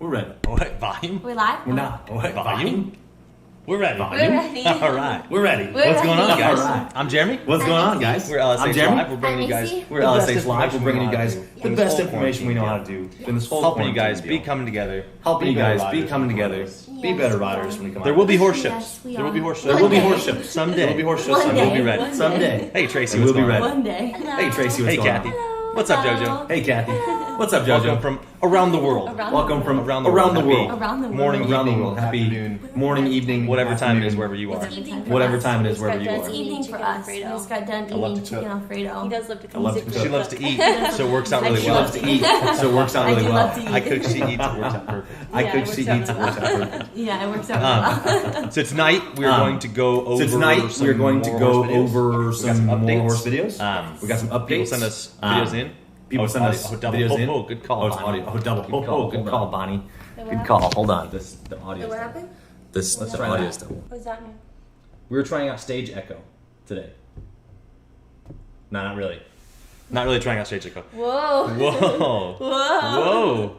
We're ready. What? Volume? We're live? We're not. What? Volume? We're ready. We're ready. All right. We're ready. What's going on, guys? All right. I'm Jeremy. What's going on, guys? We're LSH I'm Jeremy. Live. We're bringing you I'm guys. Macy. We're The best LSH Live. information We're bringing you we know how guys to do. the The best information we know how to do in this whole helping you guys quarantine be deal. coming together. Helping you guys be riders coming when together. riders. Be Yes, better we riders are. when we come There out. will be horse Yes, ships. we There will be are. horse ships. There will be One horse day. ships. Someday. There will be horse ships. One Someday. We'll be day. ready. One Someday. Hey, Tracy, And what's we'll be going ready. on? One day. Hey, Tracy, what's Hey, going Kathy. on? What's up, JoJo? Hey, Kathy. What's up, Welcome JoJo? from around the world. Welcome from Around the around the world. world. Around the world. Morning, Around the evening, world. Happy afternoon, morning, evening, whatever time it is, afternoon. wherever you are. It's evening for Whatever us. time it is, wherever It's you It's are. evening for us. We just got done I love eating to chicken cook. Alfredo. He does love to cook. I love to He's a cook. She loves to eat, so it works out I really do She well. loves to eat, so it works out I really do well. love to eat. I cook, she eats, it works out perfect. I Yeah, cook, it she works eats, out it really works out perfect. Yeah, it works out well. So tonight we're going to go over. So tonight some we're going to more go horse videos. over We got some more updates. horse videos. We got some updates. People send us videos in. People send us double. videos in. Oh, good call. Oh, it's Bonnie. audio. Oh, double. Good call. Good call, Bonnie. The Good what? call. Hold on. The audio. What happened? This Let's the try audio that. double. What does that mean? We were trying out Stage Echo today. No, not really. Not really trying out Stage Echo. Whoa. Whoa. Whoa. Whoa.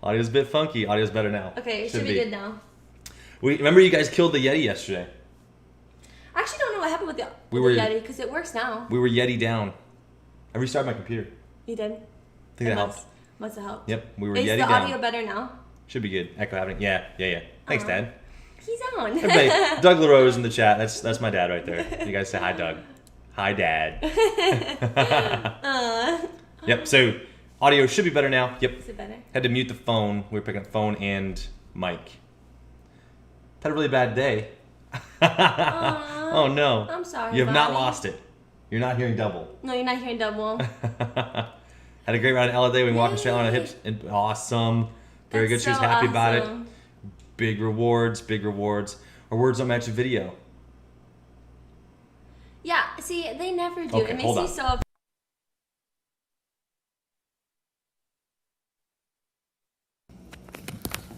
Audio's a bit funky. Audio's better now. Okay, it should be good now. We remember you guys killed the Yeti yesterday. I actually don't know what happened with the, We with were- the Yeti because it works now. We were Yeti down. I restarted my computer. You did? I think that helped. Must have helped. Yep, we were Is Yeti the down. audio better now? Should be good. Echo happening. Yeah. Thanks, Uh-huh. Dad. He's on. Everybody, Doug LaRose in the chat. That's my dad right there. You guys say hi, Doug. Hi, Dad. Yep. So audio should be better now. Yep. Is it better? Had to mute the phone. We were picking up phone and mic. Had a really bad day. Oh no. I'm sorry, You have not Bonnie. lost it. You're not hearing double. No, you're not hearing double. Had a great ride in LA. We walked straight on the hips. And awesome. Very good. That's She was so happy about it. awesome. Big rewards. Big rewards. Our words don't match the video. Yeah, see, they never do. Okay, It makes hold me on. so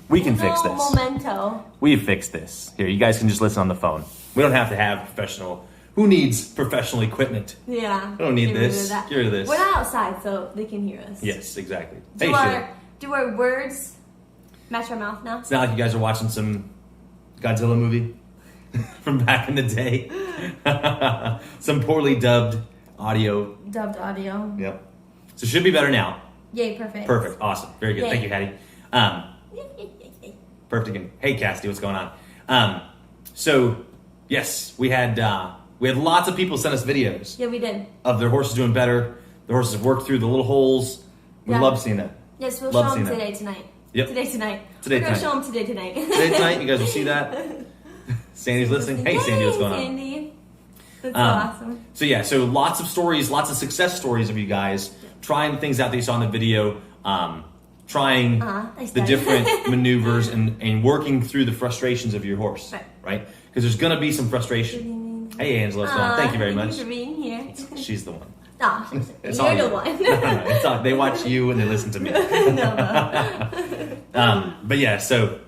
We can fix No this. memento. We fixed this. Here, you guys can just listen on the phone. We don't have to have professional. Who needs professional equipment? Yeah. I don't need Get rid of this. that. Get rid of this. We're not outside, so they can hear us. Yes, exactly. Do, Hey, Sheila. do our words match our mouth now? It's not like you guys are watching some Godzilla movie from back in the day. Some poorly dubbed audio. Dubbed audio. Yep. So it should be better now. Yay, perfect. Perfect. Awesome. Very good. Yay. Thank you, Hattie. Perfect again. Hey, Cassidy, what's going on? So yes, we had lots of people send us videos Yeah, we did. of their horses doing better. The horses have worked through the little holes. We Yeah. love seeing that. Yes, we'll Love show them seeing that. today, tonight. Yep. Today, tonight. Today, We're going to tonight. show them today, tonight. Today tonight, you guys will see that. Sandy's listening. Hey, Sandy, what's going on? Sandy. That's so Um, awesome. So yeah, so lots of stories, lots of success stories of you guys trying things out that you saw in the video, trying Nice the guy. different maneuvers and working through the frustrations of your horse, right? Because there's gonna be some frustration. Hey, Angela, what's going on? Thank you very much. Thank you for being here. She's the one. Aw, It's you're all the you. one. It's all, they watch you and they listen to me. But yeah, so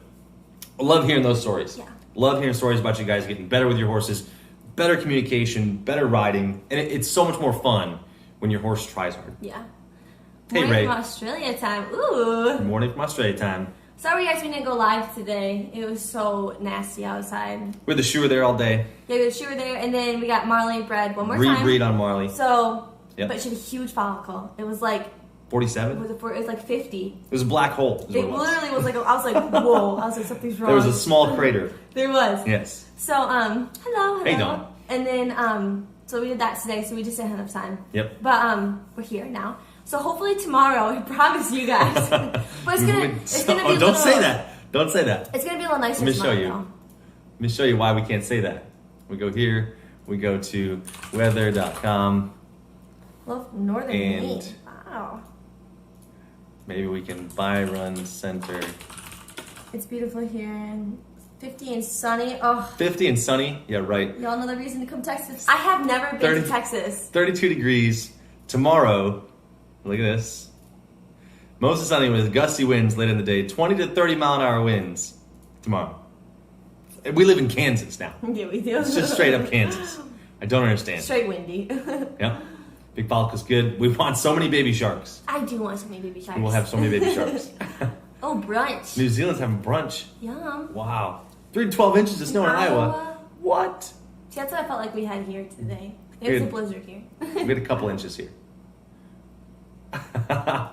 I love hearing those stories. Yeah. Love hearing stories about you guys getting better with your horses, better communication, better riding, and it's so much more fun when your horse tries hard. Yeah. Hey, Morning Ray. from Australia time. Ooh. Morning from Australia time. Sorry, guys, we didn't go live today. It was so nasty outside. With the shoe there all day. Yeah, we were there, and then we got Marley bred one more time. Rebreed on Marley. So, Yep. but she had a huge follicle. It was like, 47? it was like 50. It was a black hole. is It what it was. literally was like, I was like, whoa. I was like, something's wrong. There was a small crater. There was. Yes. So, hello. Hey, Dawn. And then, so we did that today, so we just didn't have enough time. Yep. But, we're here now. So hopefully tomorrow, I promise you guys. But it's gonna be a don't little, say that. Don't say that. It's gonna be a little nicer Let me show tomorrow, you. though. Let me show you why we can't say that. We go here. We go to weather.com. Love Northern And- Maine. Wow. Maybe we can buy, run, center. It's beautiful here and 50 and sunny. Oh, 50 and sunny. Yeah, right. y'all know the reason to come Texas. I have never been 30 to Texas. 32 degrees. Tomorrow, look at this. Mostly sunny with gusty winds late in the day. 20 to 30 mile an hour winds tomorrow. We live in Kansas now. Yeah, we do. It's just straight up Kansas. I don't understand. Straight windy. Yep. Big follicle's good. We want so many baby sharks. I do want so many baby sharks. We'll have so many baby sharks. Oh, brunch. New Zealand's having brunch. Yum. Wow. 3 to 12 inches of snow in Iowa. What? See, that's what I felt like we had here today. We There's a had- blizzard here. We had a couple inches here. I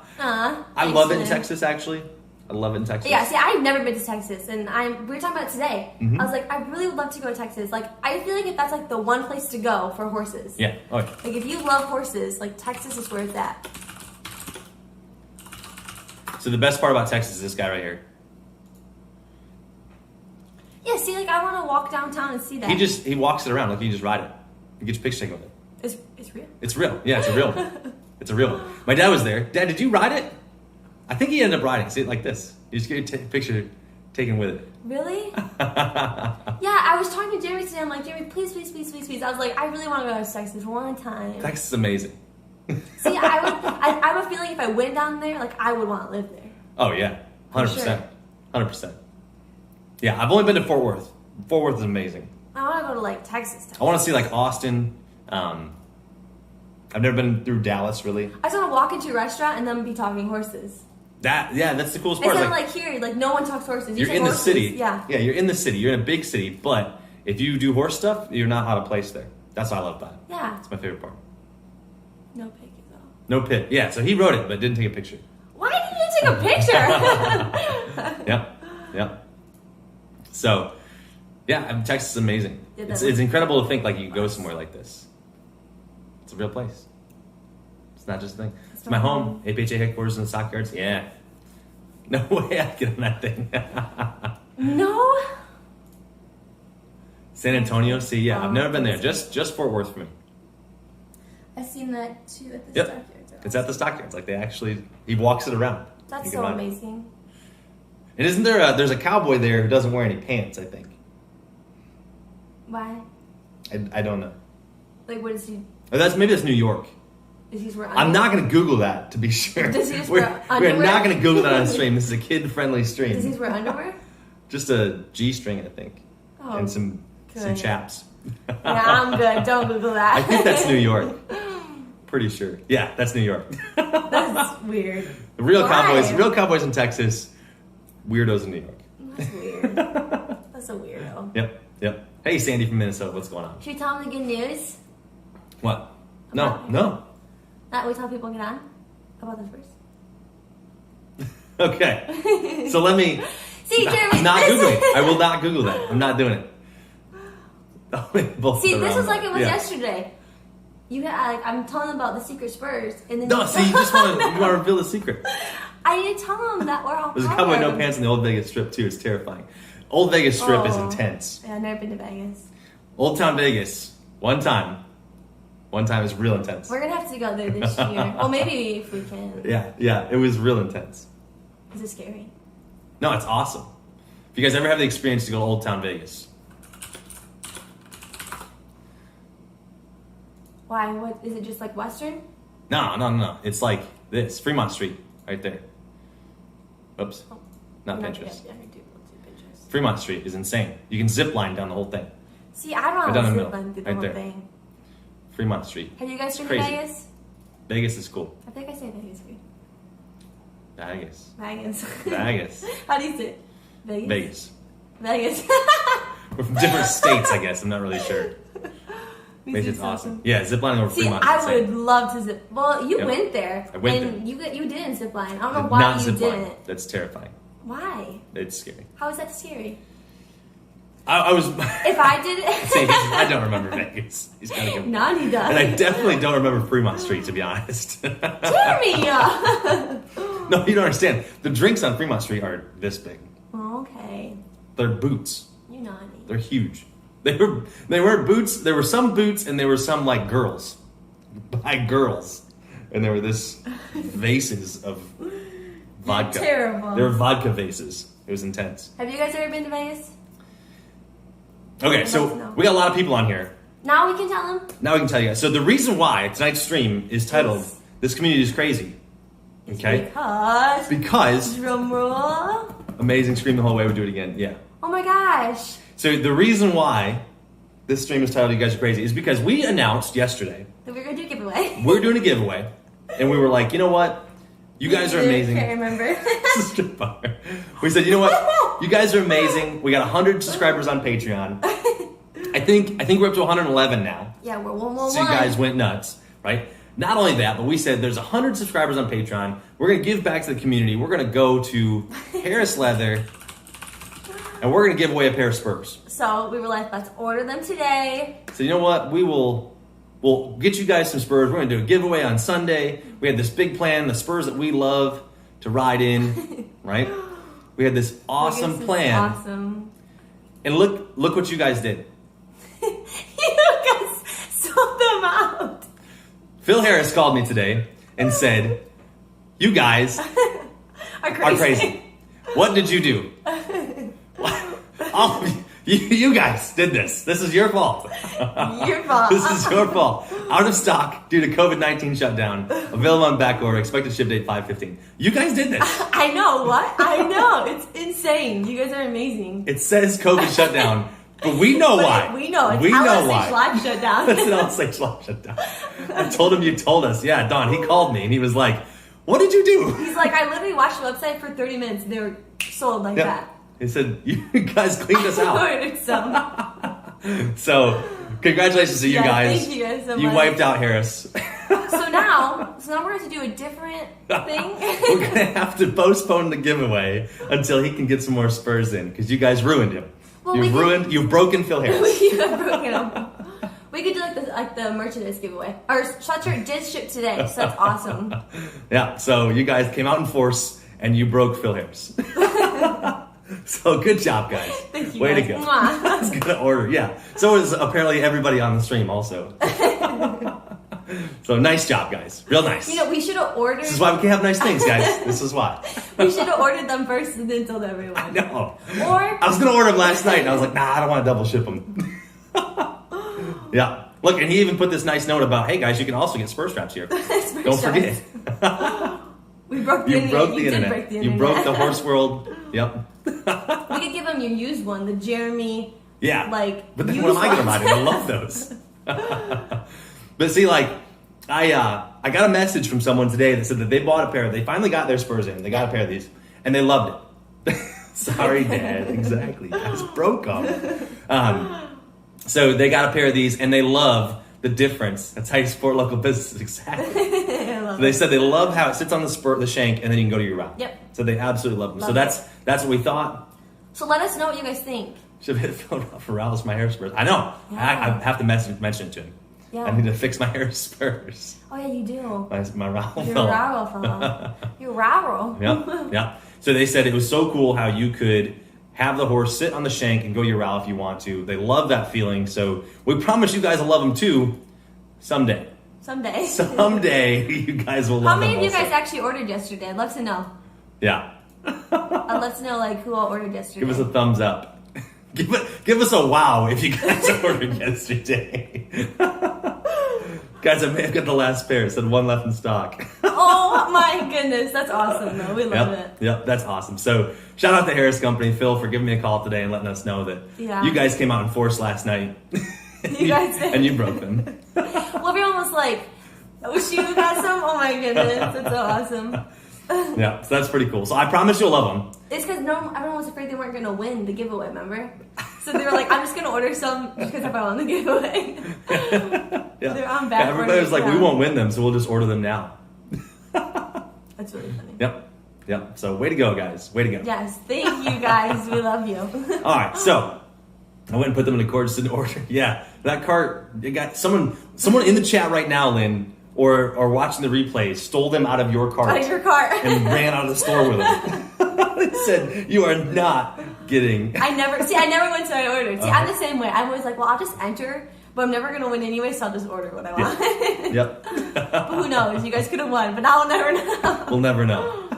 Thanks, love it in man. Texas, actually. I love it in Texas. Yeah, see, I've never been to Texas, and we were talking about it today. Mhm. I was like, I really would love to go to Texas. Like, I feel like if that's like the one place to go for horses. Yeah. Oh, yeah. Like, if you love horses, like Texas is where it's at. So the best part about Texas is this guy right here. Yeah, see, like I want to walk downtown and see that. He walks it around like you just ride it. He gets pictures taken with it. It's real. It's real. Yeah, it's a real one. It's a real one. My dad was there. Dad, did you ride it? I think he ended up riding. See it like this. You just get a picture taken with it. Really? Yeah, I was talking to Jeremy today. I'm like, Jeremy, please, please, please, please, please. I was like, I really want to go to Texas one time. Texas is amazing. See, I have a feeling if I went down there, like I would want to live there. Oh yeah, For 100%, sure. 100%. Yeah, I've only been to Fort Worth. Fort Worth is amazing. I want to go to like Texas. I want to see like Austin. I've never been through Dallas really. I just want to walk into a restaurant and then be talking horses. That's the coolest part. Instead of like here, like no one talks horses. You You're say in the horses, city. Yeah. Yeah, you're in the city. You're in a big city, but if you do horse stuff, you're not out of place there. That's what I love about it. Yeah. That's my favorite part. No picking though. No pit. Yeah, so he wrote it, but didn't take a picture. Why didn't you take a picture? Yep. So, yeah, Texas is amazing. Yeah, It's that- incredible to think like you could go somewhere like this. It's a real place. It's not just a thing. It's my home. APHA headquarters in the stockyards. Yeah. No way I'd get on that thing. No. San Antonio. See, yeah, I've never been there. that's- Just Fort Worth for me. I've seen that too at the Yep. stockyards. It's at the stockyards. Like he walks it around. That's You so can ride it. amazing. And isn't there's a cowboy there who doesn't wear any pants? I think. Why? I don't know. Like, what does he? Or maybe that's New York. Does he wear? I'm not going to Google that to be sure. Does he just we're, wear we're underwear? not going to Google that on stream. This is a kid-friendly Does he stream. wear underwear? Just a G-string, I think, Oh, and some good. chaps. Yeah, I'm good. Don't Google that. I think that's New York. Pretty sure. Yeah, that's New York. That's weird. The real Why? real cowboys in Texas, weirdos in New York. That's weird. That's a weirdo. Yep. Hey, Sandy from Minnesota, what's going on? Should we tell them the good news? What? No. That we tell people to get on about this verse. Okay. So let me. See, Jeremy, I'm not this Googling. is- I will not Google that. I'm not doing it. Both See, the this wrong was like it one. was Yeah. yesterday. You had like I'm telling them about the secret spurs, and then No, see, you just want to reveal the secret. I need to tell them that we're all. There's a part cowboy of no them. pants in the Old Vegas Strip too. It's terrifying. Old Vegas Strip is Oh. intense. Yeah, I've never been to Vegas. Old Town Vegas. One time is real intense. We're gonna have to go there this year. Well, maybe if we can. Yeah, it was real intense. Is it scary? No, it's awesome. If you guys ever have the experience to go to Old Town Vegas, Why? What is it? Just like Western? no. It's like this Fremont Street right there. Oops, Oh, not no, Pinterest. Yeah, I do Pinterest. Fremont Street is insane. You can zip line down the whole thing. See, I don't Right down the know middle, zip line through the right whole there. thing. Fremont Street. Have you guys been to Crazy. Vegas? Vegas is cool. I think I say Vegas. Vegas. Vegas. Vegas. How do you say it? Vegas. Vegas. Vegas. We're from different states, I guess. I'm not really sure. Vegas is awesome. Yeah, ziplining over See, Fremont. is I insane. would love to zip. Well, you Yep. went there. I went and you didn't zip line. I don't know Did why not you zip line. didn't. That's terrifying. Why? It's scary. How is that scary? I was. If I did saying, it. I don't remember Vegas. He's kind of good. Nani does. And I definitely don't remember Fremont Street, to be honest. Jeremy! No, you don't understand. The drinks on Fremont Street are this big. Okay. They're boots. You naughty. They're huge. They were boots. There were some boots, and there were some like girls, by girls, and there were this vases of vodka. terrible. They were vodka vases. It was intense. Have you guys ever been to Vegas? Okay, I'd so like to know. we got a lot of people on here. Now we can tell them. Now we can tell you guys. So the reason why tonight's stream is titled Yes. "This Community is Crazy," okay? Because. Because Drum roll. amazing stream the whole way. We do it again. Yeah. Oh my gosh. So the reason why this stream is titled "You Guys Are Crazy" is because we announced yesterday That we're going to do a giveaway. we're doing a giveaway, and we were like, you know what? You guys are amazing. Can't remember. We said, you know what? You guys are amazing. We got 100 subscribers on Patreon. I think we're up to 111 now. Yeah, we're one. So you guys went nuts, right? Not only that, but we said there's 100 subscribers on Patreon. We're going to give back to the community. We're going to go to Harris Leather, and we're going to give away a pair of Spurs. So we were like, let's order them today. So you know what? We'll get you guys some Spurs. We're going to do a giveaway on Sunday. We had this big plan, the Spurs that we love to ride in, right? We had this awesome plan. Awesome. And look what you guys did. You guys sold them out. Phil Harris called me today and said, you guys are crazy. What did you do? You guys did this. This is your fault. Your fault. This is your fault. Out of stock due to COVID-19 shutdown. Available on back order. Expected ship date 5/15. You guys did this. I know. What? I know. It's insane. You guys are amazing. It says COVID shutdown, but we know why. We know. It's we know LSH why. Live shutdown. That's an LSH Live shutdown. I told him you told us. Yeah, Don, he called me and he was like, what did you do? He's like, I literally watched the website for 30 minutes and they were sold like that. He said, you guys cleaned us out. I ordered some. So, congratulations to you guys. Thank you guys so much. You wiped out Harris. So now we're going to do a different thing. We're going to have to postpone the giveaway until he can get some more Spurs in because you guys ruined him. Well, You've broken Phil Harris. We have broken him. We could do like the merchandise giveaway. Our sweatshirt did ship today, so that's awesome. Yeah, so you guys came out in force and you broke Phil Harris. So good job, guys. Thank you. Way guys. to go. Mwah. It's gonna order, yeah. So is apparently everybody on the stream also. So nice job, guys. Real nice. You know, we should have ordered. This is why we can have nice things, guys. This is why. We should have ordered them first and then told everyone. No. Or I was gonna order them last night, and I was like, nah, I don't want to double ship them. Yeah. Look, and he even put this nice note about, hey guys, you can also get Spur straps here. Don't forget. We broke the internet. You did break the internet. You broke the horse world. Yep. We could give them your used one, the Jeremy. Yeah. But then used what am I gonna ones. buy? I love those. But see, I got a message from someone today that said that they bought a pair. They finally got their Spurs in. They got a pair of these, and they loved it. Sorry, Dad. Exactly. I just broke them. So they got a pair of these, and they love the difference. That's how you support local businesses. Exactly. So they said they love how it sits on the shank, and then you can go to your route. Yep. So they absolutely love them. Love So that's what we thought. So let us know what you guys think. Should have hit Phil for Ralph's my hair spurs. I know. Yeah. I have to mention it to him. Yeah. I need to fix my hair spurs. Oh yeah, you do. My Ralph You're fella. Raro fella. You're Raro. Yeah. So they said it was so cool how you could have the horse sit on the shank and go your route if you want to. They love that feeling. So we promise you guys will love them too someday. Someday. Someday you guys will love them. How many of you also. guys actually ordered yesterday? I'd love to know. Yeah. I'd love to know who all ordered yesterday. Give us a thumbs up. Give us a wow if you guys ordered yesterday. Guys, I may have got the last pair. It said one left in stock. Oh my goodness, that's awesome though. We love it. Yep, that's awesome. So shout out to Harris Company, Phil, for giving me a call today and letting us know that you guys came out in force last night. You guys did. And you broke them. Well, everyone was like, "Oh, she got some." Oh my goodness, that's so awesome. Yeah, so that's pretty cool. So I promise you'll love them. It's because everyone was afraid they weren't going to win the giveaway, remember? So they were like, I'm just going to order some because if I won the giveaway. Yeah. They're on back. Everybody was like, we won't win them, so we'll just order them now. That's really funny. Yep. So way to go, guys. Way to go. Yes, thank you guys. We love you. All right, so I went and put them in a course in order. Yeah, that cart, it got someone in the chat right now, Lynn, or watching the replays, stole them out of your cart. Out of your cart. And ran out of the store with them. They said, you are not getting. I never went to I ordered. See, I'm the same way. I'm always like, well, I'll just enter, but I'm never going to win anyway, so I'll just order what I want. Yep. But who knows? You guys could have won, but I'll never know. We'll never know.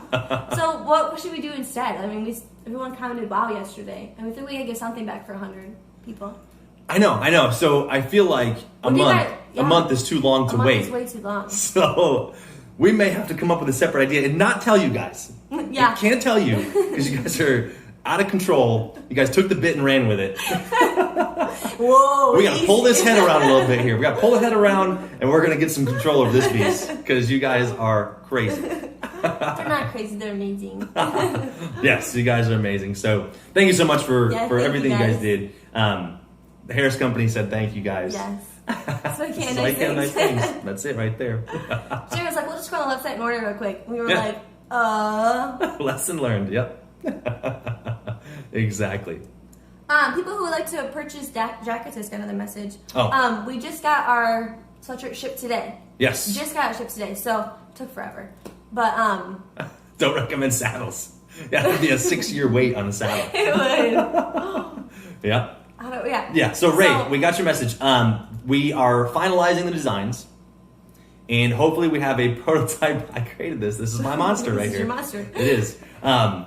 So what should we do instead? I mean, everyone commented wow yesterday, and we think we could give something back for 100 people. I know. So I feel like a month is too long to wait. A month is way too long. So we may have to come up with a separate idea and not tell you guys. Yeah. I can't tell you because you guys are out of control. You guys took the bit and ran with it. Whoa. We got to pull this head around a little bit here. We got to pull the head around and we're going to get some control over this beast because you guys are crazy. They're not crazy. They're amazing. Yes, you guys are amazing. So thank you so much for Thank everything you guys guys. did. The Harris Company said thank you guys. Yes. So I can't So I can't nice things. That's it right there. Jerry was like, we'll just go on the website and order real quick. We were Yeah. like, Lesson learned. Yep. Exactly. People who would like to purchase jackets, just got another message. Oh. We just got our sweatshirt shipped today. Yes. Just got it shipped today, so it took forever. But Don't recommend saddles. Yeah, it'd be a 6-year wait on a saddle. it would. Yeah. Yeah. So Ray, we got your message. We are finalizing the designs, and hopefully we have a prototype. I created this. This is my monster right This is here. your monster. It is.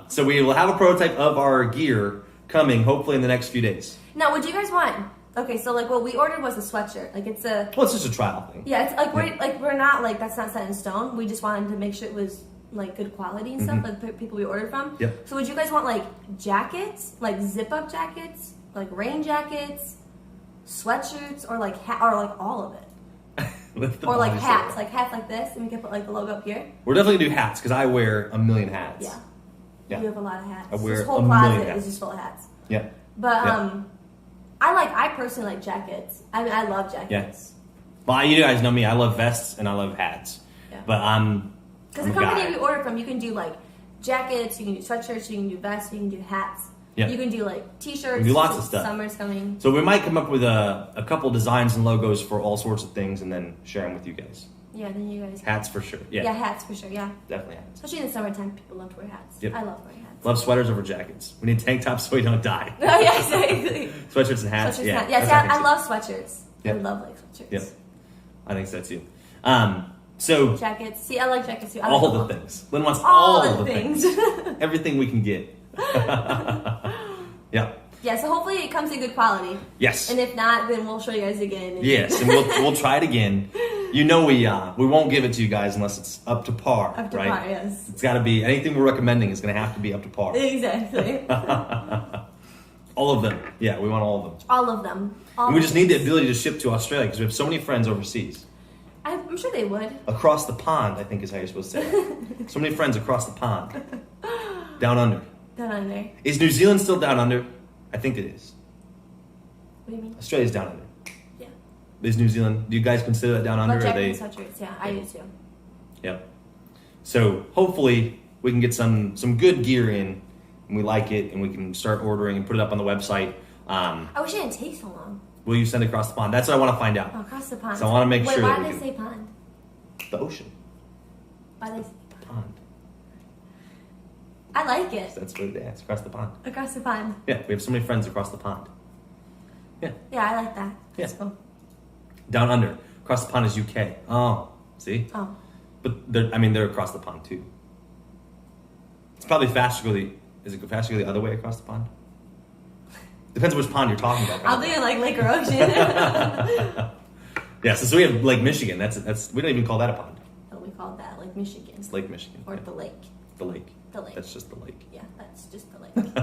So we will have a prototype of our gear coming hopefully in the next few days. Now, what do you guys want? Okay, so like what we ordered was a sweatshirt. Like it's a Well, it's just a trial thing. yeah. It's like we're not like that's not set in stone. We just wanted to make sure it was like good quality and stuff. Like the people we ordered from. Yep. So would you guys want like jackets, like zip up jackets, like rain jackets, sweatshirts, or like or like all of it, Lift the or like bodies hats, up. like hats like this, and we can put like the logo up here. We're definitely gonna do hats because I wear a million hats. Yeah. Yeah. You have a lot of hats. I wear this whole a million closet hats. is just full of hats. Yeah. But Yeah. I personally like jackets. I mean, I love jackets. Well, you guys know me. I love vests and I love hats. Yeah. But Because I'm the a company guy. we order from, you can do like jackets, you can do sweatshirts, you can do vests, you can do hats. Yeah. You can do like t-shirts. You can do lots of since stuff. Summer's coming. So we might come up with a couple designs and logos for all sorts of things and then share them with you guys. Yeah, then you guys. Hats for sure. Yeah. Yeah, hats for sure. Yeah, Definitely hats. especially in the summertime, people love to wear hats. Yep. I love wearing hats. Love sweaters over jackets. We need tank tops so we don't die. Yeah, exactly. Sweatshirts and hats. Sweatshirts, Yeah. hats. Yeah, that's see, our thing I too. love sweatshirts. Yep. I love like sweatshirts. Yep. I think so too. So Jackets. See, I like jackets too. I like all them the things. Lynn wants All all the the things. Everything we can get. Yeah. Yeah, so hopefully it comes in good quality. Yes. And if not, then we'll show you guys again. Yes, and we'll try it again. You know we won't give it to you guys unless it's up to par. Up to right? par, yes. It's got to be anything we're recommending is going to have to be up to par. Exactly. All of them. Yeah, we want all of them. All of them. All And we of just them. need the ability to ship to Australia because we have so many friends overseas. I'm sure they would. Across the pond, I think is how you're supposed to say it. So many friends across the pond. Down under. Down under. Is New Zealand still down under? I think it is. What do you mean? Australia's down under. Yeah. Is New Zealand, do you guys consider that down under? Love Or are jackets they? and sweatshirts. Yeah, I do too. Yep. So hopefully we can get some good gear in, and we like it, and we can start ordering and put it up on the website. I wish it didn't take so long. Will you send it across the pond? That's what I want to find out. Oh, across the pond. So I wanna make Wait, sure why that do we they can- say pond? The ocean. Why do they say Pond. I like it. That's what it is. It's across the pond. Across the pond. Yeah, we have so many friends across the pond. Yeah. Yeah, I like that. That's Yeah. cool. Down under. Across the pond is UK. Oh, see? Oh. But they're across the pond too. It's probably faster to go is it faster to go the other way across the pond? Depends which pond you're talking about. I'll probably. be in like Lake or Ocean. Yeah, so we have Lake Michigan. That's we don't even call that a pond. Oh, we call that Lake Michigan. It's Lake Michigan. Or Yeah. the lake. The lake. The lake. That's just the lake. Yeah, that's just the lake.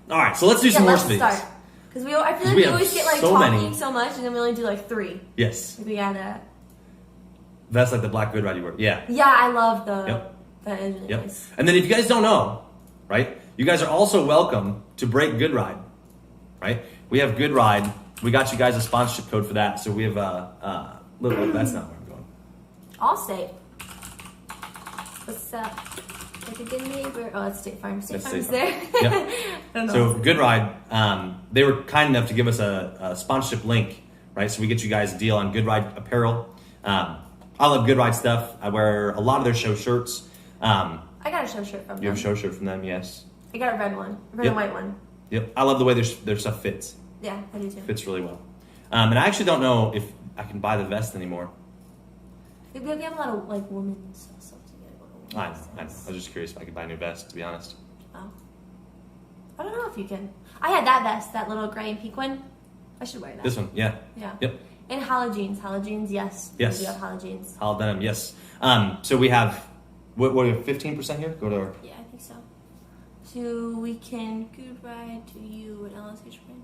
All right, so let's do some yeah, more let's speeds. start. Because I feel like we we have always get like so talking many. so much and then we only do like 3. Yes, Like we gotta. that's like the black good ride you wear. Yeah. Yeah, I love the. Yep. That is really Yep. nice. And then if you guys don't know, right, you guys are also welcome to break Good Ride, right? We have Good Ride. We got you guys a sponsorship code for that. So we have a little. That's not where I'm going. Allstate. What's up? Like a good neighbor. Oh, that's State Farm. State That's Farm's State there. Yep. I don't know. So Good Ride, they were kind enough to give us a sponsorship link, right? So we get you guys a deal on Good Ride apparel. I love Good Ride stuff. I wear a lot of their show shirts. I got a show shirt from them. You have a show shirt from them, yes. I got a red one. Red Yep. and white one. Yep. I love the way their stuff fits. Yeah, I do too. Fits really well. And I actually don't know if I can buy the vest anymore. We have a lot of like women's stuff to get. I know. I was just curious if I could buy a new vest, to be honest. Oh. I don't know if you can. I had that vest, that little gray and pink one. I should wear that. This one, yeah. Yeah. Yep. And hollow jeans. Hollow jeans, yes. Yes. We do have hollow jeans. Hollow denim, yes. So we have, what do we have, 15% here? Go to our, Yeah, I think so. So we can good ride to you at LSH brand.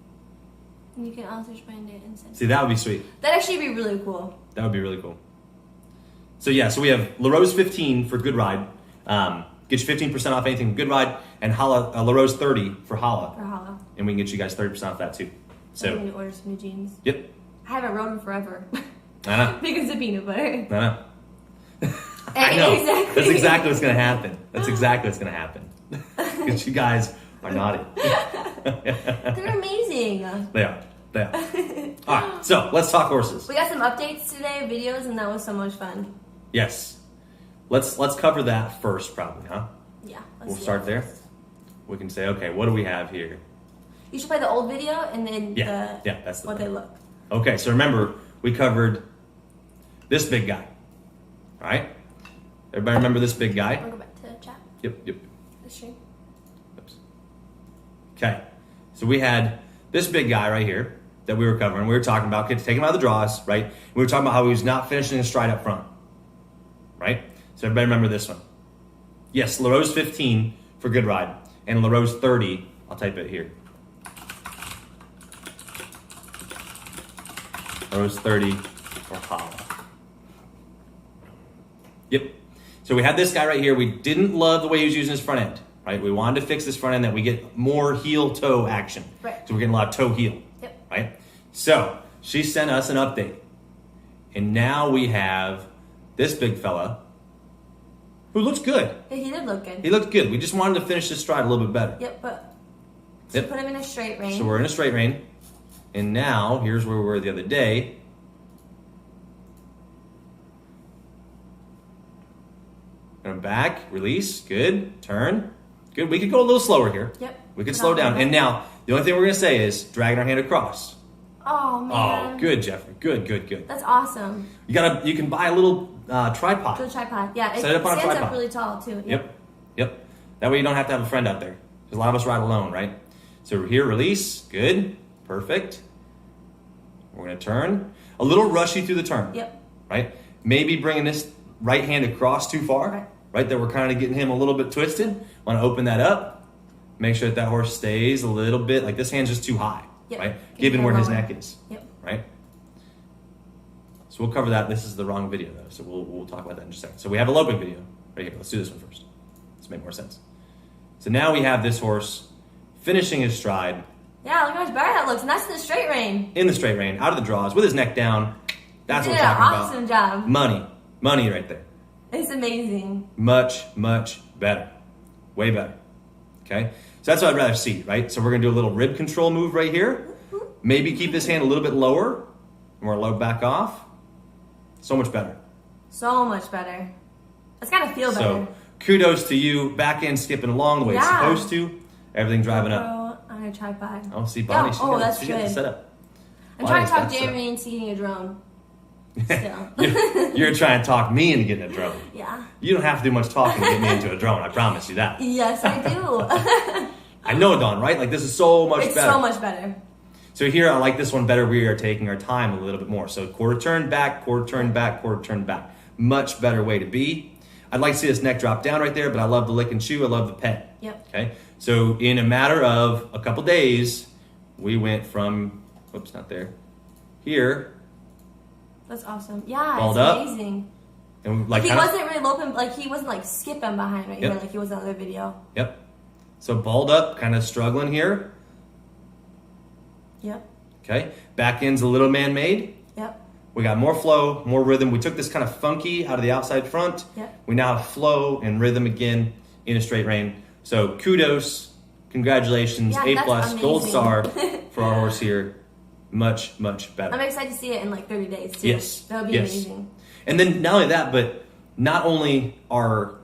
And you can LSH brand it and send see, that would be sweet. That'd actually be really cool. That would be really cool. So we have LaRose 15 for Good Ride. Get you 15% off anything with Good Ride, and LaRose 30 for Holla. For Holla. And we can get you guys 30% off that too. So I'm going to order some new jeans. Yep. I haven't rode them forever. I know. Because of peanut butter. I know. I know. Exactly. That's exactly what's going to happen. That's exactly what's going to happen. Because you guys are naughty. They're amazing. They are. All right, so let's talk horses. We got some updates today, videos, and that was so much fun. Yes. Let's cover that first, probably, huh? Yeah. We'll start there. We can say, okay, what do we have here? You should play the old video and then that's the what thing. they look. Okay, so remember, we covered this big guy. All right? Everybody remember this big guy? Wanna go back to chat? Yep. The stream. Oops. Okay, so we had this big guy right here that we were covering. We were talking about taking him out of the draws, right? We were talking about how he was not finishing his stride up front, right? So everybody remember this one. Yes, LaRose 15 for Good Ride, and LaRose 30, I'll type it here. LaRose 30 for Holla. Yep. So we had this guy right here. We didn't love the way he was using his front end, right? We wanted to fix this front end that we get more heel-toe action. Right. So we're getting a lot of toe-heel. Yep. Right? So she sent us an update. And now we have this big fella who looks good. Yeah, he did look good. He looked good. We just wanted to finish this stride a little bit better. Yep, but so put him in a straight rein. So we're in a straight rein. And now, here's where we were the other day. And back, release, good, turn, good. We could go a little slower here. Yep. We could slow down. And now, the only thing we're going to say is dragging our hand across. Oh, man. Oh, good, Jeffrey. Good. That's awesome. You can buy a little tripod. Good tripod. Yeah, Set it up on a stands tripod. up really tall, too. Yep. That way you don't have to have a friend out there. Because a lot of us ride alone, right? So we're here, release, good, perfect. We're going to turn. A little rushy through the turn. Yep. Right? Maybe bringing this right hand across too far. Right. Right? That we're kind of getting him a little bit twisted. Want to open that up. Make sure that horse stays a little bit. Like this hand's just too high. Yep. Right? Get Given him where his lower. neck is. Yep. Right? So we'll cover that. This is the wrong video though. So we'll talk about that in just a second. So we have a loping video right here. Let's do this one first. Let's make more sense. So now we have this horse finishing his stride Yeah, look how much better that looks. And that's in the straight rein. in the straight rein, out of the draws, with his neck down. That's what we're Yeah, talking awesome about. job. Money right there. It's amazing. Much better. Way better. Okay? So that's what I'd rather see, right? So we're going to do a little rib control move right here. Maybe keep this hand a little bit lower. And we're low back off. So much better. So much better. It's got to feel better. So kudos to you. Back end skipping along the way it's Yeah. supposed to. Everything driving up. On a tripod. Oh, see, Bonnie, Yeah, she's oh, got that's she's got the good. setup. I'm trying Bonnie's to talk got the setup. Jeremy into getting a drone. Still. You're trying to talk me into getting a drone. Yeah. You don't have to do much talking to get me into a drone. I promise you that. Yes, I do. I know, Dawn, right? Like, this is so much It's better. so much better. So here, I like this one better. We are taking our time a little bit more. So quarter turn back, quarter turn back, quarter turn back. Much better way to be. I'd like to see this neck drop down right there, but I love the lick and chew. I love the pet. Yep. Okay. So in a matter of a couple days, we went from, whoops, not there, here, That's awesome. Yeah, Balled it's up. amazing. and like He kind of- wasn't really loping, like he wasn't like skipping behind right Yep. here like he was in the other video. Yep. So balled up, kind of struggling here. Yep. Okay. Back end's a little man-made. Yep. We got more flow, more rhythm. We took this kind of funky out of the outside front. Yep. We now have flow and rhythm again in a straight rein. So kudos, congratulations, Yeah, A that's plus, gold amazing. star for our horse here. Much better. I'm excited to see it in like 30 days too. Yes. That would be Yes. amazing. And then not only that, but not only are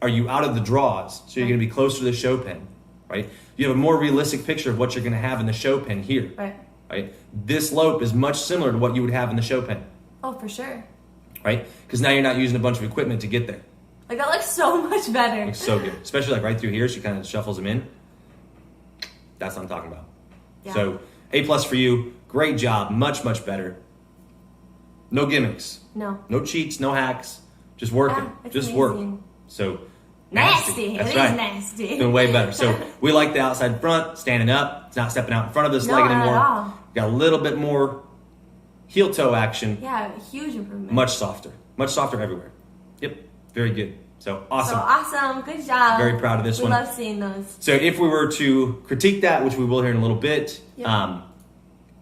you out of the draws, so you're going to be closer to the show pen, right? You have a more realistic picture of what you're going to have in the show pen here, Right. right? This lope is much similar to what you would have in the show pen, Oh, for sure. right? Because now you're not using a bunch of equipment to get there. Like that looks so much better. Looks so good, especially like right through here. She kind of shuffles them in. That's what I'm talking about. Yeah. So A plus for you. Great job. Much better. No gimmicks. No. No cheats. No hacks. Just working. Yeah, it's Just work. amazing. So Nasty. That's It is right. nasty. Doing way better. So we like the outside front, standing up. It's not stepping out in front of this No, leg not at anymore. all. Got a little bit more heel toe action. Yeah, huge improvement. Much softer. Much softer everywhere. Yep, very good. So awesome. So awesome. Good job. Very proud of this we one. We love seeing those. So if we were to critique that, which we will here in a little bit, Yep.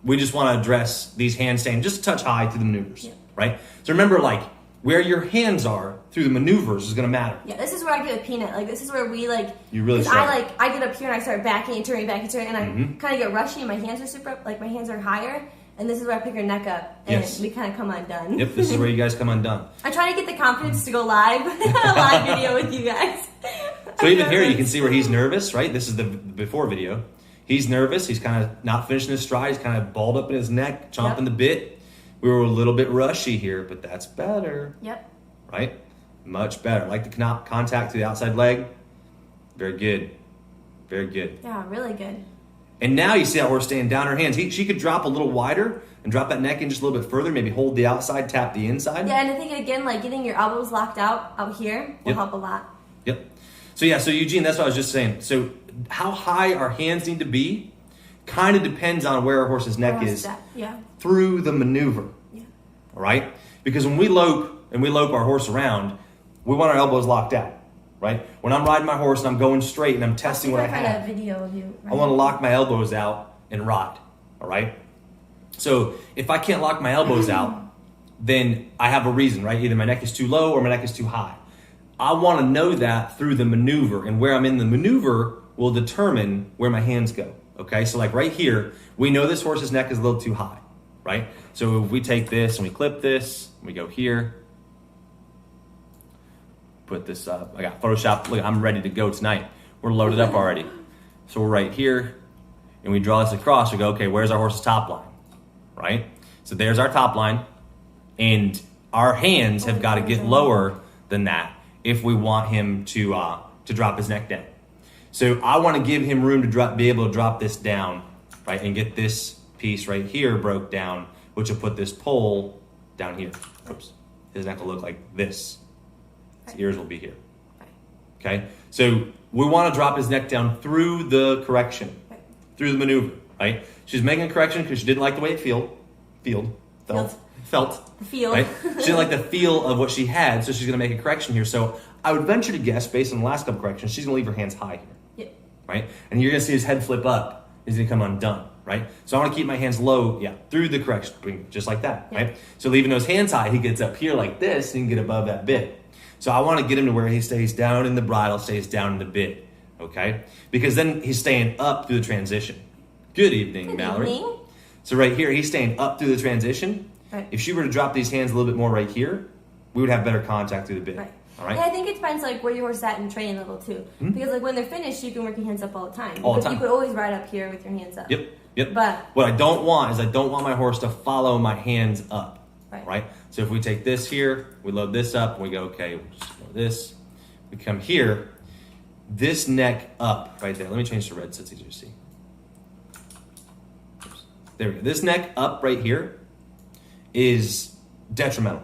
we just want to address these hands staying just a touch high through the maneuvers, Yep. right? So remember, like, where your hands are through the maneuvers is going to matter. Yeah, this is where I get a peanut. Like, this is where we, like... You really 'cause struggle. I get up here and I start backing and turning, and I kind of get rushy and my hands are super up, like, my hands are higher. And this is where I pick her neck up and Yes. we kind of come undone. Yep, this is where you guys come undone. I try to get the confidence to go live, a live video with you guys. So even here, you can see where he's nervous, right? This is the before video. He's nervous. He's kind of not finishing his stride. He's kind of balled up in his neck, chomping the bit. We were a little bit rushy here, but that's better, Yep. right? Much better. Like the contact to the outside leg. Very good. Very good. Yeah, really good. And now you see how we're staying down her hands. She could drop a little wider and drop that neck in just a little bit further. Maybe hold the outside, tap the inside. Yeah, and I think, again, like, getting your elbows locked out here will help a lot. Yep. So Eugene, that's what I was just saying. So how high our hands need to be kind of depends on where our horse's neck is Yeah. through the maneuver. Yeah. All right? Because when we lope our horse around, we want our elbows locked out, right? When I'm riding my horse and I'm going straight and I'm testing what I find have, a video of you. I want to lock my elbows out and ride, all right? So if I can't lock my elbows out, then I have a reason, right? Either my neck is too low or my neck is too high. I want to know that through the maneuver, and where I'm in the maneuver will determine where my hands go, okay? So like right here, we know this horse's neck is a little too high, right? So if we take this and we clip this, and we go here, put this up. I got Photoshop. Look, I'm ready to go tonight. We're loaded up already. So we're right here, and we draw this across. We go, okay, where's our horse's top line, right? So there's our top line, and our hands have got to get lower than that if we want him to drop his neck down. So I want to give him room to be able to drop this down, right, and get this piece right here broke down, which will put this pole down here. Oops. His neck will look like this. His ears will be here. Okay? So we want to drop his neck down through the correction, through the maneuver, right? She's making a correction because she didn't like the way it felt. Feel. Right? She didn't like the feel of what she had, so she's going to make a correction here. So I would venture to guess, based on the last couple corrections, she's going to leave her hands high here. Yep. Right? And you're going to see his head flip up. He's going to come undone, right? So I want to keep my hands low, through the correction, just like that, right? So leaving those hands high, he gets up here like this, and he can get above that bit. So I want to get him to where he stays down in the bridle, stays down in the bit, okay? Because then he's staying up through the transition. Good evening, Mallory. Evening. So right here, he's staying up through the transition. Right. If she were to drop these hands a little bit more right here, we would have better contact through the bit. Right. All right? Yeah, I think it depends like where your horse is at in training level too. Because like when they're finished, you can work your hands up all the time. All the Because time. You could always ride up here with your hands up. Yep. But what I don't want is I don't want my horse to follow my hands up. Right. So if we take this here, we load this up, and we go, okay, we'll just load this. We come here, this neck up right there. Let me change to red so it's easier to see. Oops. There we go. This neck up right here is detrimental,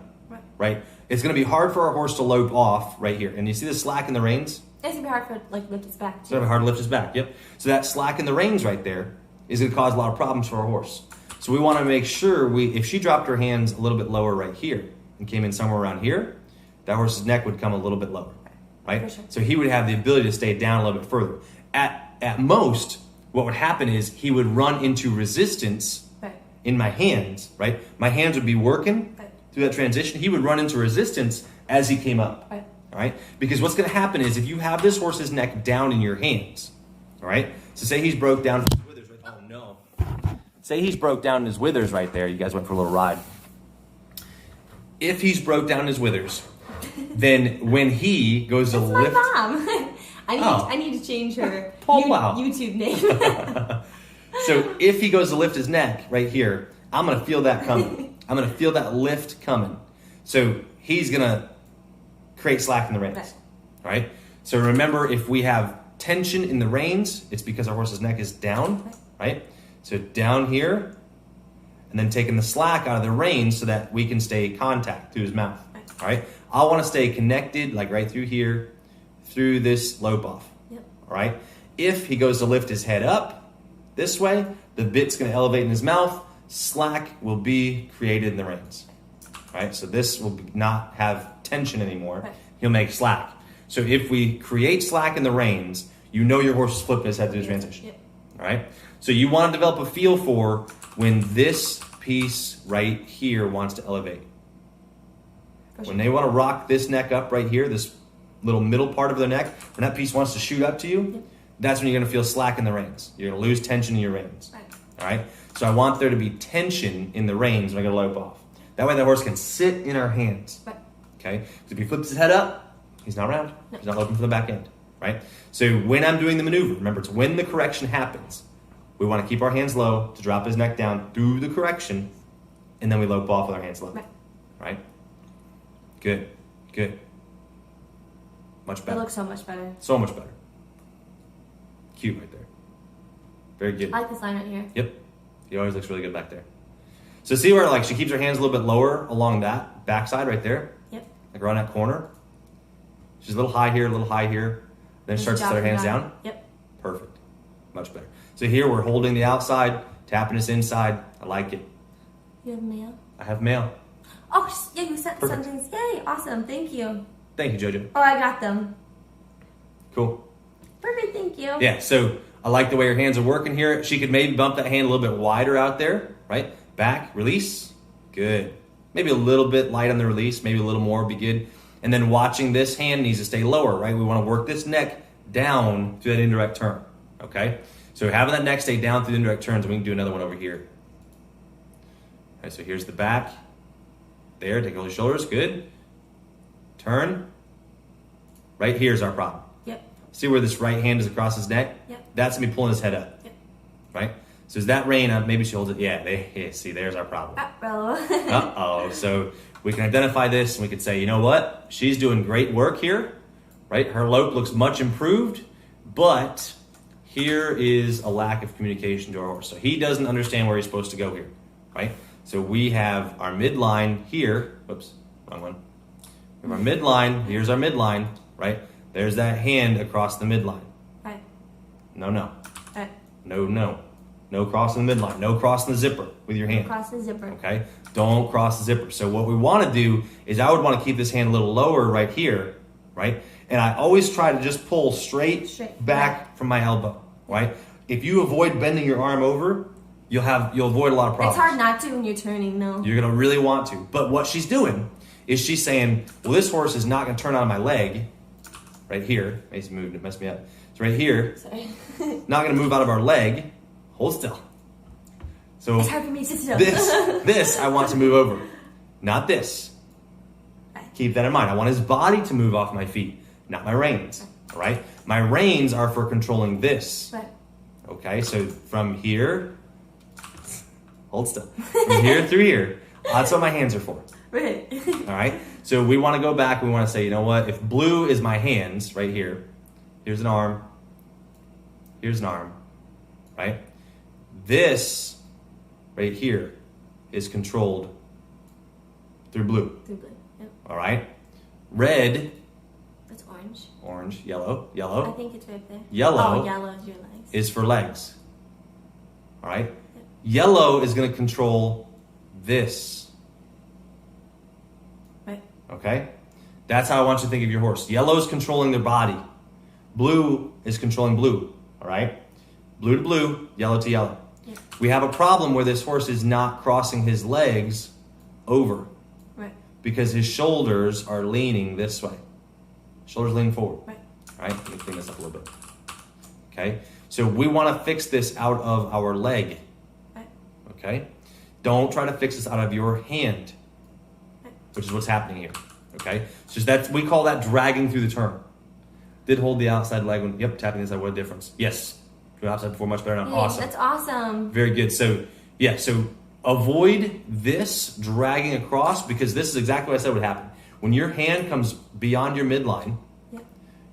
right? It's going to be hard for our horse to lope off right here. And you see the slack in the reins? it's gonna be hard for it to like lift its back It's too. going to be hard to lift his back, yep. So that slack in the reins right there is going to cause a lot of problems for our horse. So we want to make sure if she dropped her hands a little bit lower right here and came in somewhere around here, that horse's neck would come a little bit lower, right? For sure. So he would have the ability to stay down a little bit further. At most, what would happen is he would run into resistance Right. in my hands, right? My hands would be working Right. through that transition. He would run into resistance as he came up, Right. all right? Because what's going to happen is if you have this horse's neck down in your hands, all right? So say he's broke down his withers right. Oh no! Say he's broke down his withers right there. You guys went for a little ride. If he's broke down his withers, then when he goes to That's my lift, mom. Oh. I need to change her Oh, wow. YouTube name. so if he goes to lift his neck right here, I'm going to feel that coming. I'm going to feel that lift coming. So he's going to create slack in the reins, right? So remember, if we have tension in the reins, it's because our horse's neck is down, right? So down here, and then taking the slack out of the reins so that we can stay contact through his mouth, all right? I want to stay connected, like right through here, through this lope off, all right? If he goes to lift his head up this way, the bit's going to elevate in his mouth, slack will be created in the reins. right? So this will not have tension anymore. Right. He'll make slack. So if we create slack in the reins, you know your horse is flipping his head to the transition. Yep. All right? So you want to develop a feel for when this piece right here wants to elevate. When they want to rock this neck up right here, this little middle part of their neck, when that piece wants to shoot up to you, that's when you're going to feel slack in the reins. You're going to lose tension in your reins. Right. All right? So I want there to be tension in the reins when I go to lope off. That way the horse can sit in our hands. Right. Okay? Because if he flips his head up, he's not round. No. He's not loping for the back end. Right? So when I'm doing the maneuver, remember, it's when the correction happens. We want to keep our hands low to drop his neck down through the correction, and then we lope off with our hands low. Right. Right? Good. Good. Much It better. looks so much better. So much better. Cute right there. Very good. I like this line right here. Yep. He always looks really good back there. So see where like she keeps her hands a little bit lower along that backside right there? Yep. Like around that corner. She's a little high here, a little high here. Then starts to set her hands down. Yep. Perfect. Much better. So here we're holding the outside, tapping this inside. I like it. You have mail? I have mail. Oh, yeah, you sent Perfect. something. Yay, awesome. Thank you. Thank you, JoJo. Oh, I got them. Cool. Perfect, thank you. Yeah, so I like the way her hands are working here. She could maybe bump that hand a little bit wider out there, right? Back, release. Good. Maybe a little bit light on the release, maybe a little more would be good. And then watching this hand needs to stay lower, right? We want to work this neck down through that indirect turn, okay? So having that neck stay down through the indirect turns, we can do another one over here. All right, so here's the back. There, take all the shoulders, good. Turn. Right here is our problem. Yep. See where this right hand is across his neck? Yep. That's me pulling his head up. Yep. Right? So is that rein up? Maybe she holds it. Yeah, see, there's our problem. Uh-oh. Uh-oh. So we can identify this and we could say, you know what? She's doing great work here, right? Her lope looks much improved, but here is a lack of communication to our horse. So he doesn't understand where he's supposed to go here, right? So we have our midline here. Whoops, wrong one. We have our midline. Here's our midline, right? There's that hand across the midline. Right. No. Right. No. No crossing the midline. No crossing the zipper with your hand. Cross the zipper. Okay? Don't cross the zipper. So what we want to do is I would want to keep this hand a little lower right here, right? And I always try to just pull straight back from my elbow, right? If you avoid bending your arm over, you'll avoid a lot of problems. It's hard not to when you're turning, no. You're going to really want to. But what she's doing is she's saying, well, this horse is not going to turn on my leg right here. He's moved. It messed me up. It's right here. Sorry. Not going to move out of our leg. Hold still. So It's hard for me to sit still. this I want to move over. Not this. Right. Keep that in mind. I want his body to move off my feet, not my reins. All right? My reins are for controlling this. Right. Okay? So from here, hold still. From here through here. That's what my hands are for. Right. All right? So we want to go back. We want to say, you know what? If blue is my hands right here, here's an arm. Here's an arm. Right? This right here is controlled through blue. Through blue. Yep. All right? Red, That's orange. orange, yellow, I think it's right there. Yellow. Oh, yellow is your legs. is for legs. All right? Yellow is going to control this. Right. Okay? That's how I want you to think of your horse. Yellow is controlling their body. Blue is controlling blue. All right? Blue to blue, yellow to yellow. Yeah. We have a problem where this horse is not crossing his legs over Right. because his shoulders are leaning this way. Shoulders leaning forward. Right. All right? Let me clean this up a little bit. Okay? So we want to fix this out of our leg. Right. Okay? Don't try to fix this out of your hand, which is what's happening here. Okay? So that's, we call that dragging through the turn. Did hold the outside leg when, yep, tapping the inside. What a difference. Yes. The outside before, much better now. Yay, Awesome. That's awesome. Very good. So, yeah, so avoid this dragging across because this is exactly what I said would happen. When your hand comes beyond your midline, Yep.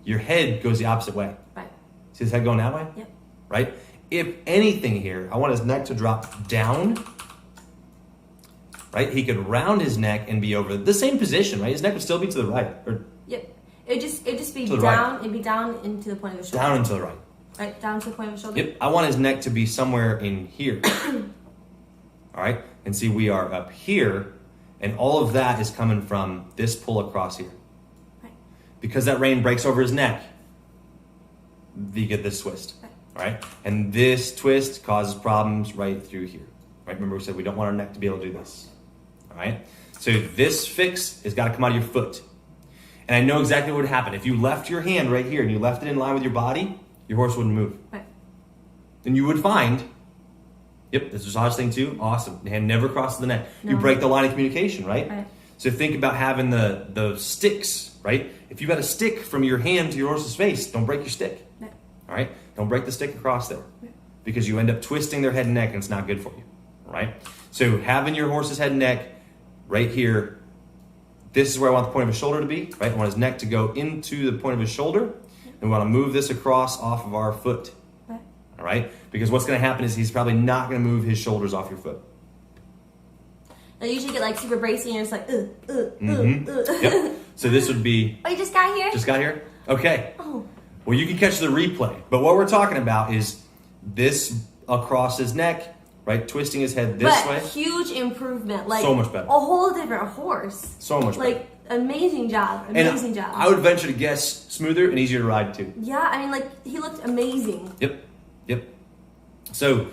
your head goes the opposite way. Right. See his head going that way? Yep. Right? If anything here, I want his neck to drop down. Right? He could round his neck and be over the same position, right? His neck would still be to the right. Or Yep. It'd just be To the down. right. It'd be down into the point of the shoulder. down and to the right. Right. Down to the point of the shoulder. Yep. I want his neck to be somewhere in here. All right? And see, we are up here. And all of that is coming from this pull across here. Right. Because that rein breaks over his neck, you get this twist. Right. Right? And this twist causes problems right through here. Right? Remember we said we don't want our neck to be able to do this. All right? So this fix has got to come out of your foot. And I know exactly what would happen. If you left your hand right here and you left it in line with your body, your horse wouldn't move. Right. And you would find, yep, this is the hardest thing too. Awesome. The hand never crosses the neck. No. You break the line of communication, right? Right. So think about having the sticks, right? If you got a stick from your hand to your horse's face, don't break your stick. Right. All right? Don't break the stick across there. Right. Because you end up twisting their head and neck and it's not good for you. All right? So having your horse's head and neck right here, this is where I want the point of his shoulder to be, right? I want his neck to go into the point of his shoulder. And we want to move this across off of our foot. Right. All right? Because what's going to happen is he's probably not going to move his shoulders off your foot. I usually get like super bracy and it's like, Yep. So this would be, Oh, you just got here? just got here? Okay. Oh. Well, you can catch the replay. But what we're talking about is this across his neck, right? Twisting his head this way. Huge improvement. Like So much better. A whole different horse. So much better. Like amazing job. Amazing job. I would venture to guess smoother and easier to ride too. Yeah, I mean like he looked amazing. Yep. So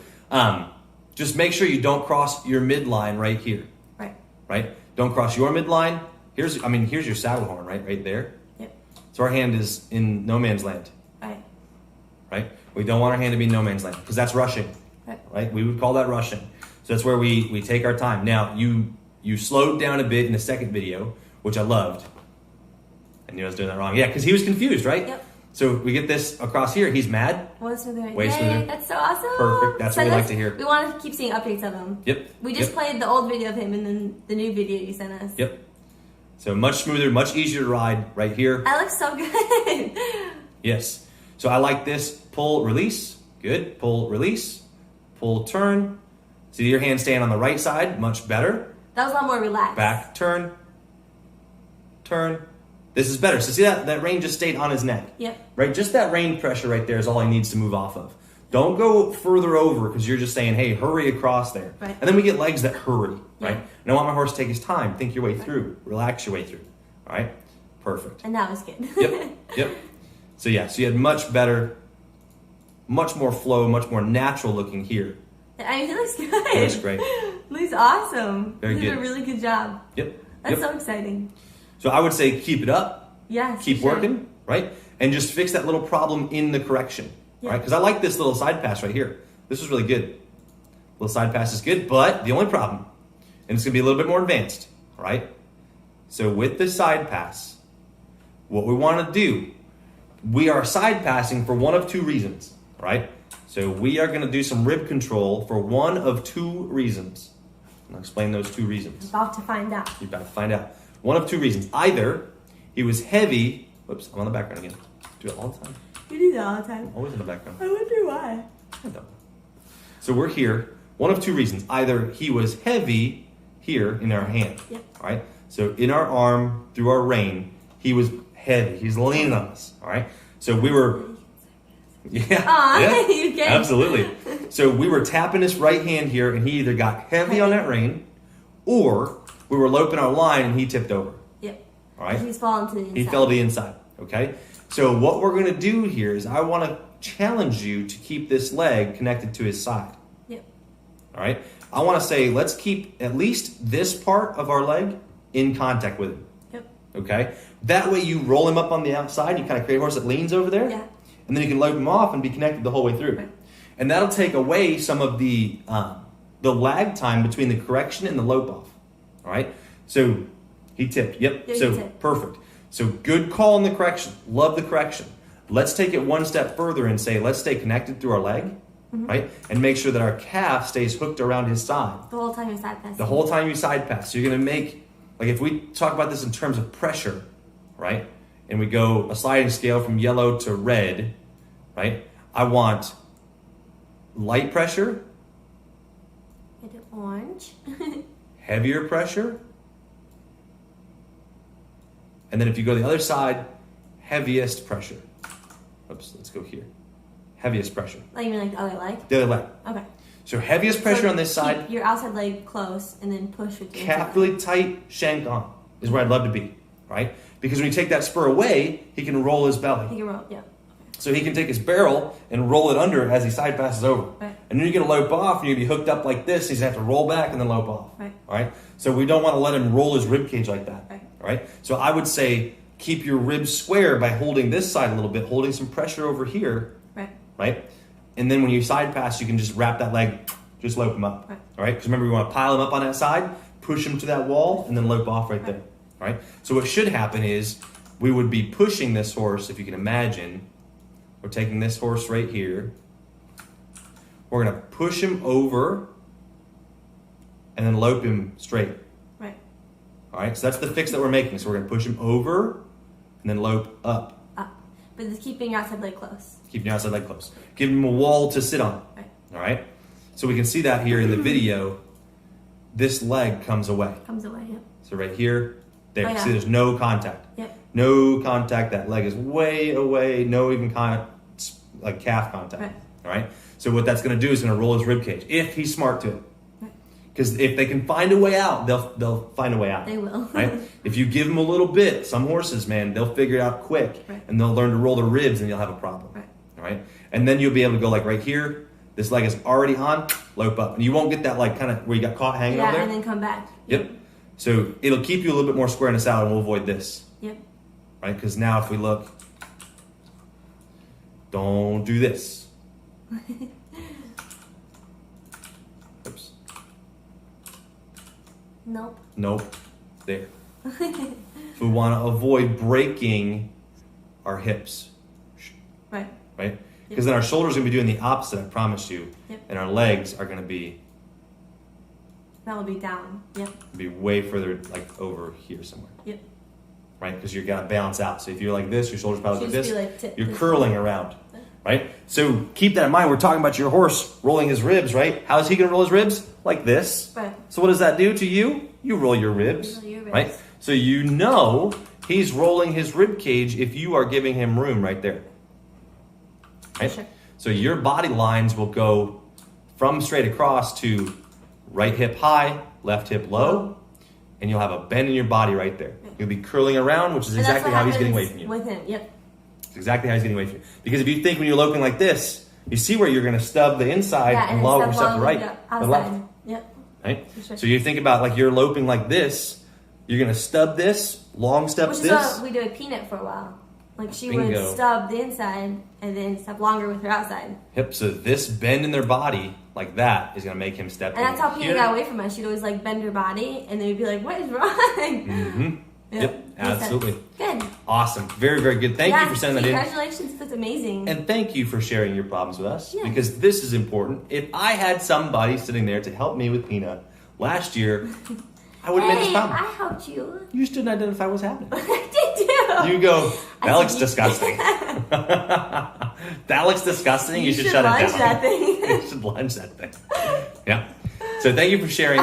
just make sure you don't cross your midline right here. Right. Right? Don't cross your midline. Here's your saddle horn, right there. Yep. So our hand is in no man's land. Right. Right? We don't want our hand to be in no man's land because that's rushing. Right? We would call that rushing. So that's where we take our time. Now, you slowed down a bit in the second video, which I loved. I knew I was doing that wrong. Yeah, because he was confused, right? Yep. So we get this across here. He's mad. Way smoother. Way Yay, smoother. That's so awesome. Perfect. That's what we like to hear. We want to keep seeing updates of him. Yep. We just played the old video of him and then the new video you sent us. Yep. So much smoother, much easier to ride right here. That looks so good. Yes. So I like this. Pull, release. Good. Pull, release. Pull, turn. See your hand staying on the right side. Much better. That was a lot more relaxed. Back, turn. Turn. This is better. So see that rein just stayed on his neck. Yep. Right? Just that rein pressure right there is all he needs to move off of. Don't go further over because you're just saying, hey, hurry across there. Right. And then we get legs that hurry, right? Yeah. And I want my horse to take his time, think your way through, relax your way through. All right? Perfect. And that was good. Yep. So yeah, so you had much better, much more flow, much more natural looking here. I mean, he looks good. It looks great. Looks awesome. Very he did good. a really good job. Yep. That's Yep. so exciting. So I would say keep it up. Yes. Keep for sure. working, right? And just fix that little problem in the correction, Yeah. right? Because I like this little side pass right here. This is really good. Little side pass is good, but the only problem, and it's going to be a little bit more advanced, all right? So with the side pass, what we want to do, we are side passing for one of two reasons, all right? So we are going to do some rib control for one of two reasons. And I'll explain those two reasons. About to find out. You're about to find out. One of two reasons. Either he was heavy. Whoops, I'm on the background again. Do it all the time. You do that all the time. Always in the background. I wonder why. I don't know. So we're here. One of two reasons. Either he was heavy here in our hand. Yep. All right. So in our arm, through our rein, he was heavy. He's leaning on us. All right. So we were. Yeah. Aw, yeah, you get it. absolutely. So we were tapping his right hand here, and he either got heavy on that rein, or we were loping our line and he tipped over. Yep. All right. He's falling to the inside. He fell to the inside. Okay. So what we're going to do here is I want to challenge you to keep this leg connected to his side. Yep. All right. I want to say let's keep at least this part of our leg in contact with him. Yep. Okay. That way you roll him up on the outside. You kind of create a horse that leans over there. Yeah. And then you can lope him off and be connected the whole way through. Right. And that'll take away some of the lag time between the correction and the lope off. All right. So he tipped. Yep. Yeah, he so tipped. perfect. So good call on the correction. Love the correction. Let's take it one step further and say let's stay connected through our leg, right? And make sure that our calf stays hooked around his side. The whole time you're side passing. The whole time you side pass. So you're going to make, like if we talk about this in terms of pressure, right? And we go a sliding scale from yellow to red, right? I want light pressure, I do orange. heavier pressure, and then if you go to the other side, heaviest pressure. Oops, let's go here. Heaviest pressure. Like you mean like the other leg? The other leg. Okay. So heaviest pressure So on this side, keep your outside leg close and then push with your calf inside. really tight, shank on is where I'd love to be, right? Because when you take that spur away, he can roll his belly. You can roll, yeah. So he can take his barrel and roll it under as he side passes over. Right. And then you're going to lope off, and you're going to be hooked up like this. He's going to have to roll back and then lope off. Right. All right? So we don't want to let him roll his rib cage like that. Right. All right? So I would say keep your ribs square by holding this side a little bit, holding some pressure over here. Right. Right? And then when you side pass, you can just wrap that leg, just lope him up. Right. All right? Because remember, we want to pile him up on that side, push him to that wall, and then lope off right there. All right? So what should happen is we would be pushing this horse, if you can imagine. We're taking this horse right here. We're going to push him over and then lope him straight. Right. All right, so that's the fix that we're making. So we're going to push him over and then lope up. Up. But just keeping your outside leg close. Keep your outside leg close. Give him a wall to sit on. Right. All right, so we can see that here in the video. This leg comes away. Comes away, yep. So right here, there. Oh, yeah. See, there's no contact. Yep. No contact. That leg is way away. No even like calf contact. Right. All right. So what that's going to do is going to roll his rib cage if he's smart to it. Right. Because if they can find a way out, they'll find a way out. They will. Right. If you give them a little bit, some horses, man, they'll figure it out quick, Right. and they'll learn to roll their ribs, and you'll have a problem. Right. All right. And then you'll be able to go like right here. This leg is already on. Lope up, and you won't get that like kind of where you got caught hanging on Yeah, there. and then come back. Yep. So it'll keep you a little bit more square in the saddle, and we'll avoid this. Yep. Right? Because now if we look, don't do this. Oops. Nope. Nope. There. So we want to avoid breaking our hips. Right. Right? Because then our shoulders are going to be doing the opposite, I promise you. Yep. And our legs are going to be That will be down. Yep. way further, like over here somewhere. Yep. Right? Because you're going to balance out. So if you're like this, your shoulders probably like Should this. just be like tip You're this curling around. Right? So keep that in mind. We're talking about your horse rolling his ribs, right? How is he going to roll his ribs? Like this. Right. So what does that do to you? You roll your ribs. You roll your ribs. Right? So you know he's rolling his rib cage if you are giving him room right there. Right? Sure. So your body lines will go from straight across to right hip high, left hip low, and you'll have a bend in your body right there. You'll be curling around, which is And that's exactly what how he's getting away happens from you. With him, yep. It's exactly how he's getting away from you. Because if you think when you're loping like this, you see where you're going to stub the inside Yeah, and and lob step yourself to long the right, with the the left. outside. Yep. Right? For sure. So you think about like you're loping like this, you're going to stub this, long step Which is this. what we did with Peanut for a while. Like she Bingo. would stub the inside and then step longer with her outside. Yep, so this bend in their body like that is going to make him step And that's in how Peanut here. got away from us. She'd always like bend her body and then we'd be like, what is wrong? Mm-hmm. Yep, Makes absolutely. sense. Good. Awesome. Very, very good. Thank you for sending that in. Congratulations. That's amazing. And thank you for sharing your problems with us Yeah. because this is important. If I had somebody sitting there to help me with Peanut last year, I would have made this Hey, problem. I helped you. You just didn't identify what's happening. I did too. You go, that looks said, disgusting. That looks disgusting. You should shut it lunge down. that thing. You should lunge that thing. Yeah. So thank you for sharing.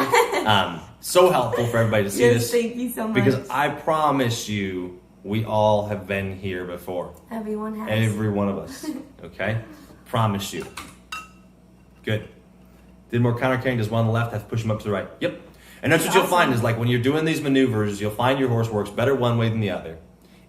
So helpful for everybody to see Yes, this. thank you so much. Because I promise you, we all have been here before. Everyone has. Every one of us. Okay? Promise you. Good. Did more counter carrying, does one on the left, have to push him up to the right. Yep. And that's what you'll find is like when you're doing these maneuvers, you'll find your horse works better one way than the other.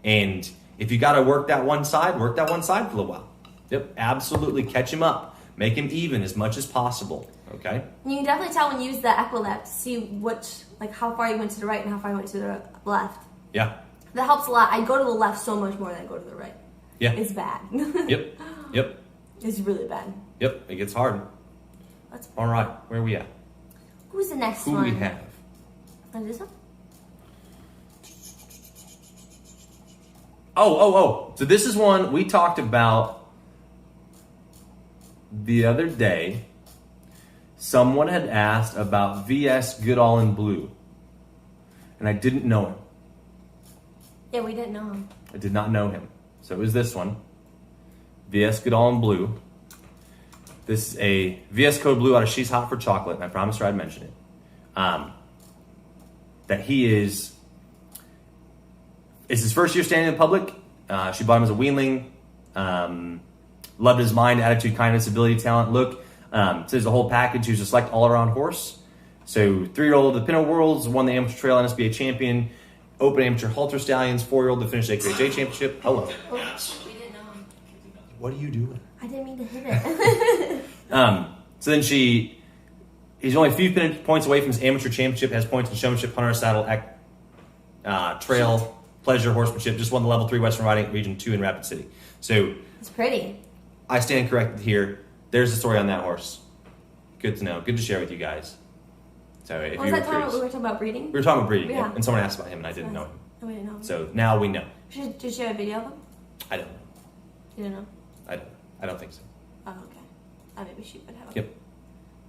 And if you got to work that one side for a little while. Yep. Absolutely. Catch him up. Make him even as much as possible. Okay? You can definitely tell when you use the equilep to see which, like how far you went to the right and how far you went to the left. Yeah. That helps a lot. I go to the left so much more than I go to the right. Yeah. It's bad. Yep. Yep. It's really bad. Yep. It gets hard. That's All right. Where are we at? Who's the next Who one? we have? Like this one? Oh. So this is one we talked about the other day. Someone had asked about VS Goodall in Blue. And I didn't know him. Yeah, we didn't know him. I did not know him. So it was this one. VS Goodall in Blue. This is a VS Code Blue out of She's Hot for Chocolate. And I promised her I'd mention it. That he is... It's his first year standing in public. She bought him as a weanling. Loved his mind, attitude, kindness, ability, talent, look. So there's a whole package. Who's a select all-around horse. So 3-year-old the Pinto Worlds won the Amateur Trail NSBA champion. Open Amateur Halter Stallions. 4-year-old to finish the AQHA championship. Hello. We didn't know. What are you doing? I didn't mean to hit it. So then he's only a few points away from his amateur championship, has points in showmanship, hunter saddle, trail, pleasure, horsemanship, just won the level 3 Western Riding Region 2 in Rapid City. So It's pretty. I stand corrected here. There's the story on that horse. Good to know. Good to share with you guys. So if Was you were that time curious. we were talking about breeding? We were talking about breeding, Yeah. and someone asked about him, and I didn't know him. Oh, we didn't know. So now we know. Did you have a video of him? I don't know. You don't know? I don't think so. Oh, okay. Maybe she would have a Yep.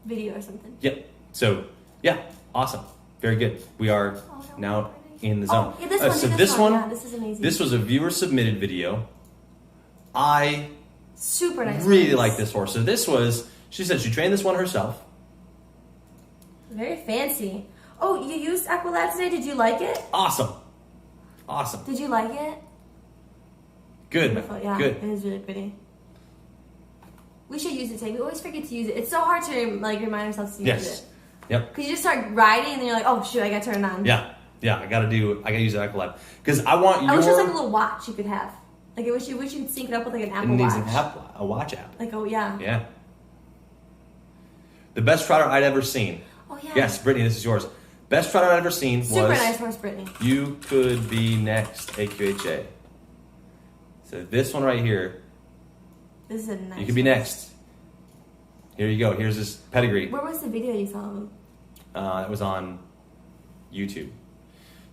video or something. Yep. So, yeah, awesome. Very good. We are now in the zone. Oh, yeah, this one. So do this one, Yeah, this is amazing. this was a viewer submitted video. I super nice. really horse. like this horse. So this was, she said she trained this one herself. Very fancy. Oh, you used Aqualad today? Did you like it? Awesome. Awesome. Did you like it? Good, Beautiful, man. yeah, Good. it is really pretty. We should use it today. We always forget to use it. It's so hard to remind ourselves to use Yes. it. Yep. Because you just start riding and then you're like, oh shoot, I gotta turn it on. Yeah. Yeah. I gotta use that Ecolab. Because I want your... I wish it was like a little watch you could have. Like I wish you could sync it up with like an It Apple needs Watch. a watch app. Like yeah. Yeah. The best trotter I'd ever seen. Oh yeah. Yes, Brittany, this is yours. Best trotter I'd ever seen was... Super nice horse, Brittany. You could be next, AQHA. So this one right here, This is a nice. you could be horse. next. Here you go. Here's his pedigree. Where was the video you saw of him? It was on YouTube.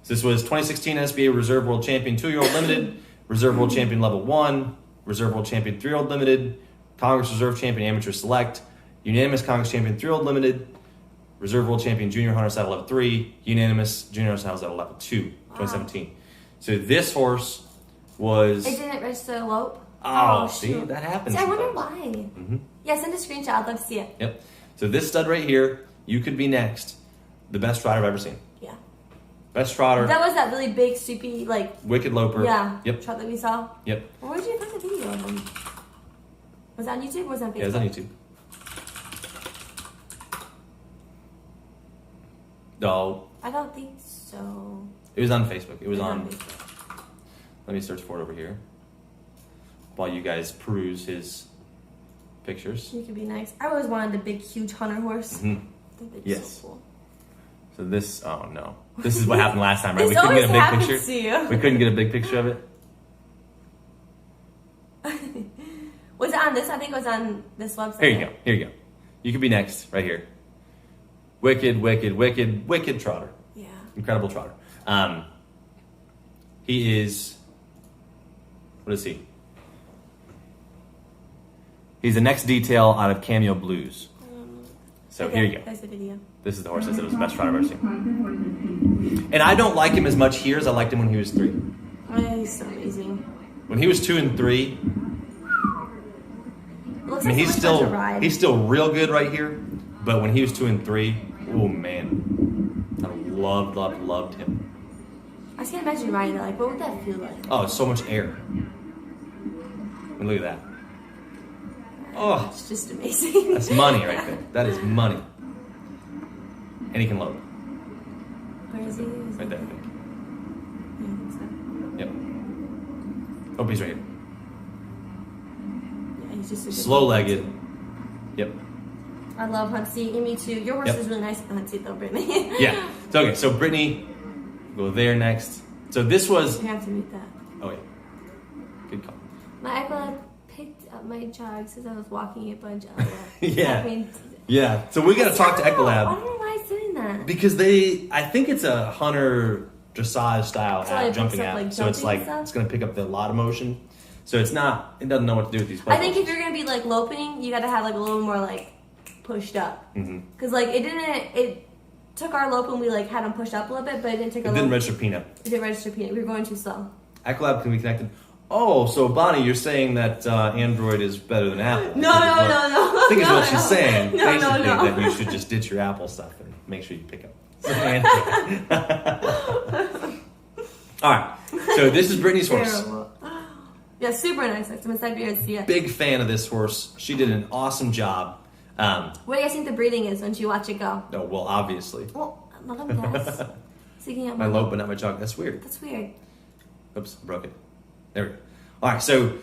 So this was 2016 SBA Reserve World Champion 2-year-old Limited, Reserve World Champion Level 1, Reserve World Champion 3-year-old Limited, Congress Reserve Champion Amateur Select, Unanimous Congress Champion 3-year-old Limited, Reserve World Champion Junior Hunter Saddle Level 3, Unanimous Junior Hunter Saddle Level 2, 2017. So this horse was... It didn't register elope. Oh, see, shoot. that happens. See, I wonder sometimes. why. Mm-hmm. Yeah, send a screenshot. I'd love to see it. Yep. So this stud right here, you could be next. The best trotter I've ever seen. Yeah. Best trotter. That was that really big, soupy, like. Wicked loper. Yeah. Yep. Trot that we saw. Yep. Well, where did you find the video of him? Was that on YouTube or was that on Facebook? Yeah, it's on YouTube. No, I don't think so. it was on Facebook. It was on. Facebook. Let me search for it over here. While you guys peruse his pictures. He could be nice. I always wanted the big, huge hunter horse. Mhm. I think they'd be Yes. so cool. So this, oh no, this is what happened last time, right? This We couldn't get a always big happens picture. to you. We couldn't get a big picture of it. Was it on this? I think it was on this website. Here you go. Here you go. You could be next, right here. Wicked, wicked, wicked, wicked trotter. Yeah. Incredible trotter. He is. What is he? He's the next detail out of Cameo Blues. So Okay, here you go. There's the video. This is the horse I said was the best trotter I've ever seen. And I don't like him as much here as I liked him when he was 3. Oh, yeah, he's so amazing. When he was 2 and 3, It looks I mean, like he's so much fun to still ride. he's still real good right here. But when he was 2 and 3, oh man, I loved him. I just can't imagine riding it. Like, what would that feel like? Oh, so much air. I mean, look at that. Oh, It's just amazing. that's money right there. That is money. And he can load. Where is he? Right there, I think. Yeah, I think so. Yep. Oh, he's right here. Yeah, he's just a good Slow-legged. Yep. I love hunt seat. Me too. Your horse Yep. is really nice at the hunt seat though, Brittany. Yeah. So, okay, so Brittany, go there next. So this was... You have to meet that. Oh, yeah. Good call. My iPod picked up my jogs as I was walking a bunch of Yeah. I mean, Yeah. So we got to talk to I don't know. I Ecolab. don't know why it's doing that. Because I think it's a hunter dressage style So app, it picks jumping up, app. like, So it's jumping like, and stuff? it's going to pick up the lot of motion. So it doesn't know what to do with these I think places. if you're gonna be like loping, you gotta have like a little more like pushed up. Mhm. Cause like it took our lope and we like had them pushed up a little bit, but it didn't take It our didn't lope. register peanut. It didn't register peanut. We were going too slow. Ecolab can be connected. Oh, so Bonnie, you're saying that Android is better than Apple. No. I think is No, what she's no. saying. No, Basically, no. that you should just ditch your Apple stuff and make sure you pick up Android. All right. So this is Brittany's horse. Terrible. Yeah, super nice. I'm inside here and see it. Big fan of this horse. She did an awesome job. What do you guys think the breeding is once you watch it go? No, well, obviously. Well, let them guess. Sticking out My lobe, but not my chalk. That's weird. That's weird. Oops, I broke it. There we go. All right, so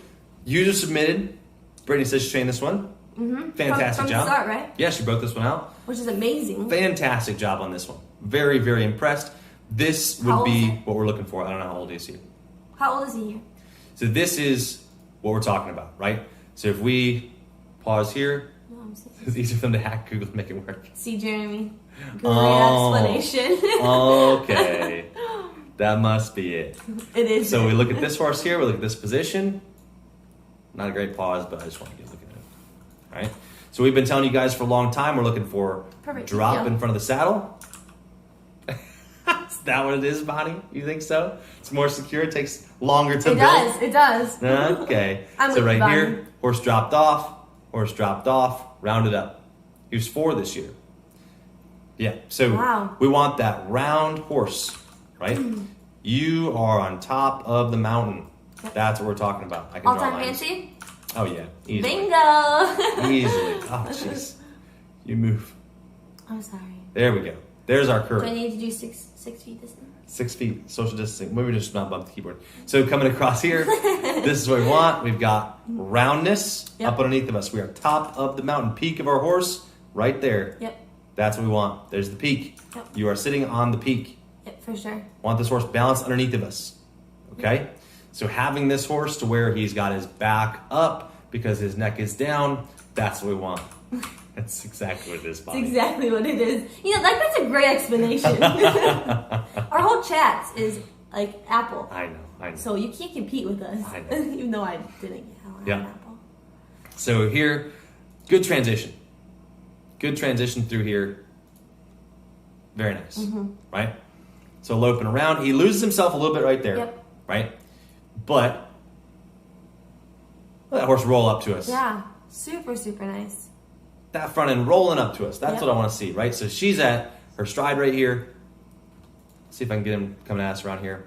user submitted. Brittany says she trained this one. Mm-hmm. Fantastic from job. the start, right? Yeah, she broke this one out. Which is amazing. Fantastic job on this one. Very, very impressed. This How would old be is it? what we're looking for. I don't know how old he is here. How old is he here? So this is what we're talking about, right? So if we pause here, No, I'm serious. it's easier for them to hack Google to make it work. See, Jeremy. Great Oh. explanation. Okay. That must be it. It is. So we look at this horse here, we look at this position. Not a great pause, but I just want to get looking at it. All right? So we've been telling you guys for a long time, we're looking for Perfect. drop Yeah. in front of the saddle. Is that what it is, Bonnie? You think so? It's more secure, it takes longer to It build? does. It does. Okay. I'm So with right you, Bonnie. here, horse dropped off, rounded up. He was 4 this year. Yeah, so Wow. we want that round horse, right? You are on top of the mountain. That's what we're talking about. I can All draw time lines. fancy? Oh yeah, easily. Bingo! Easily. Oh jeez. You move. I'm sorry. There we go. There's our Do I curve. need to do 6 feet distance? 6 feet, social distancing. Maybe just not bump the keyboard. So coming across here, this is what we want. We've got roundness Yep. up underneath of us. We are top of the mountain, peak of our horse, right there. Yep. That's what we want. There's the peak. Yep. You are sitting on the peak. Yep, for sure. Want this horse balanced underneath of us. Okay? So having this horse to where he's got his back up because his neck is down, that's what we want. That's exactly what it is, That's Bonnie. exactly what it is. You know, like that's a great explanation. Our whole chat is like Apple. I know. So you can't compete with us. I know. Even though I didn't get Yeah. an Apple. So here, good transition. Good transition through here. Very nice. Right? So loping around. He loses himself a little bit right there. Yep. Right? But let that horse roll up to us. Yeah. Super, super nice. That front end rolling up to us. That's Yep. what I want to see, right? So she's at her stride right here. See if I can get him coming at us around here.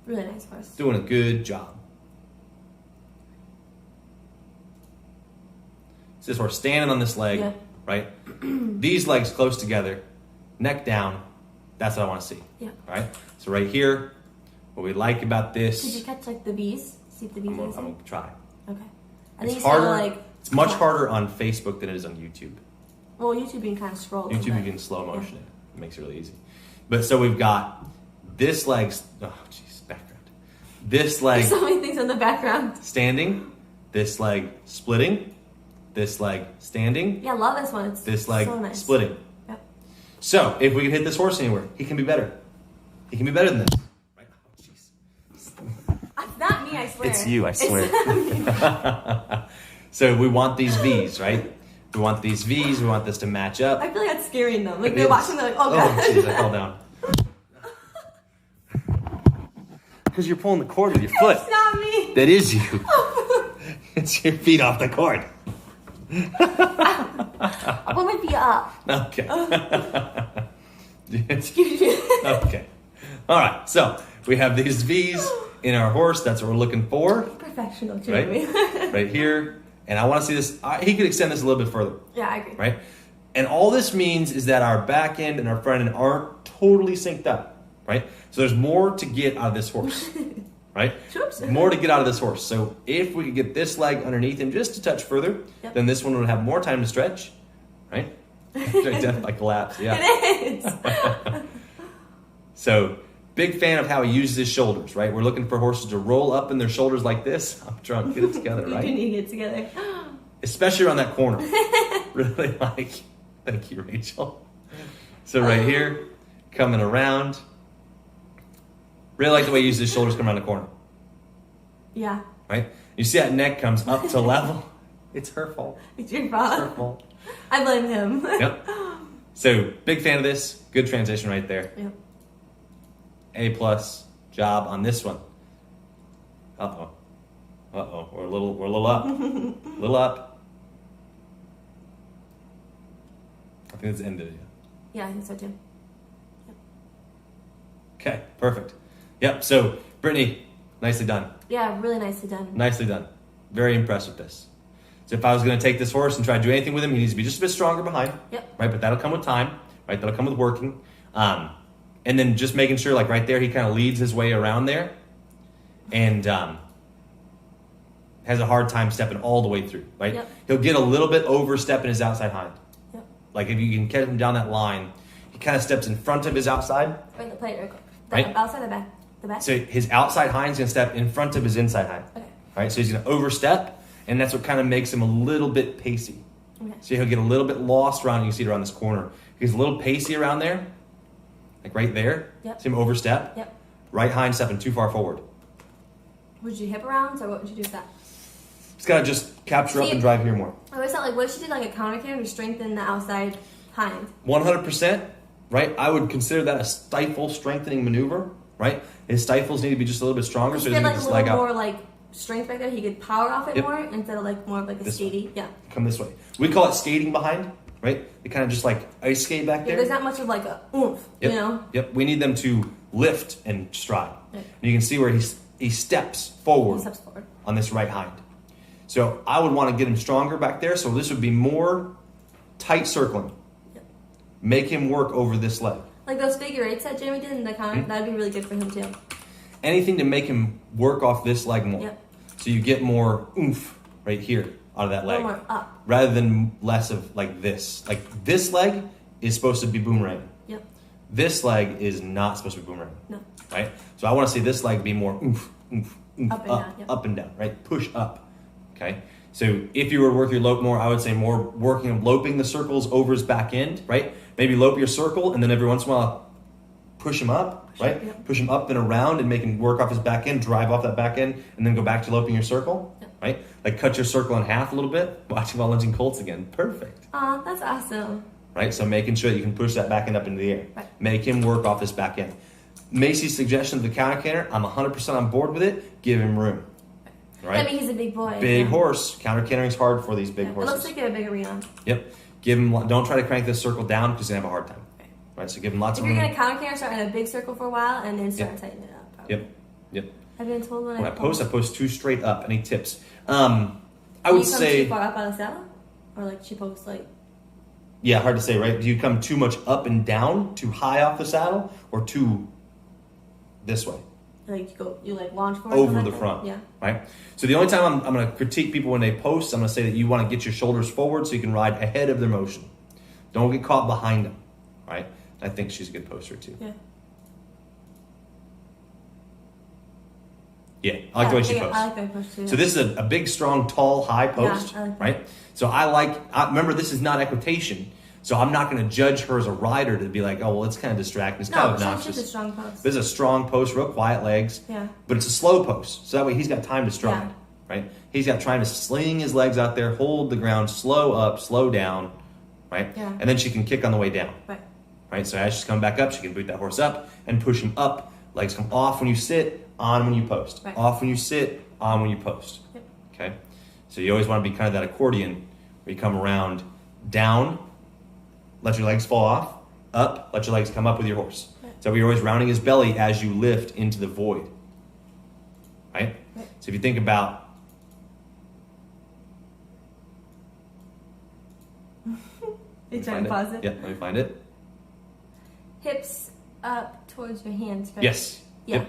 Really nice horse. Doing a good job. So this horse standing on this leg, Yeah. right? These legs close together, neck down. That's what I want to see. Yeah. Right? So right here, what we like about Did you this, catch like the V's? See if the V's I'm are gonna, the I'm same? gonna try. Okay. I It's think it's kinda harder. like It's much flat. harder on Facebook than it is on YouTube. Well, YouTube you can kind of scroll. a little YouTube, you bit. can slow motion it. It makes it really easy. But so we've got this leg, oh jeez, background. This leg There's so many things in the background. standing, this leg splitting, this leg standing, Yeah, I love this one. It's this leg so nice. splitting. Yep. So if we can hit this horse anywhere, he can be better. He can be better than this. Right? Oh, jeez. It's not me, I swear. It's you, I It's swear. not me. So we want these V's, right? We want these V's. We want this to match up. I feel like that's scaring them. Like It they're is. watching, they're like, oh god. Oh, jeez, I fell down. Because you're pulling the cord with your foot. It's not me. That is you. It's your feet off the cord. I want my feet up. Okay. Excuse me. Okay. All right. So we have these V's in our horse. That's what we're looking for. Professional, Right? Jeremy. Right here. And I want to see this. He could extend this a little bit further. Yeah, I agree. Right? And all this means is that our back end and our front end aren't totally synced up. Right? So there's more to get out of this horse. Right? Oops. More to get out of this horse. So if we could get this leg underneath him just a touch further, Yep. then this one would have more time to stretch. Right? Death by collapse. Yeah. It is. So, big fan of how he uses his shoulders, right? We're looking for horses to roll up in their shoulders like this. I'm drunk. Get it together, You do right? need to get together. Especially around that corner. Really like. Thank you, Rachel. So right here, coming around. Really like the way he uses his shoulders come around the corner, Yeah. right? You see that neck comes up to level. It's her fault. It's your It's her fault. fault. I blame him. Yep. So, big fan of this. Good transition right there. Yep. A+ job on this one. Uh-oh. Uh-oh. We're a little up. A little up. I think that's the end of it. Yeah, I think so too. Okay, perfect. Yep, so Brittany, nicely done. Yeah, really nicely done. Nicely done. Very impressed with this. So if I was going to take this horse and try to do anything with him, he needs to be just a bit stronger behind. Yep. Right, but that'll come with time. Right, that'll come with working. And then just making sure, like right there, he kind of leads his way around there, and has a hard time stepping all the way through. Right, Yep. he'll get a little bit overstep in his outside hind. Yep. Like if you can get him down that line, he kind of steps in front of his outside. Wait, the plate real quick. Right. Outside the back. The back. So his outside hind's gonna step in front of his inside hind. Okay. Right, so he's gonna overstep, and that's what kind of makes him a little bit pacey. Okay. So he'll get a little bit lost around. You can see it around this corner. He's a little pacey around there, like right there. Yep. See him overstep. Yep. Right hind stepping too far forward. Would you hip around, or what would you do with that? He's got to just capture up See, and drive here more. I always thought, like, what if she did like a counter carry to strengthen the outside hind? 100%. Right. I would consider that a stifle strengthening maneuver. Right. His stifles need to be just a little bit stronger, so He he had doesn't like a just leg little out. more like strength back there. He could power off it Yep. more instead of like more of like a This skating. Yeah. Come this way. We call it skating behind. Right. They kind of just like ice skate back Yeah, there. there's not much of like a oomph, Yep. you know? Yep. We need them to lift and stride. Yep. And you can see where he steps forward He steps forward. on this right hind. So I would want to get him stronger back there. So this would be more tight circling. Yep. Make him work over this leg. Like those figure eights that Jamie did in the counter, Mm-hmm. that'd be really good for him too. Anything to make him work off this leg more. Yep. So you get more oomph right here out of that A leg. little more up. Rather than less of like this. Like this leg is supposed to be boomerang. Yep. This leg is not supposed to be boomerang. No. Right? So I want to see this leg be more oomph, oomph, oomph, Up and down, yep. up and down, right? Push up. Okay? So if you were to work your lope more, I would say more working on loping the circles over his back end, right? Maybe lope your circle and then every once in a while push him up, right? Yep. Push him up and around and make him work off his back end, drive off that back end, and then go back to loping your circle, Yep. right? Like cut your circle in half a little bit, watching while lunging colts again. Perfect. Aw, that's awesome. Right? So making sure that you can push that back end up into the air. Right. Make him work off this back end. Macy's suggestion of the counter canter, I'm 100% on board with it. Give him room. Right? I mean, he's a big boy. Big yeah. horse. Counter cantering's hard for these big Yeah. It horses. looks like a big arena. Yep. Give him. Don't try to crank this circle down because you're gonna have a hard time. Okay. Right. So give him lots If of you're room. gonna counter carry, start in a big circle for a while and then start Yep. tightening it up. Probably. Yep. Yep. I've been told when When I post two straight up. Any tips? I Do would you come say. too far up out of the saddle, or like she posts like. Yeah, hard to say, right? Do you come too much up and down, too high off the saddle, or too this way? Like you like launch forward Over like the that? front, Yeah. right? So the only time I'm going to critique people when they post, I'm going to say that you want to get your shoulders forward so you can ride ahead of their motion. Don't get caught behind them, right? I think she's a good poster too. Yeah. Yeah, I like the way she yeah, posts. I like that post too. So this is a big, strong, tall, high post, Yeah, I like that. right? So remember this is not equitation, so I'm not going to judge her as a rider to be like, oh, well, it's kind of distracting, it's kind of no, obnoxious. she's a strong post. This is a strong post, real quiet legs. Yeah. But it's a slow post, so that way he's got time to stride, Yeah. right? He's got time to sling his legs out there, hold the ground, slow up, slow down, right? Yeah. And then she can kick on the way down, Right. right? So as she's coming back up, she can boot that horse up and push him up. Legs come off when you sit, on when you post. Right. Off when you sit, on when you post. Yep. Okay? So you always want to be kind of that accordion where you come around, down, let your legs fall off, up, let your legs come up with your horse. Right. So you're always rounding his belly as you lift into the void. Right? Right. So if you think about You Let me trying to find pause it? Yeah, let me find it. Hips up towards your hands, right? Yes. Yeah. Yep.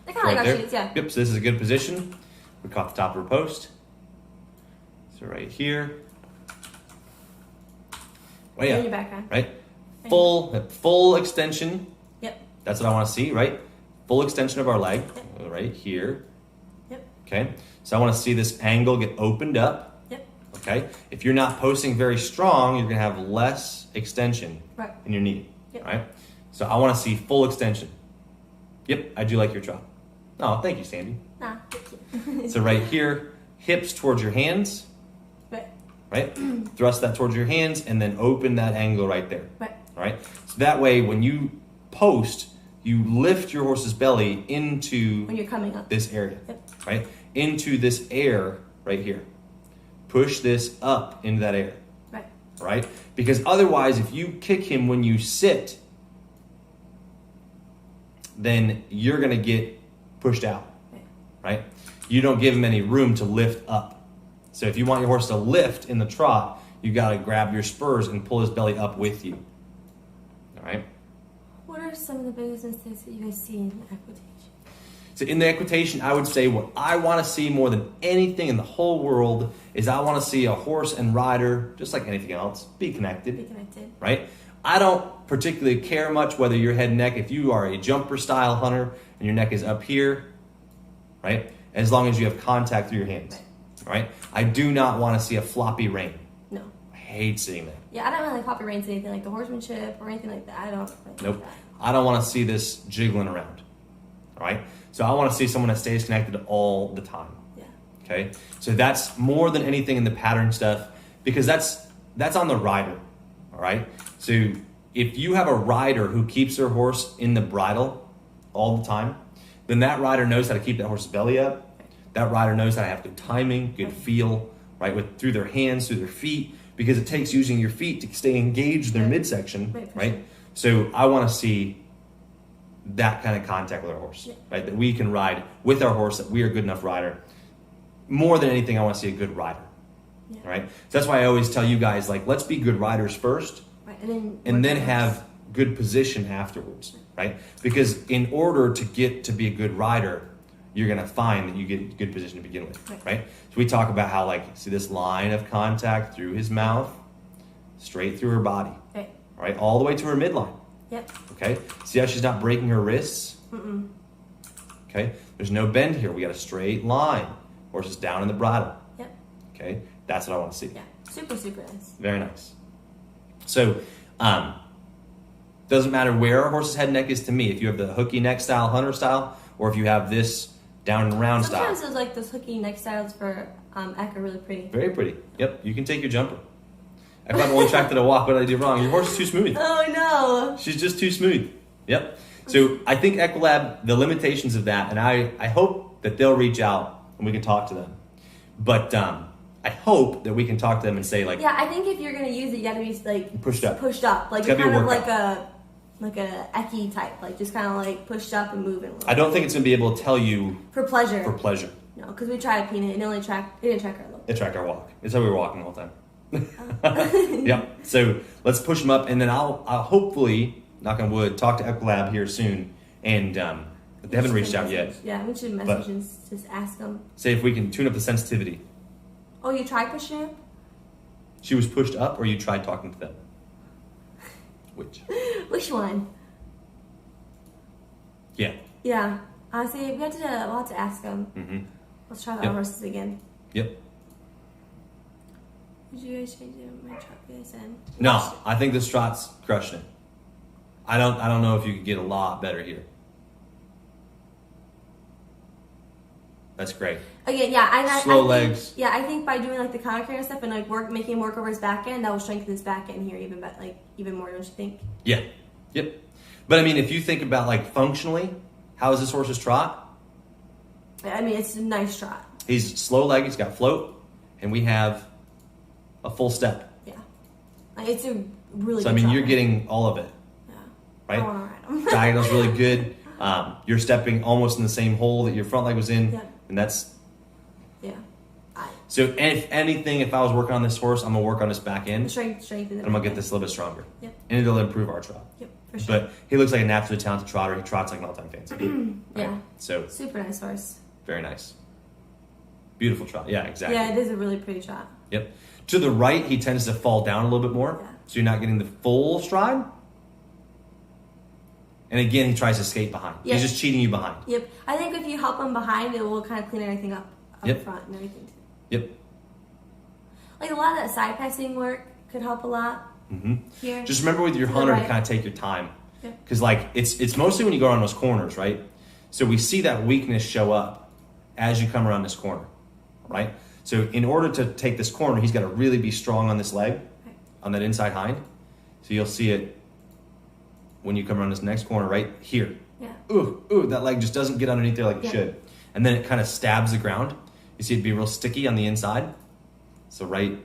They're kind of like our there. shoots, yeah. Yep, so this is a good position. We caught the top of her post. So right here. Oh yeah. In your background. Right? Full extension. Yep. That's what I want to see, right? Full extension of our leg. Yep. Right here. Yep. Okay. So I want to see this angle get opened up. Yep. Okay. If you're not posting very strong, you're going to have less extension Right. in your knee. Yep. Right? So I want to see full extension. Yep, I do like your trot. Oh, thank you, Sandy. Nah. thank you. So right here, hips towards your hands, Right. right? Thrust that towards your hands and then open that angle right there. Right. All right? So that way when you post, you lift your horse's belly into When you're coming up. this area, Yep. right? Into this air right here. Push this up into that air, Right. right? Because otherwise, if you kick him when you sit, then you're going to get pushed out, Right. right? You don't give him any room to lift up. So if you want your horse to lift in the trot, you got to grab your spurs and pull his belly up with you. All right? What are some of the biggest mistakes that you guys see in equitation? So in the equitation, I would say what I want to see more than anything in the whole world is I want to see a horse and rider, just like anything else, be connected. Be connected. Right? I don't particularly care much whether your head and neck, if you are a jumper style hunter and your neck is up here, right? As long as you have contact through your hands, right? I do not want to see a floppy rein. No. I hate seeing that. Yeah, I don't really like floppy reins, anything like the horsemanship or anything like that. I don't like Nope. that. I don't want to see this jiggling around. All right? So I want to see someone that stays connected all the time. Yeah. Okay? So that's more than anything in the pattern stuff because that's on the rider. All right? So if you have a rider who keeps their horse in the bridle all the time, then that rider knows how to keep that horse's belly up. That rider knows how to have good timing, good feel, right? Through their hands, through their feet, because it takes using your feet to stay engaged in their midsection, right? So I want to see that kind of contact with our horse, right? That we can ride with our horse, that we are a good enough rider. More than anything, I want to see a good rider, right? So that's why I always tell you guys, like, let's be good riders first, Right. and then have good position afterwards, right? Because in order to get to be a good rider, you're going to find that you get good position to begin with, right? So we talk about how, like, see this line of contact through his mouth, straight through her body, right? All the way to her midline. Yep. Okay? See how she's not breaking her wrists? Mm-mm. Okay? There's no bend here. We got a straight line. Horse is down in the bridle. Yep. Okay? That's what I want to see. Yeah. Super, super nice. Very nice. So, doesn't matter where a horse's head and neck is to me. If you have the hooky neck style, hunter style, or if you have this down and round Sometimes style. those like those hooky neck styles for Eck are really pretty. Very pretty. Yep. You can take your jumper. If I'm only tracked at a walk, what did I do wrong? Your horse is too smooth. Oh no. She's just too smooth. Yep. So I think Equilab, the limitations of that, and I hope that they'll reach out and we can talk to them. But I hope that we can talk to them and say, like, yeah, I think if you're gonna use it, you gotta be like pushed up. Like It's you're gotta be kind a of like a Ecky type, like just kind of like pushed up and moving. A little I don't think it's gonna be able to tell you for pleasure. for pleasure. No, because we tried a peanut, it didn't track our look. It tracked our walk. It's how we were walking the whole time. Yep. So let's push them up, and then I'll hopefully, knock on wood, talk to Equilab here soon, and they haven't reached out yet. Yeah, we should message and just ask them. Say if we can tune up the sensitivity. Oh, you tried pushing up? She was pushed up, or you tried talking to them? Which? Which one? Yeah. Yeah. Honestly, we'll have to ask them. Mm-hmm. Let's try the horses again. Yep. Did you guys change my truck guys in? No, I think this trot's crushing it. I don't know if you could get a lot better here. That's great. Again, yeah, I Slow think, legs. Yeah, I think by doing like the counter carry and stuff and like making him work over his back end, that will strengthen his back end here even more. Don't you think? Yeah. Yep. But I mean, if you think about like functionally, how is this horse's trot? I mean, it's a nice trot. He's slow leg. He's got float, and we have a full step. Yeah, like, it's a really. So good I mean, trot. you're getting all of it. Yeah. Right. I want to ride him. Diagonal's really good. You're stepping almost in the same hole that your front leg was in, Yeah. and that's. Yeah. So if anything, if I was working on this horse, I'm gonna work on his back end. Strengthen it. And I'm gonna get this a little bit stronger. Yep. And it'll improve our trot. Yep, for sure. But he looks like a naturally talented trotter. He trots like an all-time fancy. Yeah. Right? So Super nice horse. very nice. Beautiful trot. Yeah, exactly. Yeah, it is a really pretty trot. Yep. To the right, he tends to fall down a little bit more. Yeah. So you're not getting the full stride. And again, he tries to skate behind. Yep. He's just cheating you behind. Yep. I think if you help him behind, it will kind of clean everything up front and everything too. Yep. Like a lot of that side passing work could help a lot here. Just remember with your To the hunter to right. kind of take your time. Yep. Because like it's mostly when you go around those corners, right? So we see that weakness show up as you come around this corner, right? So in order to take this corner, he's got to really be strong on this leg, on that inside hind. So you'll see it when you come around this next corner right here. Yeah. Ooh, that leg just doesn't get underneath there like it should. And then it kind of stabs the ground. You see it be real sticky on the inside. So right,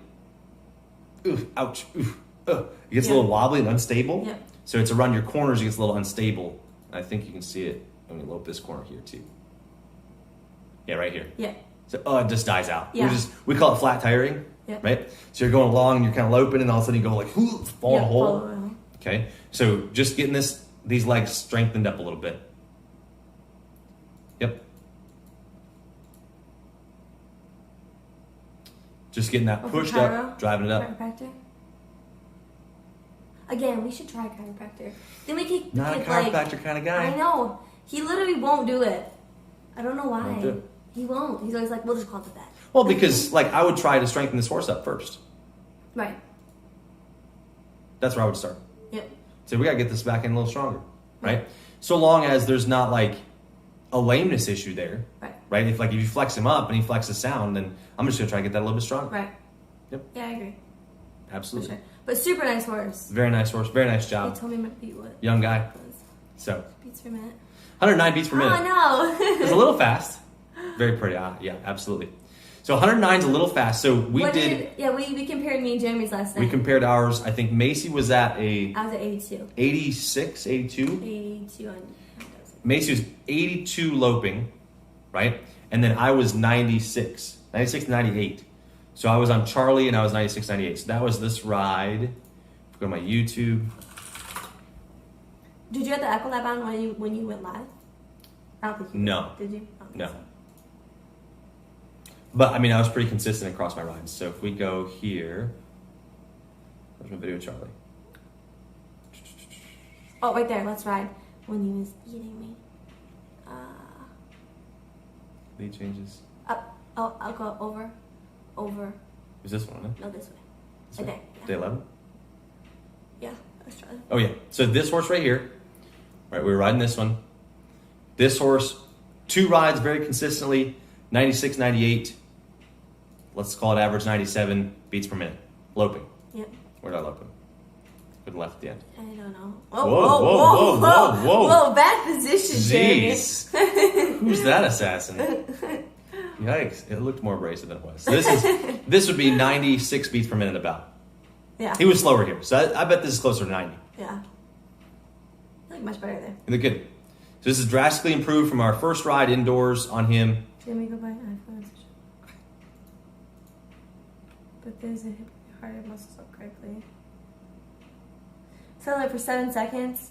ouch, it gets a little wobbly and unstable. Yeah. So it's around your corners, it gets a little unstable. I think you can see it when we lope this corner here too. Yeah, right here. Yeah. So it just dies out. Yeah. We call it flat tiring, Yep. right? So you're going along and you're kind of loping, and all of a sudden you go like, fall in a hole. Follow it. Okay, so just getting these legs strengthened up a little bit. Yep. Just getting that pushed up, driving it up. Chiropractor. Again, we should try chiropractor. Then we could Not a like, chiropractor kind of guy. I know. He literally won't do it. I don't know why. Won't do it. He won't. He's always like, we'll just call it the vet. Well, because like I would try to strengthen this horse up first. Right. That's where I would start. Yep. So we gotta get this back in a little stronger, right? So long as there's not like a lameness issue there, Right. If you flex him up and he flexes sound, then I'm just gonna try to get that a little bit stronger. Right. Yep. Yeah, I agree. For Absolutely. sure. But super nice horse. Very nice horse. Very nice He job. told me my beat what Young guy. it was. So Beats per minute. 109 beats per minute. Oh It's a no. little fast. Very pretty. Yeah, absolutely. So 109 is a little fast. So we compared me and Jeremy's last night. we compared ours. I think Macy was at a I was at 82. 86, 82. 82 on Macy was 82 loping, right? And then I was 96 to 98. So I was on Charlie and I was 96, 98. So that was this ride. If you go to my YouTube. Did you have the Ecolab on when you went live? I don't think you No. did. Did you? I don't think No. so. But I mean, I was pretty consistent across my rides. So if we go here, there's my video of Charlie. Oh, right there. Let's ride. When he was eating me. Lead changes. Up. Oh, I'll go over. Is this one, isn't it? No, this way. This Right way? there. Day 11? Yeah. Let's try. Oh, yeah. So this horse right here, right, we were riding this one. This horse, 2 rides very consistently, 96, 98. Let's call it average 97 beats per minute. Loping. Yep. Where did I lope him? To the left at the end. I don't know. Whoa. Whoa, bad position, Jeremy. Jeez. Who's that assassin? Yikes. It looked more abrasive than it was. This would be 96 beats per minute about. Yeah. He was slower here. So I bet this is closer to 90. Yeah. I like much better there. And they're good. So this is drastically improved from our first ride indoors on him. Jeremy, go buy an iPhone. But there's a hip heart muscles up correctly. So like for 7 seconds,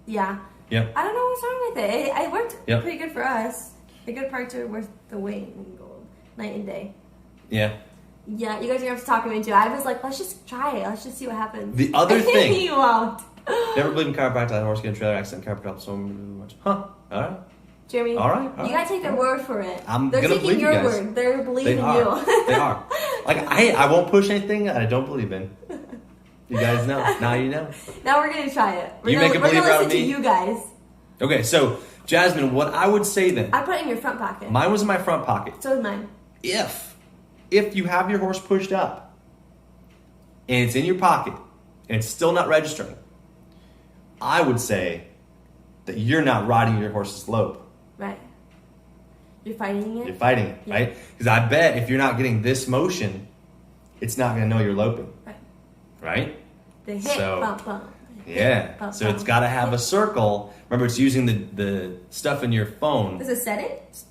yeah. Yep. I don't know what's wrong with it. It worked Yep. pretty good for us. The good parts are worth the wait in gold, night and day. Yeah. Yeah, you guys are gonna have to talk him into it. I was like, let's just try it. Let's just see what happens. The other thing. You won't. Never believe in chiropractic. That horse get in a trailer accident. Chiropractic helps so much. Huh. All right. Jeremy, All right. you gotta take their word for it. gonna They're taking believe you your guys. word. They're believing They are. you. They are. Like I won't push anything that I don't believe in. You guys know. Now you know. Now we're gonna try it. You make a we're believer gonna out of listen to me? you guys. Okay, so Jasmine, what I would say then, I put it in your front pocket. mine was in my front pocket. So is mine. If you have your horse pushed up and it's in your pocket and it's still not registering, I would say that you're not riding your horse's lope. Right. You're fighting it? You're fighting it, Yeah. right? Because I bet if you're not getting this motion, it's not going to know you're loping, Right. right? The hip So- bump bump. Yeah. Bump, So bump. it's got to have a circle. Remember, it's using the stuff in your phone. Does it set it?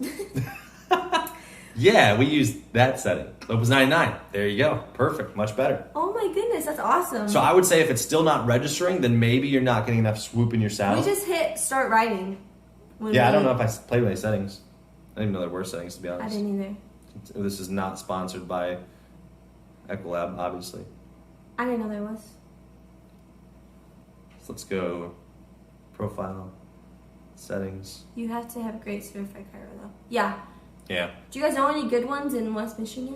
Yeah, we used that setting. Lope was 99. There you go. Perfect. Much better. Oh my goodness, that's awesome. So I would say if it's still not registering, then maybe you're not getting enough swoop in your saddle. we just hit start riding. Yeah, I don't know if I played with any settings. I didn't even know there were settings, to be I honest. didn't either. This is not sponsored by Ecolab, obviously. I didn't know there was. So let's go profile, settings. You have to have great certified chiro though. Yeah. Yeah. Do you guys know any good ones in West Michigan?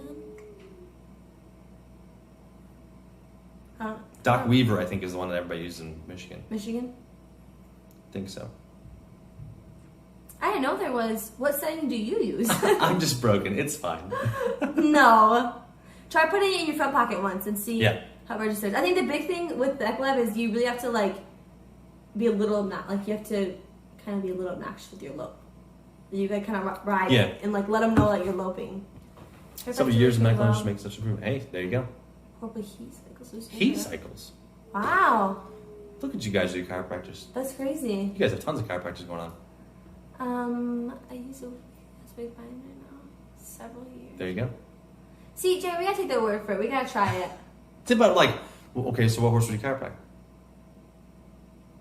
Doc Weaver, I think, is the one that everybody uses in Michigan. Michigan? I think so. I didn't know there was. What setting do you use? I'm just broken. It's fine. No. Try putting it in your front pocket once and see Yeah. how it registers. I think the big thing with the Ecolab is you really have to like be a little you have to kind of be a little obnoxious with your lope. You gotta kind of ride Yeah. it and like let them know that you're loping. So years of medical just make such improvement. Hey, there you go. Hopefully heat cycles. Heat cycles. Wow, Look at you guys do chiropractors. that's crazy. You guys have tons of chiropractors going on. I use a big bind right now. several years. There you go. See, Jay, we gotta take their word for it. We gotta try it. It's about like, well, okay, so what horse would you chiropract?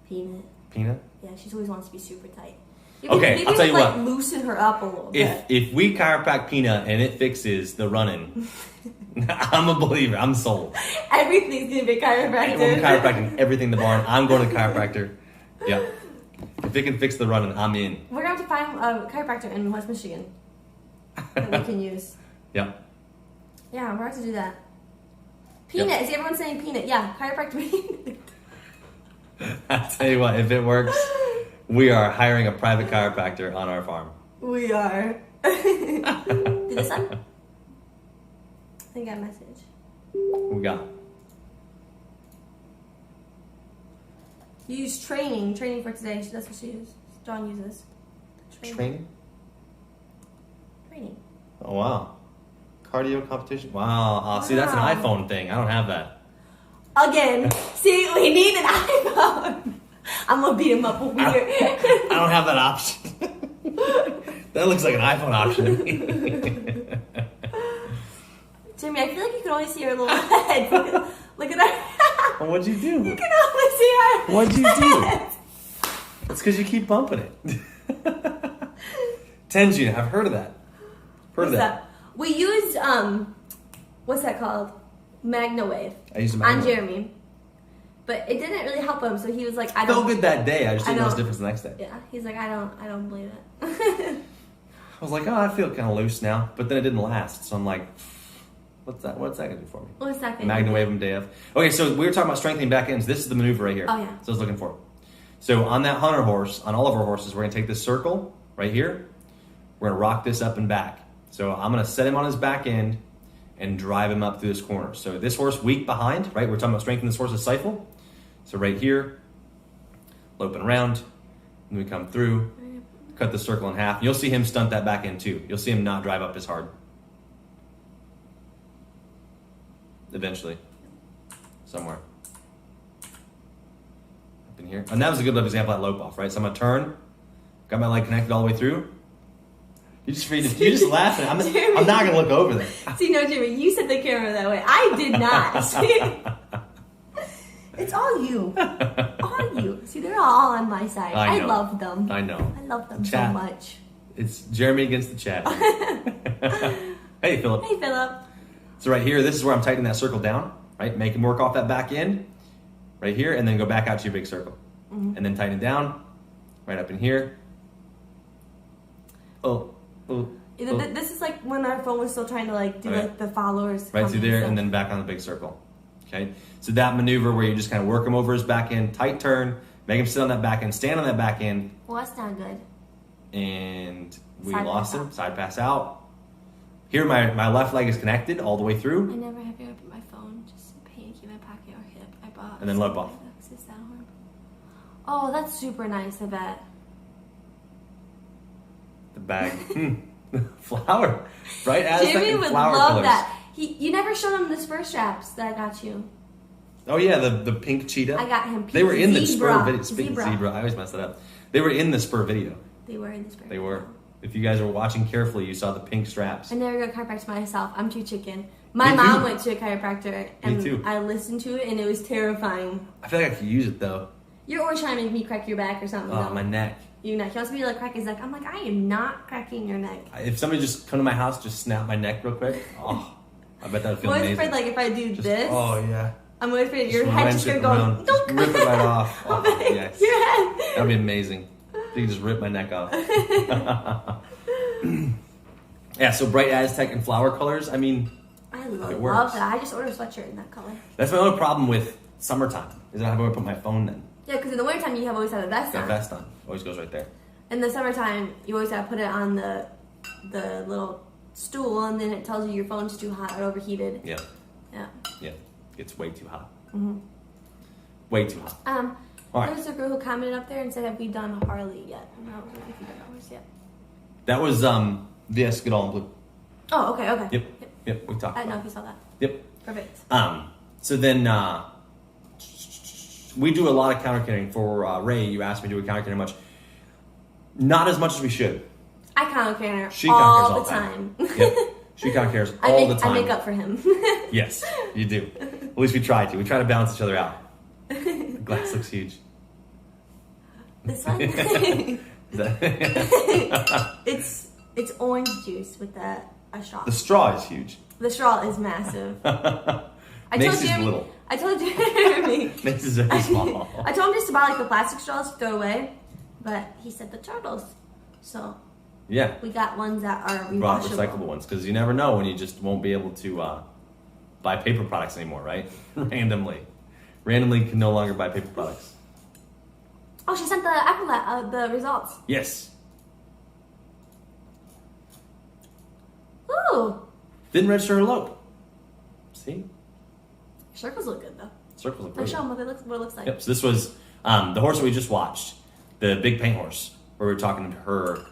Peanut. Peanut? Yeah, she's always wants to be super tight. Okay, I'll tell you what. Loosen her up a little bit. If we chiropract Peanut and it fixes the running, I'm a believer. I'm sold. Everything's gonna be chiropractic. We're chiropracting everything in the barn. I'm going to the chiropractor. Yeah. If it can fix the running, I'm in. We're gonna have to find a chiropractor in West Michigan that we can use. Yeah. Yeah, we're going to do that. Peanut. Yep. Is everyone saying peanut? Yeah, chiropractor Peanut. I tell you what, if it works, we are hiring a private chiropractor on our farm. We are. Did this one? I think I got a message. We got. You use training for today. That's what she uses. John uses. Training? Training. Oh, wow. Cardio competition? Wow. See, that's an Wow. iPhone thing. I don't have that. Again. See, we need an iPhone. I'm gonna beat him up over here. I don't have that option. That looks like an iPhone option to me. Jimmy, I feel like you can only see her little head. Look at her. Well, what'd you do? You can only see her. What'd you do? head. It's because you keep bumping it. Tenjin, I've heard of that. Heard of that. We used what's that called? MagnaWave. I used a on MagnaWave. Jeremy, but it didn't really help him. So he was like, "I Felt don't." good that day. I just didn't I notice a don't- difference the next day. Yeah, he's like, "I don't believe it." I was like, oh, I feel kind of loose now, but then it didn't last. So I'm like, what's that? What's that gonna do for me? What's that? MagnaWave and day of. Okay, so we were talking about strengthening back ends. This is the maneuver right here. Oh, yeah. So I was looking for it. So on that hunter horse, on all of our horses, we're gonna take this circle right here. We're gonna rock this up and back. So I'm gonna set him on his back end and drive him up through this corner. So this horse weak behind, right? We're talking about strengthening this horse's stifle. So right here, loping around, and we come through, cut the circle in half. You'll see him stunt that back end too. You'll see him not drive up as hard. Eventually. Somewhere. Up in here. And that was a good example of that lope off, right? So I'm gonna turn, got my leg connected all the way through. You're just laughing. I'm not gonna look over there. See, no, Jimmy, you set the camera that way. I did not. See? It's all you. All you. See, they're all on my side. I know. love them. I know. I love them Chat. so much. It's Jeremy against the chat. Hey, Philip. Hey, Philip. So right here, this is where I'm tightening that circle down, right? Make him work off that back end, right here, and then go back out to your big circle. Mm-hmm. And then tighten it down, right up in here. Oh. This is like when our phone was still trying to like do Okay. like the followers. Right through there, stuff. and then back on the big circle. Okay? So that maneuver where you just kind of work him over his back end, tight turn, make him sit on that back end, stand on that back end, Well, that's not good. and we Side lost pass him. out. Side pass out. Here, my left leg is connected all the way I through. never have you open my phone. Just pain, keep my pocket or hip. I bought. And then lope off. Is that one? Oh, that's super nice. I bet. The bag. Flower. Right? Aztec Jimmy and would flower love colors. that. You never showed him the spur straps that I got you. Oh, yeah, the pink cheetah. I got him. They were in the Zebra. spur video. Speaking of zebra, I always mess that up. They were in the spur video. They were in the spur. They were. If you guys were watching carefully, you saw the pink straps. I never go to chiropractor myself. I'm too chicken. My Me mom too. went to a chiropractor and too. I listened to it and it was terrifying. I feel like I could use it though. You're always trying to make me crack your back or something. Oh, though. my neck. Your neck. He wants me to like crack his neck. I'm like, I am not cracking your neck. If somebody just come to my house, just snap my neck real quick. Oh, I bet that would I'm feel always amazing. afraid like if I do Just- this, Oh yeah. I'm always afraid your Just head's wrench just gonna it go. around. Don't Just rip it right off. I'm Oh, like, yes. Your head. That'd be amazing. You can just rip my neck off. Yeah, so bright Aztec and flower colors. I mean, I It love works. that. I just ordered a sweatshirt in that color. that's my only problem with summertime. Is I have to put my phone in. Yeah, because in the wintertime you have always have a vest Got on. vest on. Always goes right there. In the summertime, you always have to put it on the little stool, and then it tells you your phone's too hot or overheated. Yeah. Yeah. Yeah. It's way too hot. Mm-hmm. Way too hot. All right. There was a girl who commented up there and said, "Have we done Harley yet?" And I was like, "If you done ours yet?" That was VS Good All in Blue. Oh, okay, okay. Yep. We talked I didn't know about if you saw that. Yep. Perfect. So then we do a lot of counter carrying for Ray. You asked me, do we counter carry much? Not as much as we should. I conquer She all conquers the all time. Yep. She conquers all the time. I make up for him. Yes, you do. At least we try to. We try to balance each other out. The glass looks huge. This one? Is that- it's orange juice with a straw. the straw is huge. The straw is massive. Macy's little. I told Jeremy. Macy's very small. I told him just to buy like the plastic straws to throw away, but he said the turtles. So Yeah. we got ones that are Brought rewashable. recyclable ones because you never know when you just won't be able to buy paper products anymore, right? Randomly can no longer buy paper products. Oh, she sent the results. Yes. Ooh, Didn't register her lope. See? circles look good though. Circles look Let's really show good. them what it looks like. Yep. So this was the horse that we just watched, the big paint horse, where we were talking to her.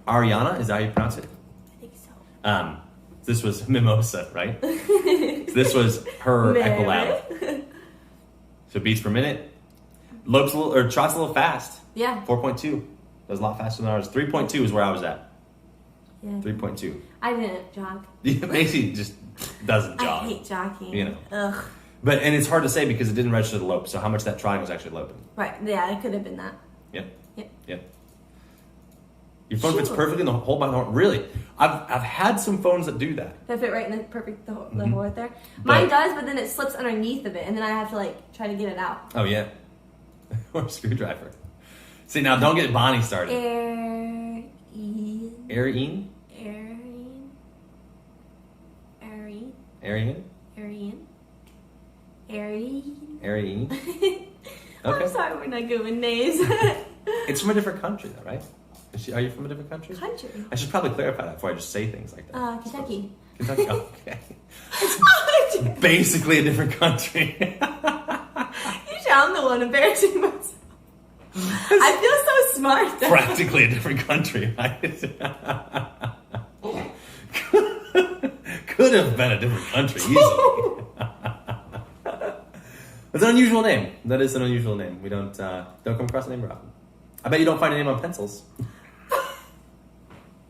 Ariana, is that how you pronounce it? I think so. This was Mimosa, right? So this was her Equilab. So beats per minute. Lopes a little, or trots a little fast. Yeah. 4.2. That was a lot faster than ours. 3.2 is where I was at. Yeah. 3.2. I didn't jog. Macy just doesn't jog. I hate jogging. You know. Ugh. And it's hard to say because it didn't register the lope. So how much that trotting was actually loping. Right. Yeah, it could have been that. Yep. Yep. Yep. Your phone fits Sure. perfectly in the whole body. Really, I've had some phones that do that. That fit right in the perfect the hole right there. But- Mine does, but then it slips underneath of it, and then I have to like try to get it out. Oh yeah, or a screwdriver. See now, don't get Bonnie started. Aireen. Ariane, Aireen. Aireen. Ariane, Aireen. Aireen. Ariane. I'm Okay, sorry, we're not good with names. it's from a different country, though, right? Are you from a different country? Country. I should probably clarify that before I just say things like that. Kentucky. Kentucky. Okay. Basically a different country. You sure I'm the one embarrassing myself. I feel so smart. Though. Practically a different country, right? Could have been a different country easily. It's an unusual name. That is an unusual name. We don't come across a name very often. I bet you don't find a name on pencils.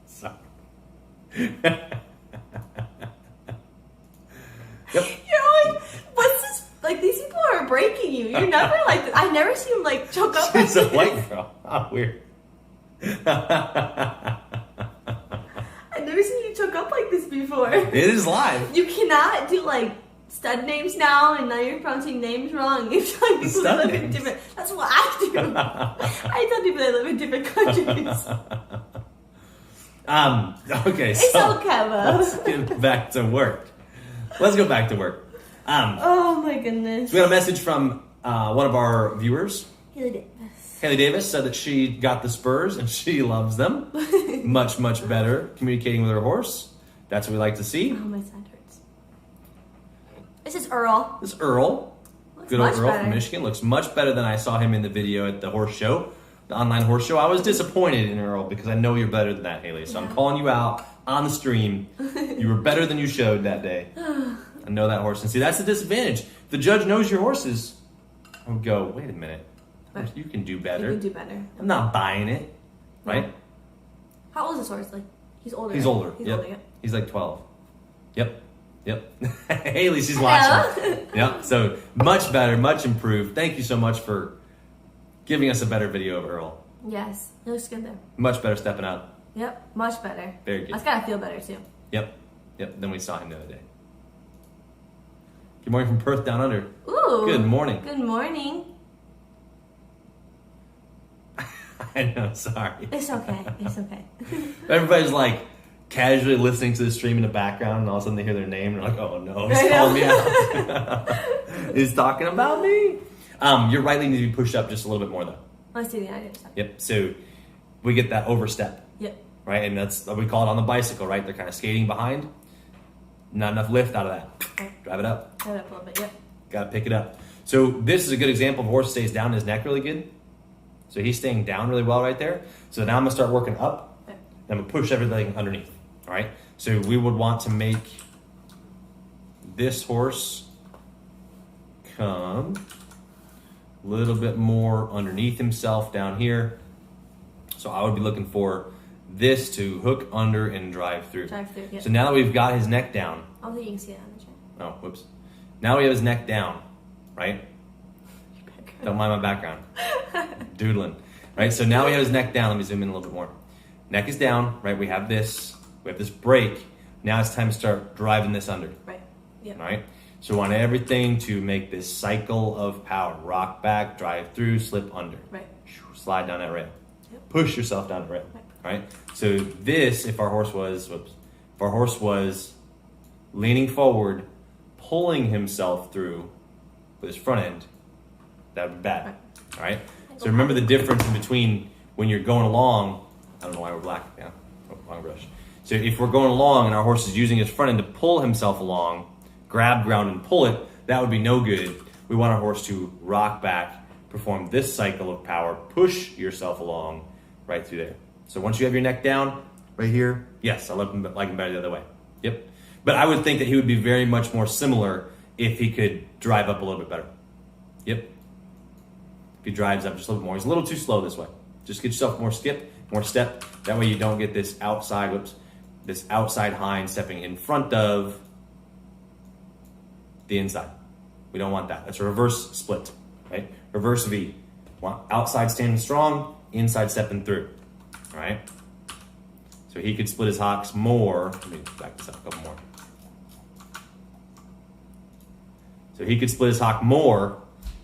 Sorry. Yep. You're always, what's this? Like, these people are breaking you. You're never like this. I never see them like choke up. She's a like white this. girl. Oh, weird. I've never seen you choke up like this before. It is live. You cannot do like stud names now, and now you're pronouncing names wrong. You feel like people Stud that live in names? different. That's what I do. I tell people they live in different countries. Okay, It's so okay, let's Bo. get back to work. Let's go back to work. Oh my goodness. We got a message from one of our viewers. Haley Davis. Haley Davis said that she got the spurs and she loves them. Much, much better communicating with her horse. That's what we like to see. Oh, my side hurts. This is Earl. This is Earl. Looks Good old much Earl better. from Michigan. Looks much better than I saw him in the video at the horse show, the online horse show. I was disappointed in Earl because I know you're better than that, Haley. So I'm Yeah. calling you out on the stream. You were better than you showed that day. I know that horse. And see, that's the disadvantage. If the judge knows your horses, I would go, wait a minute. What? You can do You better. can do better. I'm not buying it. Right? How old is this horse? Like, he's older. He's right? older. He's Yep. older, yeah. He's like 12. Yep. Haley, she's watching. Yep. So much better, much improved. Thank you so much for giving us a better video of Earl. Yes. It looks good there. Much better stepping up. Yep. Much better. Very good. That's gotta feel better too. Yep. Then we saw him the other day. Good morning from Perth down under. Ooh. Good morning. Good morning. I know, sorry. It's okay. It's okay. Everybody's like casually listening to the stream in the background and all of a sudden they hear their name and they're like, oh no, he's I know. calling me out. He's talking about me. Your right leg needs to be pushed up just a little bit more though. Let's do the idea. Yep. So we get that overstep, Yep. right? And that's what we call it on the bicycle, right? They're kind of skating behind. Not enough lift out of that. Okay. Drive it up. Turn it up a little bit. Yep. Got to pick it up. So this is a good example of a horse stays down, his neck really good. So he's staying down really well right there. So now I'm gonna start working up. Okay. And I'm gonna push everything underneath. All right. So we would want to make this horse come a little bit more underneath himself down here. So I would be looking for this to hook under and drive through. Drive through, yeah. So now that we've got his neck down. I don't think you can see it on the chart. Oh, whoops. Now we have his neck down, right? Don't mind my background. Doodling. Right, so now we have his neck down. Let me zoom in a little bit more. Neck is down, right? We have this break. Now it's time to start driving this under. Right. Yeah. All right. So we want everything to make this cycle of power. Rock back, drive through, slip under. Right. Slide down that rail. Yep. Push yourself down the rail. Right. All right. So this, if our horse was leaning forward, pulling himself through with his front end, that would be bad. Right. All right. So remember the difference in between when you're going along. I don't know why we're black. Yeah, wrong brush. So if we're going along and our horse is using his front end to pull himself along, grab ground and pull it, that would be no good. We want our horse to rock back, perform this cycle of power, push yourself along right through there. So once you have your neck down right here, yes, I like him better the other way. Yep. But I would think that he would be very much more similar if he could drive up a little bit better. Yep. If he drives up just a little bit more. He's a little too slow this way. Just get yourself more skip, more step. That way you don't get this outside hind stepping in front of the inside. We don't want that. That's a reverse split, right? Reverse V. Want outside standing strong, inside stepping through, all right? So he could split his hocks more. Let me back this up a couple more. So he could split his hock more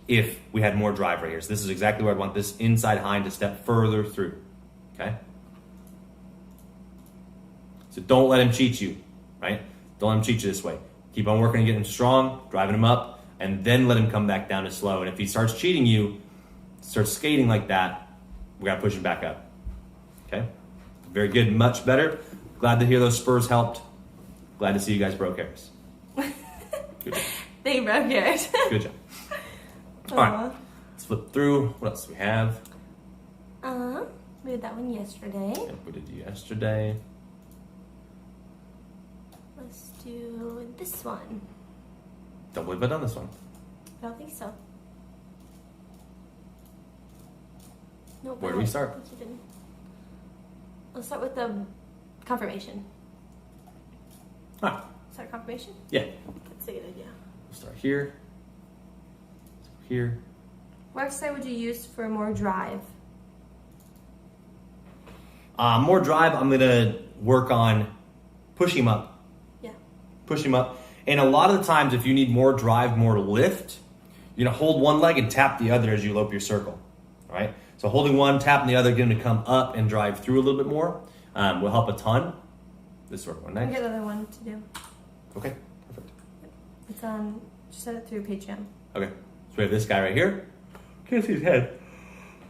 if we had more drive right here. So this is exactly where I'd want this inside hind to step further through, okay? So don't let him cheat you, right? Don't let him cheat you this way. Keep on working and getting him strong, driving him up, and then let him come back down to slow. And if he starts cheating you, starts skating like that, we gotta push him back up, okay? Very good, much better. Glad to hear those spurs helped. Glad to see you guys broke hairs. Good job. They broke yours. Good job. All right, let's flip through. What else do we have? We did that one yesterday. Yeah, we did yesterday. Let's do this one. Don't believe I've done this one. I don't think so. Nope. Where do we start? Let's start with the confirmation. Ah, Start confirmation? yeah. That's a good idea. We'll start here. Here. What exercise would you use for more drive? More drive, I'm going to work on pushing him up. Yeah. Push him up. And a lot of the times, if you need more drive, more lift, you're going to hold one leg and tap the other as you lope your circle. All right? So holding one, tapping the other, get him to come up and drive through a little bit more will help a ton. This sort of one. I'll Nice. get another one to do. Okay, perfect. It's on, just send it through Patreon. Okay, so we have this guy right here. Can't see his head.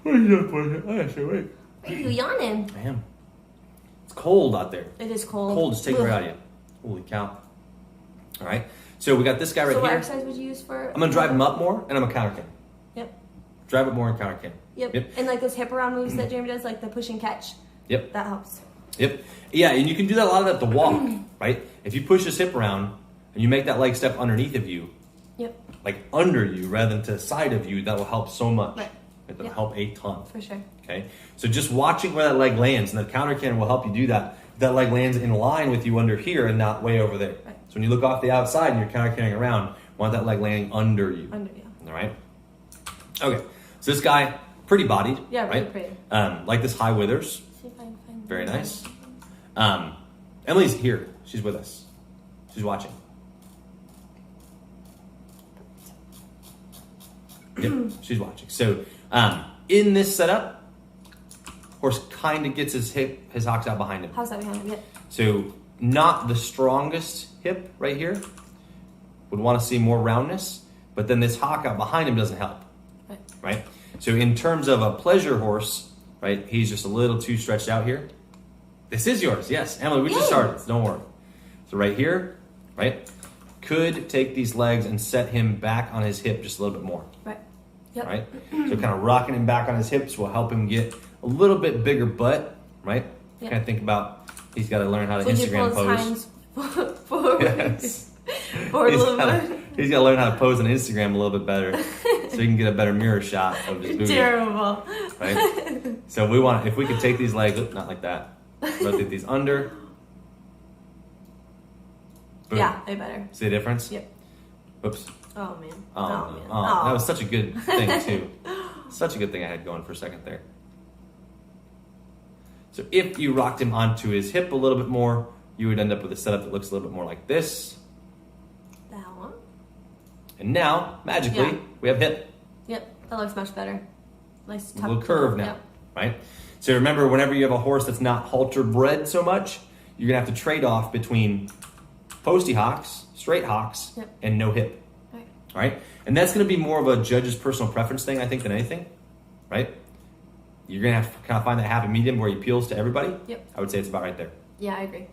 What are you doing for it? I gotta wait. Are you yawning? I am. It's cold out there. It is cold. Cold, just take it right out of you. Holy cow. All right, so we got this guy right so what here. exercise would you use for? I'm gonna drive him up more, and I'm gonna counter kick. Yep. Drive it more and counter kick. Yep. And like those hip around moves that Jeremy does, like the push and catch. Yep. That helps. Yep. Yeah, and you can do that a lot of that at the walk, right? If you push his hip around and you make that leg step underneath of you, Yep. like under you rather than to the side of you, that will help so much. Right. That'll Yep. help a ton. For sure. Okay, so just watching where that leg lands, and the counter can will help you do that. That leg lands in line with you under here and not way over there. Right. So when you look off the outside and you're counter carrying around, want that leg landing under you. Under you. All right. Okay, so this guy, pretty bodied. Yeah, really right? pretty. Like this high withers, See if I can find very nice. Emily's here. She's with us. She's watching. Yep, she's watching. So in this setup, horse kind of gets his hocks out behind him. How's that behind him? Yep. So not the strongest hip right here. Would want to see more roundness, but then this hock out behind him doesn't help. Right? So in terms of a pleasure horse, right, he's just a little too stretched out here. This is yours, yes. Emily, we just started, so don't worry. So right here, right, could take these legs and set him back on his hip just a little bit more. Right. Yep. Right? So kind of rocking him back on his hips will help him get a little bit bigger butt, right? Yep. Kind of think about he's got to learn how to So you Instagram pull pose. his hinds forward. Yes. Forward a little bit. He's got to learn how to pose on Instagram a little bit better so he can get a better mirror shot of his booty. Terrible. Right? So we want, if we could take these legs, not like that, Rotate these under. Boom. Yeah, way better. See the difference? Yep. Oops. Oh man. Oh, man. oh, that was such a good thing too. Such a good thing I had going for a second there. So if you rocked him onto his hip a little bit more, you would end up with a setup that looks a little bit more like this. That one. And now, magically, we have hip. Yep, that looks much better. Nice A little curve now, Yep. right? So remember, whenever you have a horse that's not halter bred so much, you're gonna have to trade off between posty hocks, straight hocks, Yep. and no hip. Right. All right, and that's going to be more of a judge's personal preference thing, I think, than anything, right? You're going to have to kind of find that happy medium where he appeals to everybody. Yep. I would say it's about right there. Yeah, I agree.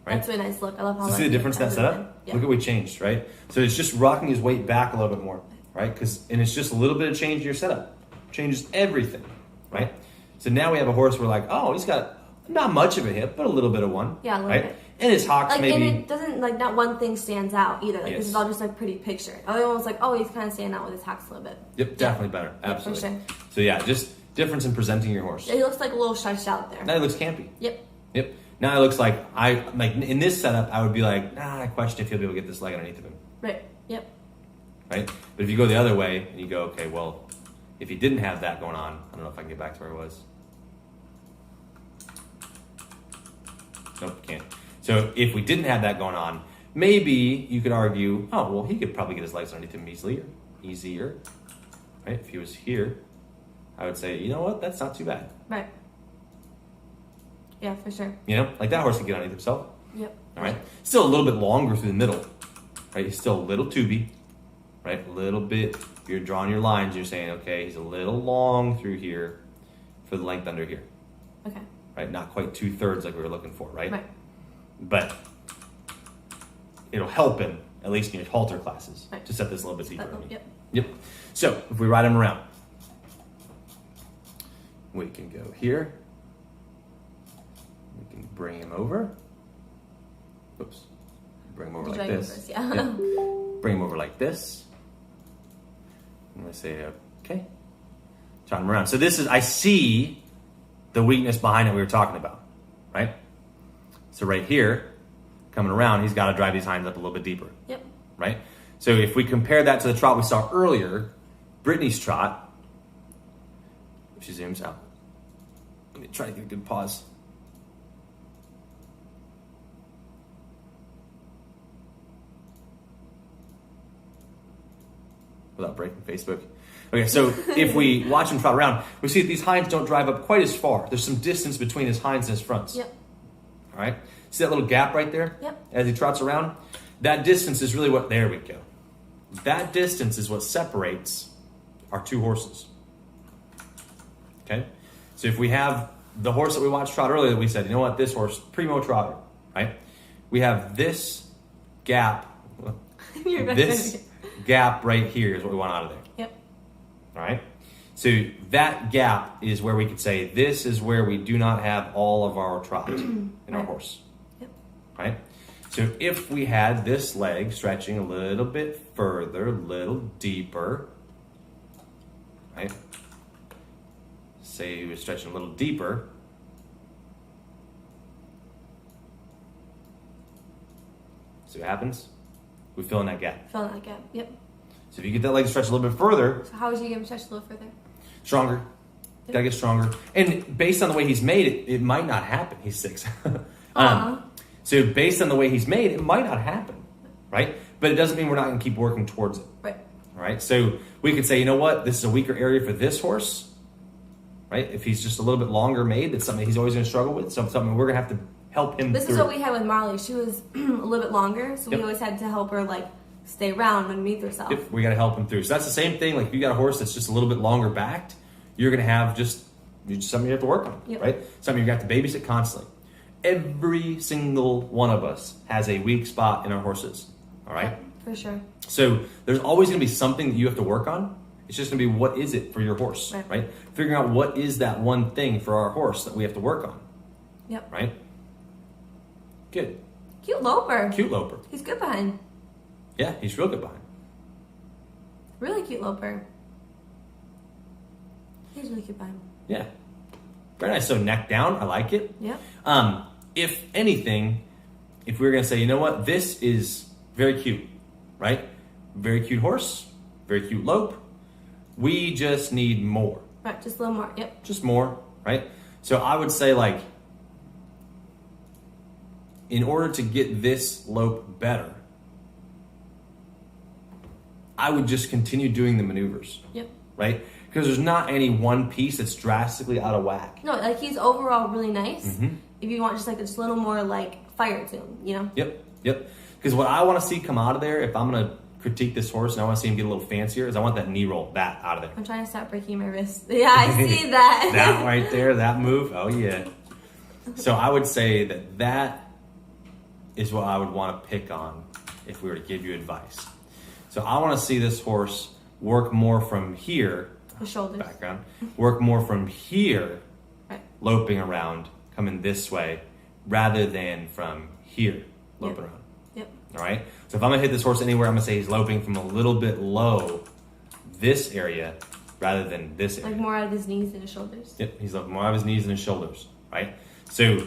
Right? That's a really nice look. I love how. So see the difference in that setup? Yeah. Look at what we changed, right? So it's just rocking his weight back a little bit more, right? And it's just a little bit of change in your setup. Changes everything, right? So now we have a horse where like, oh, he's got not much of a hip, but a little bit of one. Yeah, a little right? bit. And his hocks Like, maybe. and it doesn't like not one thing stands out either. Like Yes. this is all just like pretty picture. Other one's like, oh, he's kind of standing out with his hocks a little bit. Yep, definitely better. Yeah, for Absolutely. sure. So yeah, just difference in presenting your horse. Yeah, he looks like a little stretched out there. Now he looks campy. Yep. Yep. Now it looks like in this setup I would be like, I question if he'll be able to get this leg underneath of him. Right. Yep. Right? But if you go the other way and you go, okay, well, if he didn't have that going on, I don't know if I can get back to where it was. Nope, can't. So if we didn't have that going on, maybe you could argue, oh, well, he could probably get his legs underneath him easier. Right? If he was here, I would say, you know what? That's not too bad. Right. Yeah, for sure. You know, like that horse can get underneath himself. Yep. All right. Still a little bit longer through the middle. Right? He's still a little tubey. Right? A little bit. If you're drawing your lines, you're saying, okay, he's a little long through here for the length under here. Okay. Right? Not quite 2/3 like we were looking for, right? Right. But it'll help him, at least in your halter classes, Right. to set this a little bit deeper. Yep. Yep. So if we ride him around, we can go here. We can bring him over. Oops. Bring him over You like drag him this. first, yeah. Yep. Bring him over like this. I'm going to say, okay. Turn him around. So this is, I see the weakness behind it we were talking about, right? So right here, coming around, he's got to drive these hinds up a little bit deeper, Yep. right? So if we compare that to the trot we saw earlier, Brittany's trot, if she zooms out, let me try to get a good pause. Without breaking Facebook. Okay, so if we watch him trot around, we see that these hinds don't drive up quite as far. There's some distance between his hinds and his fronts. Yep. All right? See that little gap right there? Yep. As he trots around? That distance is really what, there we go. That distance is what separates our two horses. Okay? So if we have the horse that we watched trot earlier that we said, you know what, this horse, primo trotter, right? We have this gap, You're better. this gap right here is what we want out of there. Yep. All right? So that gap is where we could say, this is where we do not have all of our trot in our Right. horse. Yep. Right? So if we had this leg stretching a little bit further, a little deeper, right? Say he was stretching a little deeper. See what happens? We fill in that gap. Fill that gap. Yep. So if you get that leg stretched a little bit further, So how would you get him stretched a little further? stronger. Gotta get stronger. And based on the way he's made, it might not happen. He's 6. So based on the way he's made, it might not happen, right? But it doesn't mean we're not going to keep working towards it. Right. All right. So we could say, you know what? This is a weaker area for this horse, right? If he's just a little bit longer made, that's something he's always going to struggle with. Something we're going to have to help him This through. is what we had with Marley. She was a little bit longer, so Yep. we always had to help her like stay round underneath herself. Yep, we got to help him through. So that's the same thing. Like if you got a horse that's just a little bit longer backed, you're going to have just something you have to work on, Yep. right? Something you got to babysit constantly. Every single one of us has a weak spot in our horses, all right? Yep, for sure. So there's always going to be something that you have to work on. It's just going to be what is it for your horse, right? Figuring out what is that one thing for our horse that we have to work on, Yep. right? Good. Cute loper. Cute loper. He's good behind. Yeah, he's real good behind. Really cute loper. He's really cute behind. Yeah. Very nice. So neck down, I like it. Yep. If anything, if we were gonna say, you know what, this is very cute, right? Very cute horse, very cute lope. We just need more. Right, just a little more. Yep. Just more, right? So I would say, like, in order to get this lope better, I would just continue doing the maneuvers. Yep. Right? Because there's not any one piece that's drastically out of whack. No, like he's overall really nice. Mm-hmm. If you want just like a little more like fire to him, you know? Yep. Because what I want to see come out of there, if I'm going to critique this horse and I want to see him get a little fancier, is I want that knee roll, that out of there. I'm trying to stop breaking my wrist. Yeah, I see that. That right there, that move, oh yeah. So I would say that is what I would want to pick on if we were to give you advice. So I want to see this horse work more from here, the shoulders. Background, work more from here, Right. loping around, coming this way, rather than from here, loping Yep. around. Yep. All right. So if I'm gonna hit this horse anywhere, I'm gonna say he's loping from a little bit low, this area, rather than this area. Like more out of his knees than his shoulders. Yep. He's loping more out of his knees and his shoulders. Right. So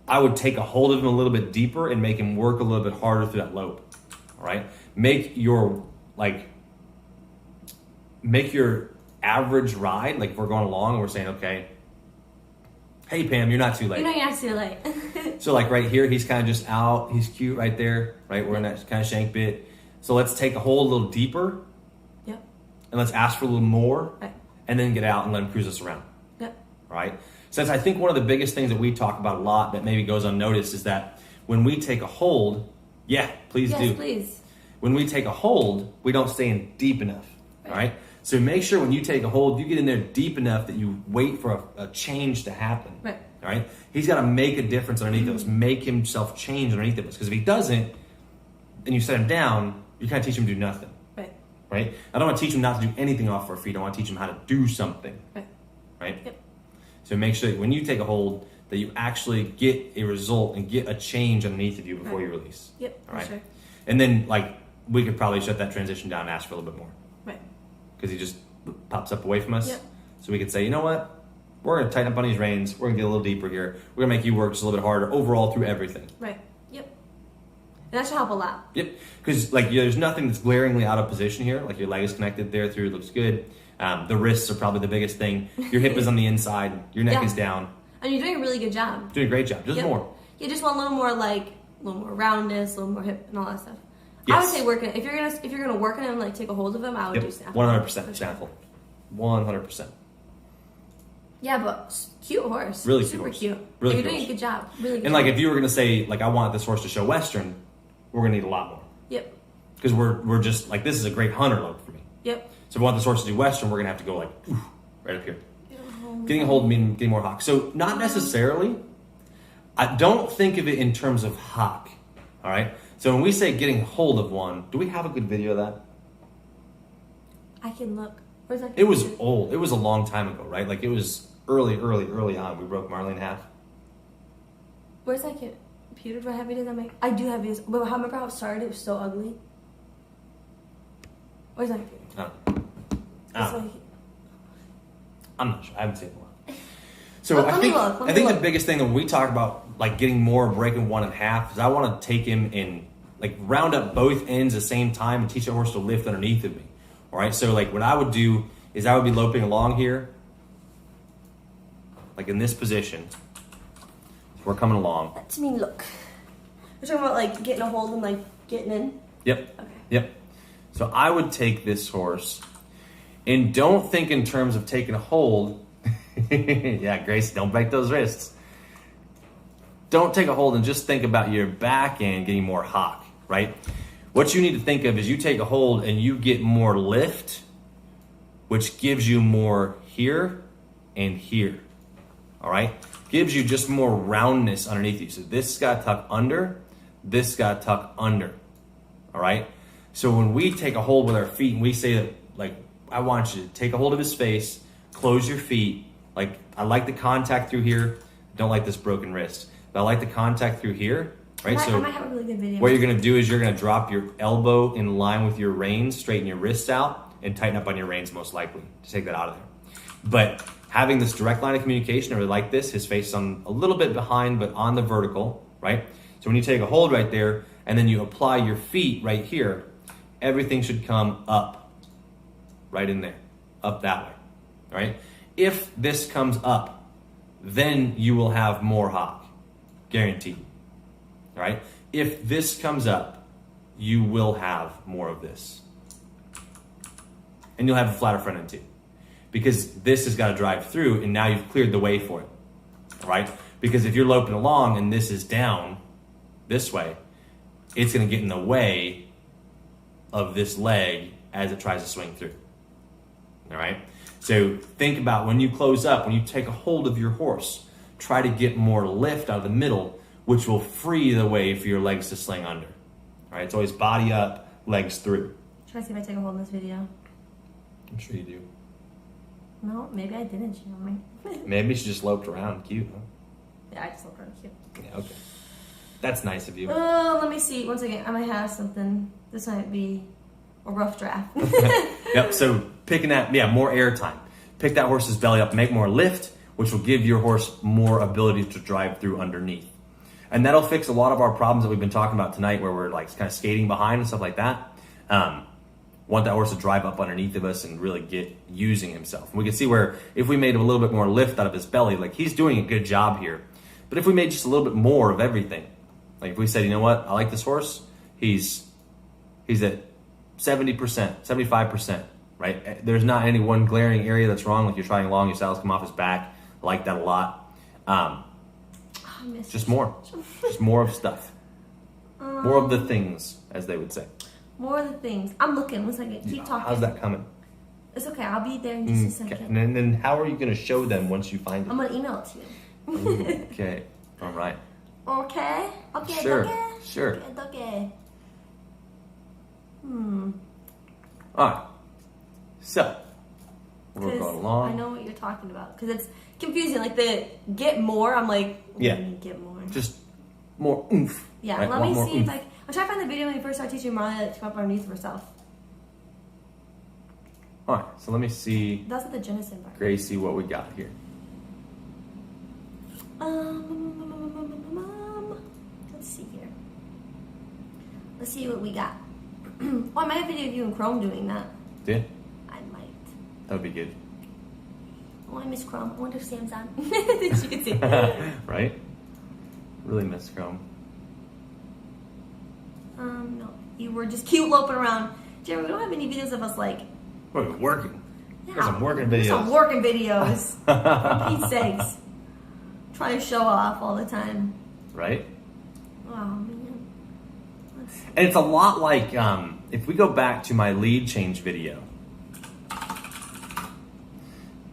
I would take a hold of him a little bit deeper and make him work a little bit harder through that lope. All right. Make your average ride, like if we're going along and we're saying, okay, hey Pam, you're not too late. You know you're not too late. So like right here, he's kind of just out. He's cute right there, right? We're in that kind of shank bit. So let's take a hold a little deeper. Yep. And let's ask for a little more. Right. And then get out and let him cruise us around. Yep. All right. Since I think one of the biggest things that we talk about a lot that maybe goes unnoticed is that when we take a hold, please yes, do. Please. When we take a hold, we don't stay in deep enough. All right. So make sure when you take a hold, you get in there deep enough that you wait for a change to happen. Right. All right. He's got to make a difference underneath of us, make himself change underneath of us. Because if he doesn't, and you set him down, you kind of teach him to do nothing. Right. Right. I don't want to teach him not to do anything off our feet. I want to teach him how to do something. Right. Right. Yep. So make sure that when you take a hold, that you actually get a result and get a change underneath of you before Right. you release. Yep. All right. For sure. And then we could probably shut that transition down and ask for a little bit more. Right. Because he just pops up away from us. Yep. So we could say, you know what? We're going to tighten up on these reins. We're going to get a little deeper here. We're going to make you work just a little bit harder overall through everything. Right. Yep. And that should help a lot. Yep. Because there's nothing that's glaringly out of position here. Like your leg is connected there through. Looks good. The wrists are probably the biggest thing. Your hip is on the inside. Your neck Yeah. is down. And you're doing a really good job. Doing a great job. Just Yep. more. You just want a little more roundness, a little more hip, and all that stuff. Yes. I would say working. If you're gonna work on him, like take a hold of him, I would Yep. do snaffle. 100% snaffle. 100%. Yeah, but cute horse. Really cute Super horse. cute. Really You're cute doing horse. a good job. Really good And job. if you were going to say, I want this horse to show Western, we're going to need a lot more. Yep. Because we're just, this is a great hunter lope for me. Yep. So if we want this horse to do Western, we're going to have to go right up here. Getting a hold means getting more hock. So not necessarily. I don't think of it in terms of hock. All right. So when we say getting hold of one, do we have a good video of that? I can look. Where's that? It was old. It was a long time ago, right? It was early on. We broke Marley in half. Where's that computer? Do I have videos on my? I do have videos. But remember how it started? It was so ugly. Where's that computer? This way. I'm not sure. I haven't seen it in a while. So Let I me think look. Let I me think the look. biggest thing that we talk about, getting more, breaking one in half, is I want to take him and round up both ends at the same time and teach the horse to lift underneath of me. All right. So what I would do is I would be loping along here, in this position. We're coming along. Let me look. We're talking about getting a hold and getting in. Yep. Okay. Yep. So I would take this horse, and don't think in terms of taking a hold. Yeah, Grace, don't break those wrists. Don't take a hold and just think about your back end getting more hock, right? What you need to think of is you take a hold and you get more lift, which gives you more here and here, all right? Gives you just more roundness underneath you. So this got tucked under, this got tucked under, all right? So when we take a hold with our feet and we say that, I want you to take a hold of his face, close your feet. I like the contact through here. Don't like this broken wrist. But I like the contact through here, right? I might have a really good video. What you're going to do is you're going to drop your elbow in line with your reins, straighten your wrists out, and tighten up on your reins most likely to take that out of there. But having this direct line of communication, or like this, his face on a little bit behind, but on the vertical, right? So when you take a hold right there, and then you apply your feet right here, everything should come up, right in there, up that way, right? If this comes up, then you will have more hock, guaranteed, all right? If this comes up, you will have more of this. And you'll have a flatter front end too, because this has got to drive through, and now you've cleared the way for it, all right? Because if you're loping along and this is down this way, it's going to get in the way of this leg as it tries to swing through, all right? So think about when you close up, when you take a hold of your horse, try to get more lift out of the middle, which will free the way for your legs to sling under, all right? It's always body up, legs through. Try to see if I take a hold in this video. I'm sure you do. No, maybe I didn't, you know me. Maybe she just loped around. Cute, huh? Yeah, I just look really cute. Yeah, okay. That's nice of you. Oh, let me see. Once again, I might have something. This might be a rough draft. Yep, so picking that, more air time. Pick that horse's belly up, make more lift, which will give your horse more ability to drive through underneath. And that'll fix a lot of our problems that we've been talking about tonight, where we're like kind of skating behind and stuff like that. Want that horse to drive up underneath of us and really get using himself. And we can see where if we made a little bit more lift out of his belly, like he's doing a good job here. But if we made just a little bit more of everything, like if we said, you know what, I like this horse, he's at 70%, 75%, right? There's not any one glaring area that's wrong, like you're trying along, your saddles come off his back. I like that a lot. Just more of stuff. More of the things, as they would say. More of the things. I'm looking. One second. Keep talking. How's that coming? It's okay. I'll be there in just a second. Okay. And then how are you going to show them once you find it? I'm going to email it to you. Ooh, okay. All right. Okay. Okay. Sure. Okay. Sure. Okay. All right. So, we're going along. I know what you're talking about. Because it's confusing. Like the get more, I'm like, Yeah. Get more. Just more oomph. Yeah. Right? Let me see oomph. if I'm trying to find the video when we first started teaching Marla to come up underneath of herself. All right. So let me see. That's what the Jennison part. Gracie, what we got here. Let's see here. Let's see what we got. Oh, I might have a video of you and Chrome doing that. Did? I might. That would be good. Oh, I miss Chrome. I wonder if Sam's on. She can see. Right? Really miss Chrome. No. You were just cute loping around. Jeremy, we don't have any videos of us like... We're working. Yeah, There's some working videos. Some working videos. For Pete's sakes. Trying to show off all the time. Right? Oh, man. Let's see. And it's a lot like, if we go back to my lead change video,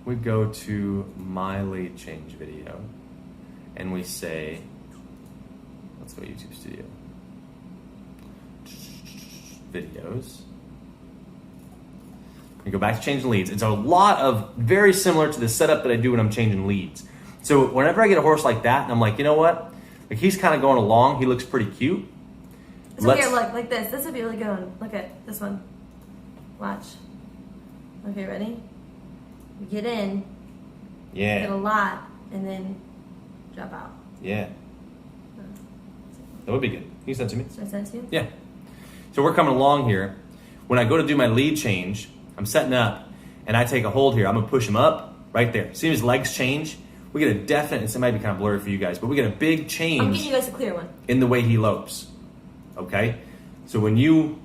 we go to my lead change video, and we say, let's go YouTube Studio. Videos. We go back to changing leads. It's a lot of very similar to the setup that I do when I'm changing leads. So whenever I get a horse like that, and I'm like, you know what? Like he's kind of going along. He looks pretty cute. So here, look, like this. This would be a really good one. Look at this one. Watch. Okay, ready? We get in. Yeah. Get a lot, and then drop out. Yeah. That would be good. Can you send it to me? Should I send it to you? Yeah. So we're coming along here. When I go to do my lead change, I'm setting up, and I take a hold here. I'm going to push him up right there. See his legs change? We get a definite, it might be kind of blurry for you guys, but we get a big change. I'm getting you guys a clear one. In the way he lopes. Okay? So when you,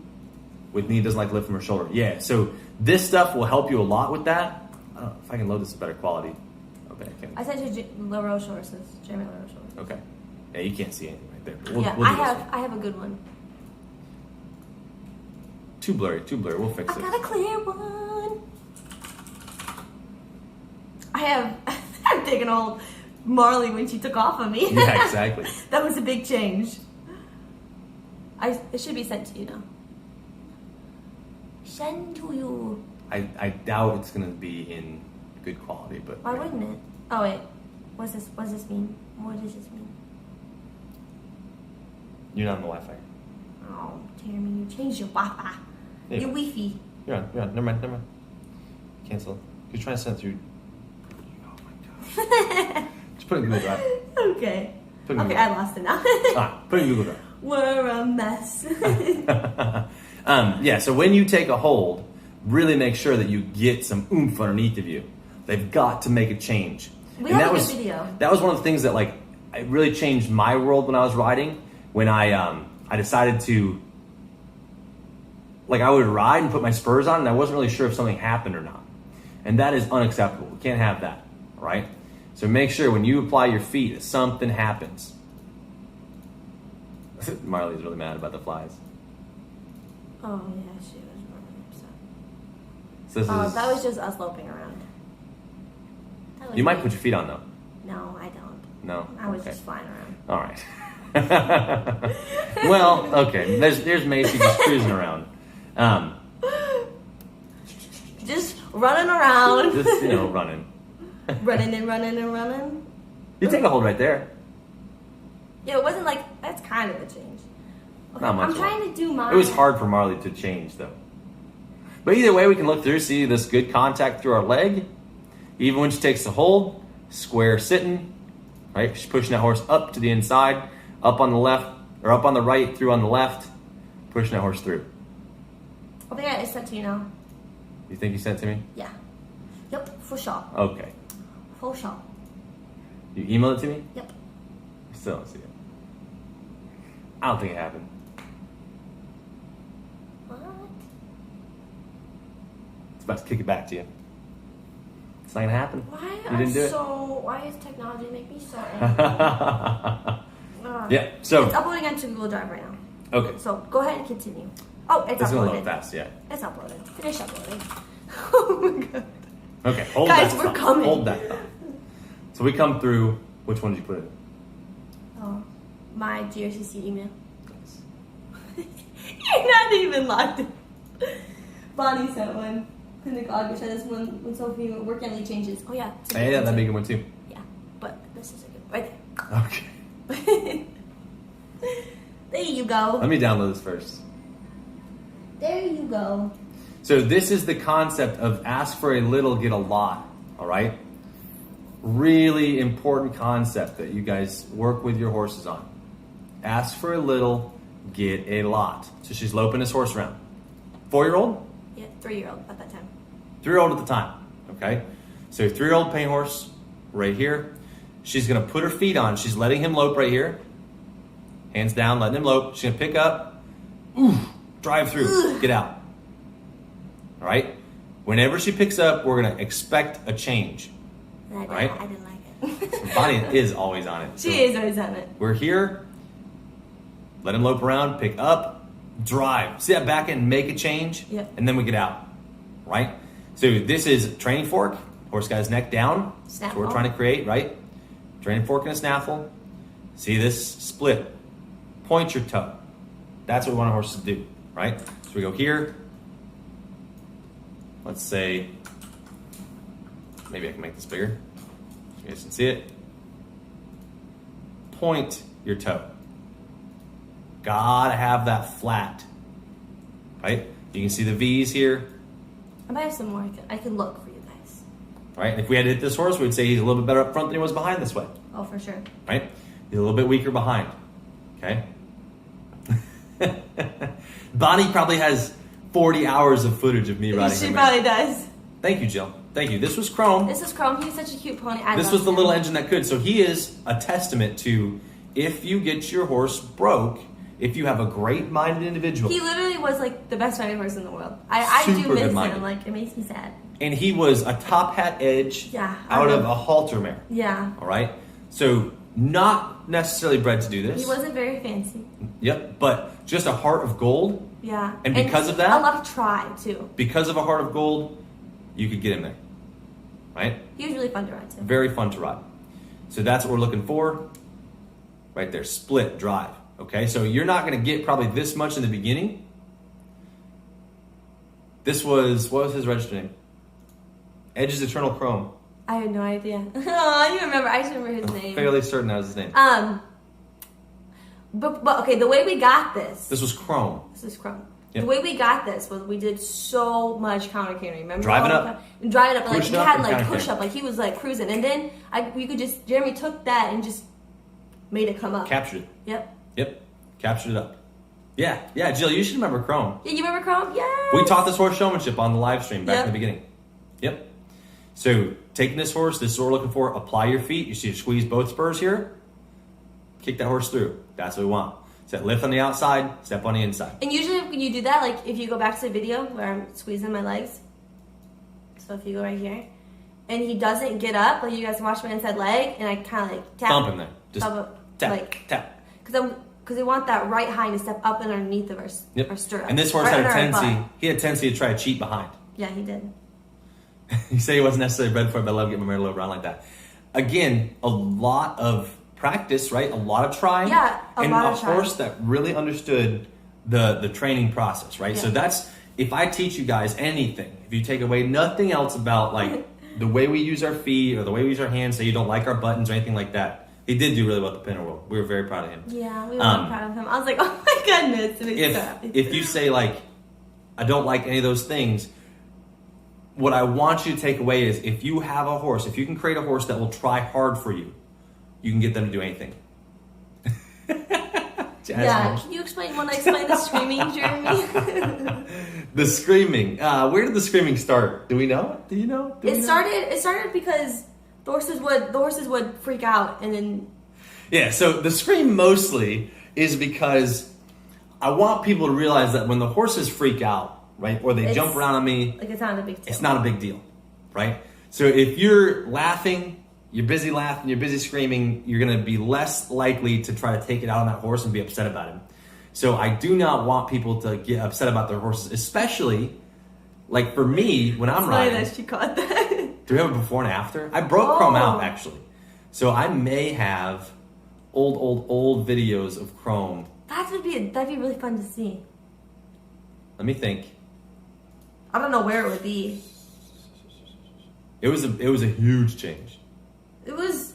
with knee doesn't like to lift from her shoulder. Yeah, so this stuff will help you a lot with that. I don't know if I can load this in better quality. Okay, I can. I sent you LaRose horses. Jeremy LaRose horses. Okay. Yeah, you can't see anything right there. But Yeah, we'll do this one. I have a good one. Too blurry. We'll fix I it. got a clear one. I'm taking old Marley when she took off of me. Yeah, exactly. That was a big change. It should be sent to you now. Send to you. I doubt it's going to be in good quality, but... Why wouldn't it? Oh, wait. What does this mean? What does this mean? You're not on the Wi-Fi. Oh, Jeremy, you changed your Wi-Fi. Yeah. Your Wi-Fi. You're on. Never mind. Cancel. You're trying to send it through Just put it in Google Drive. Okay. Put it in Okay, Google I Drive. lost it now. Alright, put it in Google Drive. We're a mess. Yeah, so when you take a hold, really make sure that you get some oomph underneath of you. They've got to make a change. We And have that a was good video. that was one of the things that like it really changed my world when I was riding. When I decided to I would ride and put my spurs on, and I wasn't really sure if something happened or not. And that is unacceptable. We can't have that, all right? So make sure when you apply your feet, that something happens. Marley's really mad about the flies. Oh, yeah, she was really upset. So this is, That was just us loping around. That was you might me. put your feet on though. No, I don't. No. I was Okay. just flying around. All right. Well, okay. There's Macy just cruising around. Just running around. Just running. running and running and running. You take a hold right there. Yeah, it wasn't like, that's kind of a change. Okay, Not much. I'm trying to do mine. It was hard for Marley to change though. But either way, we can look through, see this good contact through our leg. Even when she takes the hold, square sitting, right? She's pushing that horse up to the inside, up on the left, or up on the right, through on the left, pushing that horse through. I think I sent to you now. You think you sent it to me? Yeah. Yep, for sure. Okay. For sure. You emailed it to me? Yep. I still don't see it. I don't think it happened. What? It's about to kick it back to you. It's not gonna happen. Why You didn't do it. why is technology make me so angry? Ugh. Yeah, so It's uploading onto Google Drive right now. okay. So go ahead and continue. Oh, it's It's gonna uploaded. load fast, yeah. It's uploaded. Finish uploading. Oh my god. Okay, hold Guys, that we're thought. coming. Hold that thought. So we come through. Which one did you put in? Oh, my GRCC email. You're not even locked in. Bonnie sent one. Clinical August said this one when Sophie work only changes. Oh yeah. it's a Hey, good yeah, one, that'd be a too. good one too. Yeah, but this is a good right Okay. there. There you go. Let me download this first. There you go. So this is the concept of ask for a little, get a lot. All right. Really important concept that you guys work with your horses on. Ask for a little, get a lot. So she's loping this horse around. 4-year-old? Yeah, 3-year-old at that time. 3-year-old at the time. Okay. So 3-year-old paint horse right here. She's gonna put her feet on. She's letting him lope right here. Hands down, letting him lope. She's gonna pick up. Ooh, drive through. Get out. All right. Whenever she picks up, we're gonna expect a change. And I Right. didn't like it. Bonnie is always on it. So She is always on it. we're here. Let him lope around, pick up, drive. See that back end, make a change, Yep. and then we get out. Right? So this is training fork. Horse got his neck down. That's what we're Snaffle. trying to create, right? Training fork and a snaffle. See this split. Point your toe. That's what we want our horses to do, right? So we go here. Let's say, maybe I can make this bigger. So you guys can see it. Point your toe. Gotta have that flat, right? You can see the V's here, I might have some more. I can look for you guys. right? If we had to hit this horse, we'd say he's a little bit better up front than he was behind this way, Oh, for sure. right? He's a little bit weaker behind, okay? Bonnie probably has 40 hours of footage of me riding She her probably mare. does. Thank you, Jill. Thank you. This was Chrome. This is Chrome. He's such a cute pony. This was the little engine that could. So he is a testament to if you get your horse broke, if you have a great-minded individual. He literally was like the best riding horse in the world. I do Super miss good-minded. him. Like, it makes me sad. And he was a top hat edge Yeah, out I of know. a halter mare. Yeah. All right. So not necessarily bred to do this. He wasn't very fancy. Yep. But just a heart of gold. Yeah. And because of that- a lot of try, too. Because of a heart of gold, you could get him there. Right? He was really fun to ride, too. Very fun to ride. So that's what we're looking for. Right there. Split drive. Okay. So you're not going to get probably this much in the beginning. This was, what was his registered name? Edge's Eternal Chrome. I had no idea. Oh, you remember. I just remember his name. Fairly certain that was his name. But okay, the way we got this. This was Chrome. This is Chrome. Yep. The way we got this was we did so much counter carrying. Remember? Drive it up. And drive it up. Like Push he it up had and like counter push carry. up. Like he was like cruising. And then Jeremy took that and just made it come up. Captured it. Yep. Yep. Captured it up. Yeah, Jill, you should remember Chrome. Yeah, you remember Chrome? Yeah. We taught this horse showmanship on the live stream back Yep. in the beginning. Yep. So taking this horse, this is what we're looking for. Apply your feet. You see, squeeze both spurs here. Kick that horse through. That's what we want. So lift on the outside, step on the inside. And usually when you do that, like if you go back to the video where I'm squeezing my legs, so if you go right here, and he doesn't get up, like you guys can watch my inside leg, and I kind of like tap. Thump him there. Just Thump up, tap, like, tap. Because we want that right hind to step up and underneath of our stirrup. And this horse Right had a under our tendency, butt. he had a tendency to try to cheat behind. Yeah, he did. He said he wasn't necessarily bred for it, but I love getting my mare to lope around like that. Again, a lot of practice, right? A lot of trying. Yeah, and lot a of trying. horse that really understood the training process, right? Yeah. So that's, if I teach you guys anything, if you take away nothing else about like the way we use our feet or the way we use our hands, say you don't like our buttons or anything like that, he did do really well at the Pinner World. We were very proud of him. Yeah, we were proud of him. I was like, oh my goodness. It makes me so happy. If you say like, I don't like any of those things, what I want you to take away is if you have a horse, if you can create a horse that will try hard for you, you can get them to do anything. Yeah, can you explain when I explain the screaming, Jeremy? The screaming. Where did the screaming start? Do we know? Do you know? Do we know? It started because the horses would freak out and then Yeah, so the scream mostly is because I want people to realize that when the horses freak out, right, or they jump around on me, like it's not a big deal. it's not a big deal, right? So if you're laughing, you're busy laughing, you're busy screaming, you're going to be less likely to try to take it out on that horse and be upset about him. So I do not want people to get upset about their horses, especially like for me when I'm riding. That she caught that. Do we have a before and after? I broke Chrome out actually, so I may have old videos of Chrome. That'd be really fun to see. Let me think. I don't know where it would be. It was a huge change. It was.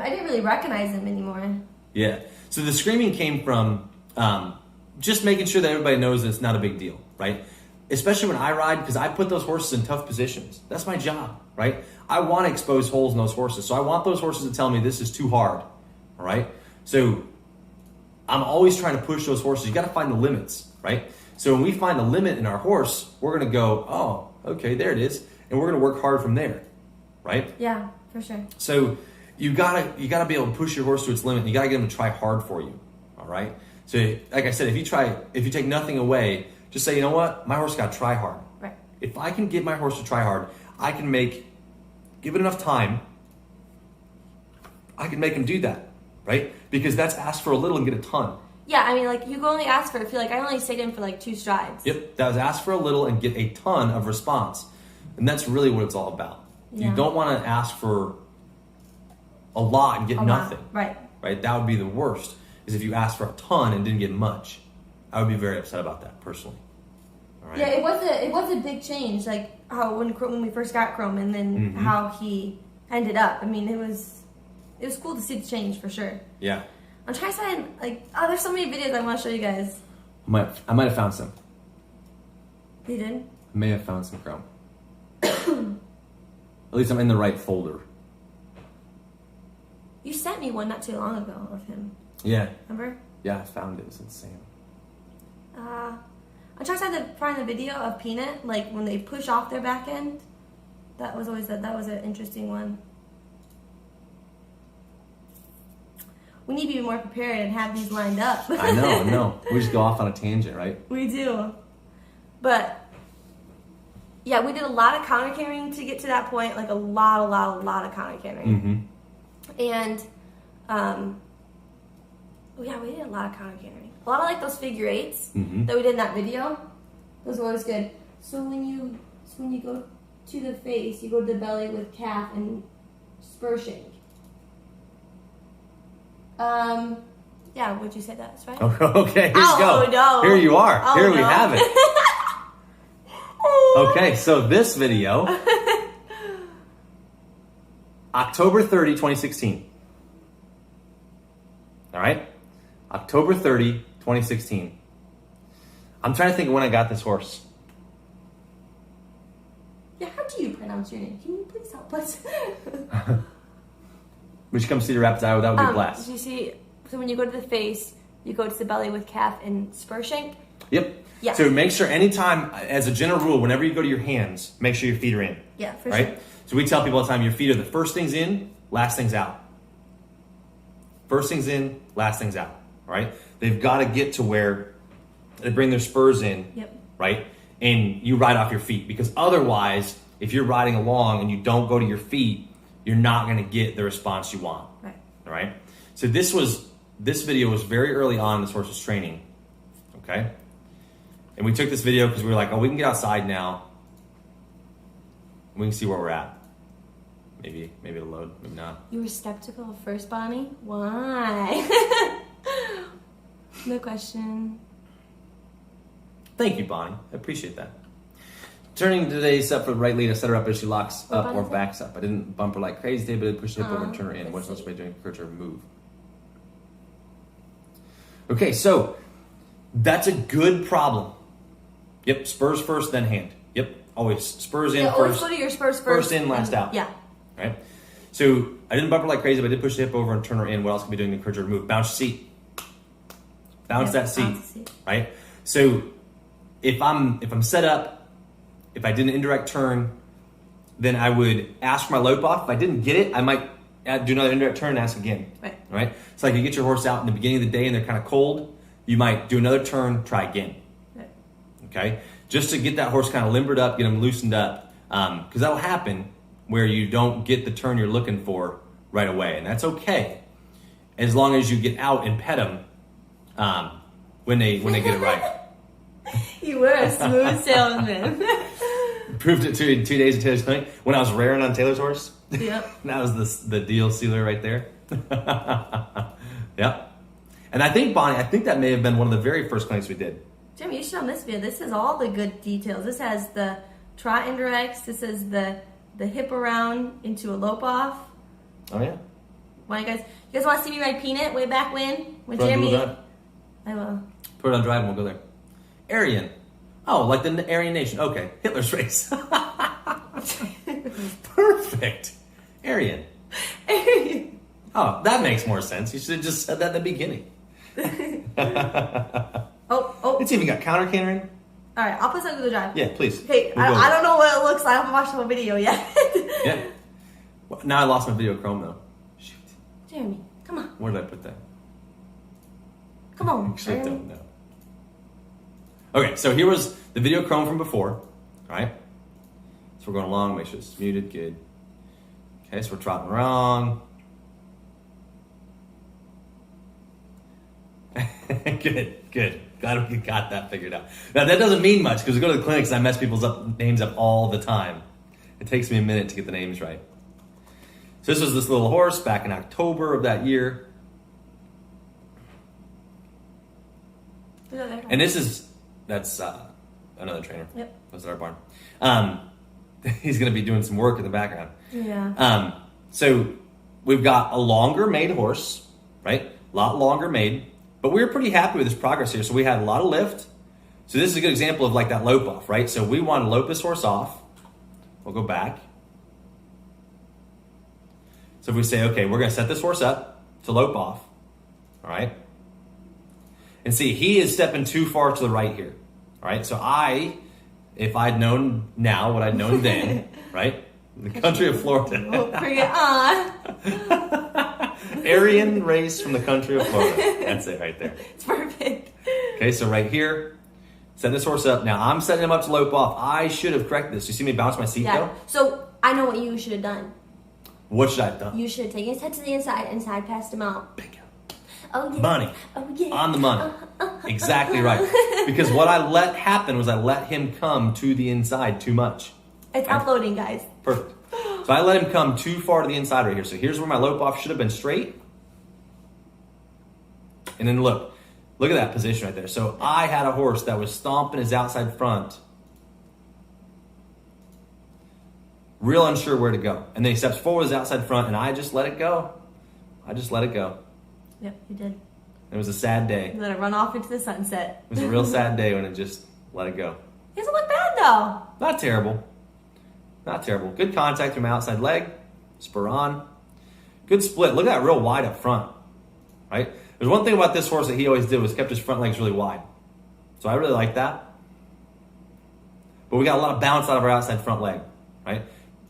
I didn't really recognize him anymore. Yeah. So the screaming came from just making sure that everybody knows that it's not a big deal, right? Especially when I ride, because I put those horses in tough positions. That's my job, right? I want to expose holes in those horses. So I want those horses to tell me this is too hard, all right? So I'm always trying to push those horses. You got to find the limits, right? So when we find the limit in our horse, we're going to go, oh, okay, there it is. And we're going to work hard from there, right? Yeah, for sure. So you gotta be able to push your horse to its limit. And you gotta get them to try hard for you. All right. So like I said, if you take nothing away, just say, you know what, my horse got to try hard. Right. If I can get my horse to try hard, I can give it enough time. I can make him do that, right? Because that's ask for a little and get a ton. Yeah, I mean, like you can only ask for. I feel like I only stayed in for like 2 strides. Yep. That was ask for a little and get a ton of response, and that's really what it's all about. Yeah. You don't want to ask for a lot and get nothing. Right. Right? That would be the worst, is if you asked for a ton and didn't get much. I would be very upset about that, personally. All right? Yeah, it was a big change, like how when we first got Chrome and then how he ended up. I mean, it was cool to see the change for sure. Yeah. I'm trying to find, like, there's so many videos I want to show you guys. I might have found some. You did? I may have found some Chrome. At least I'm in the right folder. You sent me one not too long ago of him. Yeah. Remember? Yeah, I found it. It's insane. I'm trying to find the video of Peanut, like when they push off their back end. That was an interesting one. We need to be more prepared and have these lined up. I know. We just go off on a tangent, right? We do. But yeah, we did a lot of counter carrying to get to that point, like a lot of counter carrying. And yeah, we did a lot of counter carrying. A lot of like those figure eights that we did in that video. Those were always good. So when you go to the face, you go to the belly with calf and spur shake. Yeah, would you say that's right? Okay, here you go. No. Here you are. Oh, Here we no. have it. Okay, so this video, October 30, 2016. All right? October 30, 2016. I'm trying to think of when I got this horse. Yeah, how do you pronounce your name? Can you please help us? We should come see the Rapids, Iowa. That would be a blast. You see, so when you go to the face, you go to the belly with calf and spur shank. Yep. Yeah. So make sure anytime, as a general rule, whenever you go to your hands, make sure your feet are in. Yeah, for right? sure. So we tell people all the time, your feet are the first things in, last things out. First things in, last things out. Right? They've got to get to where they bring their spurs in. Yep. Right? And you ride off your feet, because otherwise, if you're riding along and you don't go to your feet, you're not going to get the response you want. Right. All right? So this video was very early on in this horse's training. Okay? And we took this video because we were like, oh, we can get outside now. We can see where we're at. Maybe it'll load, maybe not. You were skeptical at first, Bonnie? Why? No question. Thank you, Bonnie. I appreciate that. Turning today's up for the right lead, I set her up as she locks up or backs up. I didn't bump her like crazy today, but I pushed the hip over and turn her in. What's supposed to be doing? Encourage her to move. Okay, so that's a good problem. Yep, spurs first, then hand. Yep, always spurs in Always first. go to your spurs first. First in, last out. Yeah. Right? So I didn't bump her like crazy, but I did push the hip over and turn her in. What else can we be doing to encourage her to move? Bounce your seat. Bounce that seat. Bounce the seat. Right? So if I'm set up, if I did an indirect turn, then I would ask for my lope off. If I didn't get it, I might do another indirect turn and ask again. Right. Right? It's like you get your horse out in the beginning of the day and they're kind of cold. You might do another turn, try again. Right. Okay? Just to get that horse kind of limbered up, get him loosened up. Because that'll happen where you don't get the turn you're looking for right away. And that's okay. As long as you get out and pet them when they get it right. You were a smooth salesman. Proved it 2 days at Taylor's clinic when I was rearing on Taylor's horse. Yep. That was the deal sealer right there. Yep. And I think, Bonnie, that may have been one of the very first clinics we did. Jim, you should on this video. This has all the good details. This has the trot indirects. This is the hip around into a lope off. Oh, yeah? Why you guys want to see me ride Peanut way back when? With Put it on Jimmy? Google Drive. I will. Put it on Drive and we'll go there. Aryan. Oh, like the Aryan Nation. Okay. Hitler's race. Perfect. Aryan. Aryan. Oh, that makes more sense. You should have just said that at the beginning. Oh. It's even got counter cantering. All right, I'll put something to the drive. Yeah, please. Okay, We'll go I don't know what it looks like. I haven't watched the whole video yet. Yeah. Well, now I lost my video Chrome though. Shoot. Jeremy, come on. Where did I put that? Come on. Actually, I Jeremy. don't know. Okay, so here was the video Chrome from before. All right. So we're going along. Make sure it's muted. Good. Okay, so we're trotting wrong. Good. Glad we got that figured out. Now that doesn't mean much because we go to the clinics and I mess people's names up all the time. It takes me a minute to get the names right. So this was this little horse back in October of that year. And that's another trainer. Yep. That's at our barn. He's going to be doing some work in the background. Yeah. So we've got a longer made horse, right? A lot longer made. But we were pretty happy with this progress here. So we had a lot of lift. So this is a good example of like that lope off, right? So we want to lope this horse off. We'll go back. So if we say, okay, we're going to set this horse up to lope off, all right? And see, he is stepping too far to the right here, all right? So if I'd known now what I'd known then, right? The country of Florida. Oh, bring it on. Aryan race from the country of Florida. That's it right there. It's perfect. Okay, so right here, set this horse up. Now I'm setting him up to lope off. I should have corrected this. You see me bounce my seat though? So I know what you should have done. What should I have done? You should have taken his head to the inside and side passed him out. Bingo. Oh yeah. Money. Oh yeah. On the money. Exactly right. Because what I let happen was I let him come to the inside too much. It's uploading, guys. Perfect. So I let him come too far to the inside right here. So here's where my lope off should have been straight. And then look at that position right there. So I had a horse that was stomping his outside front. Real unsure where to go. And then he steps forward his outside front and I just let it go. Yep, you did. It was a sad day. Let it run off into the sunset. It was a real sad day when it just let it go. It doesn't look bad though. Not terrible. Not terrible. Good contact from my outside leg. Spur on. Good split. Look at that real wide up front. Right? There's one thing about this horse that he always did was kept his front legs really wide. So I really like that. But we got a lot of bounce out of our outside front leg. Right?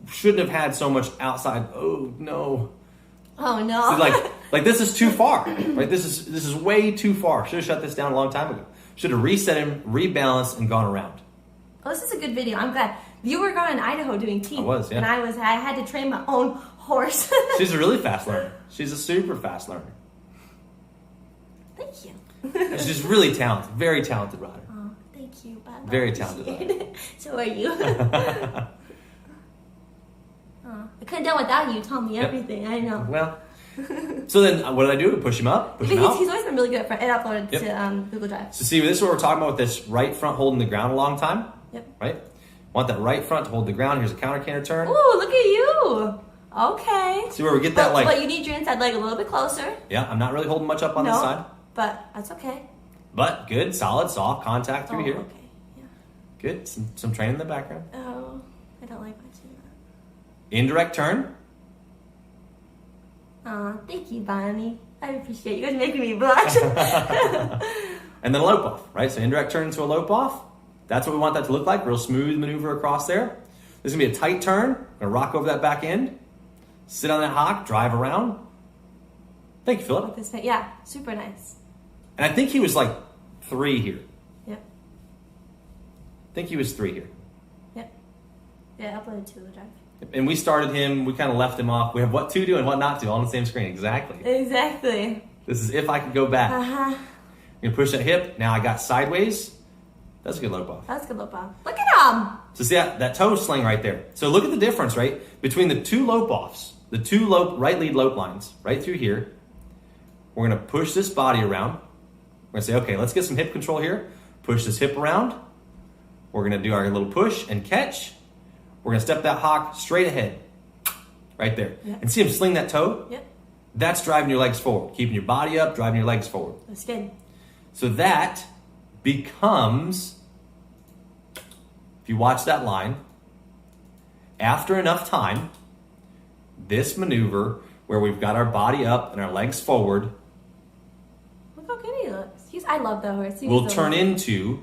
Shouldn't have had so much outside. Oh no. Oh no. See, like this is too far. Right? This is way too far. Should have shut this down a long time ago. Should have reset him, rebalanced, and gone around. Oh, this is a good video. I'm glad. You were gone in Idaho doing teeth. I was, yeah. And I had to train my own horse. She's a really fast learner. She's a super fast learner. Thank you. She's really talented. Very talented rider. Oh, thank you. Bye. Very talented rider. So are you. I couldn't have done without you. You taught me everything. I know. Well, so then what did I do? Push him up? Push him out? He's always been really good at front. And uploaded to Google Drive. So see, this is what we're talking about with this right front holding the ground a long time. Yep. Right? Want that right front to hold the ground. Here's a counter canter turn. Ooh, look at you. Okay. See where we get that But you need your inside leg a little bit closer. Yeah, I'm not really holding much up on this side. But that's okay. But good, solid, soft contact through here. Okay. Yeah. Good. Some training in the background. Oh, I don't like watching that. Indirect turn. Thank you, Bonnie. I appreciate you guys making me blush. And then a lope off, right? So indirect turn into a lope off. That's what we want that to look like. Real smooth maneuver across there. This is going to be a tight turn. I'm going to rock over that back end. Sit on that hock, drive around. Thank you, Philip. Yeah, super nice. And I think he was like 3 here. Yep. I think he was 3 here. Yep. Yeah, uploaded to the drive. And we started him, we kind of left him off. We have what to do and what not to all on the same screen. Exactly. Exactly. This is if I could go back. Uh-huh. I'm going to push that hip. Now I got sideways. That's a good lope off. That's a good lope off. Look at him. So see that toe sling right there. So look at the difference, right? Between the 2 lope offs, the 2 right lead lope lines, right through here. We're going to push this body around. We're going to say, okay, let's get some hip control here. Push this hip around. We're going to do our little push and catch. We're going to step that hock straight ahead. Right there. Yep. And see him sling that toe? Yep. That's driving your legs forward. Keeping your body up, driving your legs forward. That's good. So that becomes, if you watch that line, after enough time, this maneuver where we've got our body up and our legs forward, Look how good he looks. I love the horse. will turn into,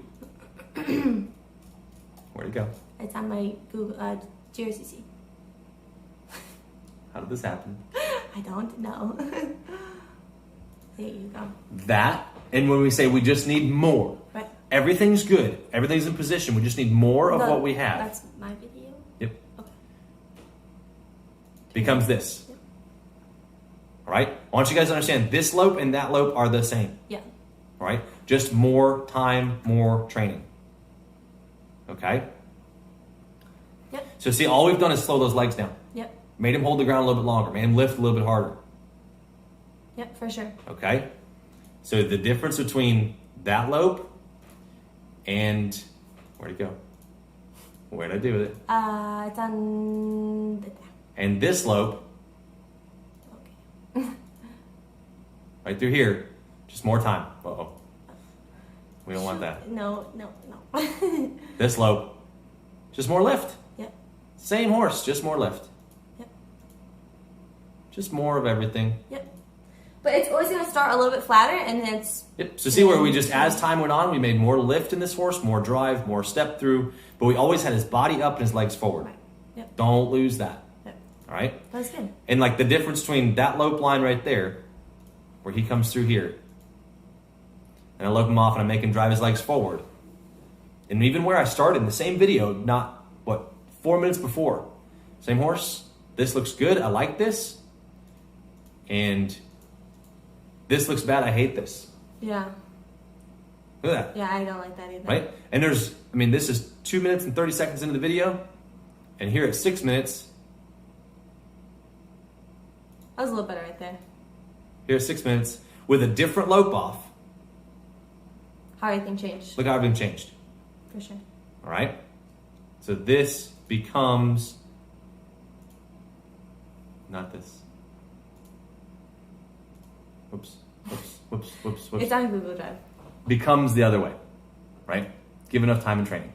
where'd it go? It's on my Google GRCC. How did this happen? I don't know. There you go. That, and when we say we just need more, Right. everything's good, everything's in position, we just need more of what we have. That's my video. Yep. Okay. Becomes this. Yep. All right? I want you guys to understand this lope and that lope are the same. Yeah. All right? Just more time, more training. Okay? Yep. So see, all we've done is slow those legs down. Yep. Made him hold the ground a little bit longer. Made him lift a little bit harder. Yep, for sure. Okay? So the difference between that lope and, where'd it go? Where'd I do with it? It's on the And this lope, Okay. right through here, just more time. Uh-oh. We don't want that. No. This lope, just more lift. Yep. Same horse, just more lift. Yep. Just more of everything. Yep. But it's always going to start a little bit flatter, and then it's... Yep. So see where we just, as time went on, we made more lift in this horse, more drive, more step through, but we always had his body up and his legs forward. Right. Yep. Don't lose that. Yep. All right? That's good. And like the difference between that lope line right there, where he comes through here, and I lope him off and I make him drive his legs forward. And even where I started in the same video, not, 4 minutes before. Same horse. This looks good. I like this. And this looks bad. I hate this. Yeah. Look at that. Yeah, I don't like that either. Right? And this is 2 minutes and 30 seconds into the video. And here at 6 minutes. That was a little better right there. Here at 6 minutes. With a different lope off. How everything changed. Look how everything changed. For sure. All right? So this becomes not this. Whoops. It's on Google Drive. becomes the other way, right? Give enough time and training.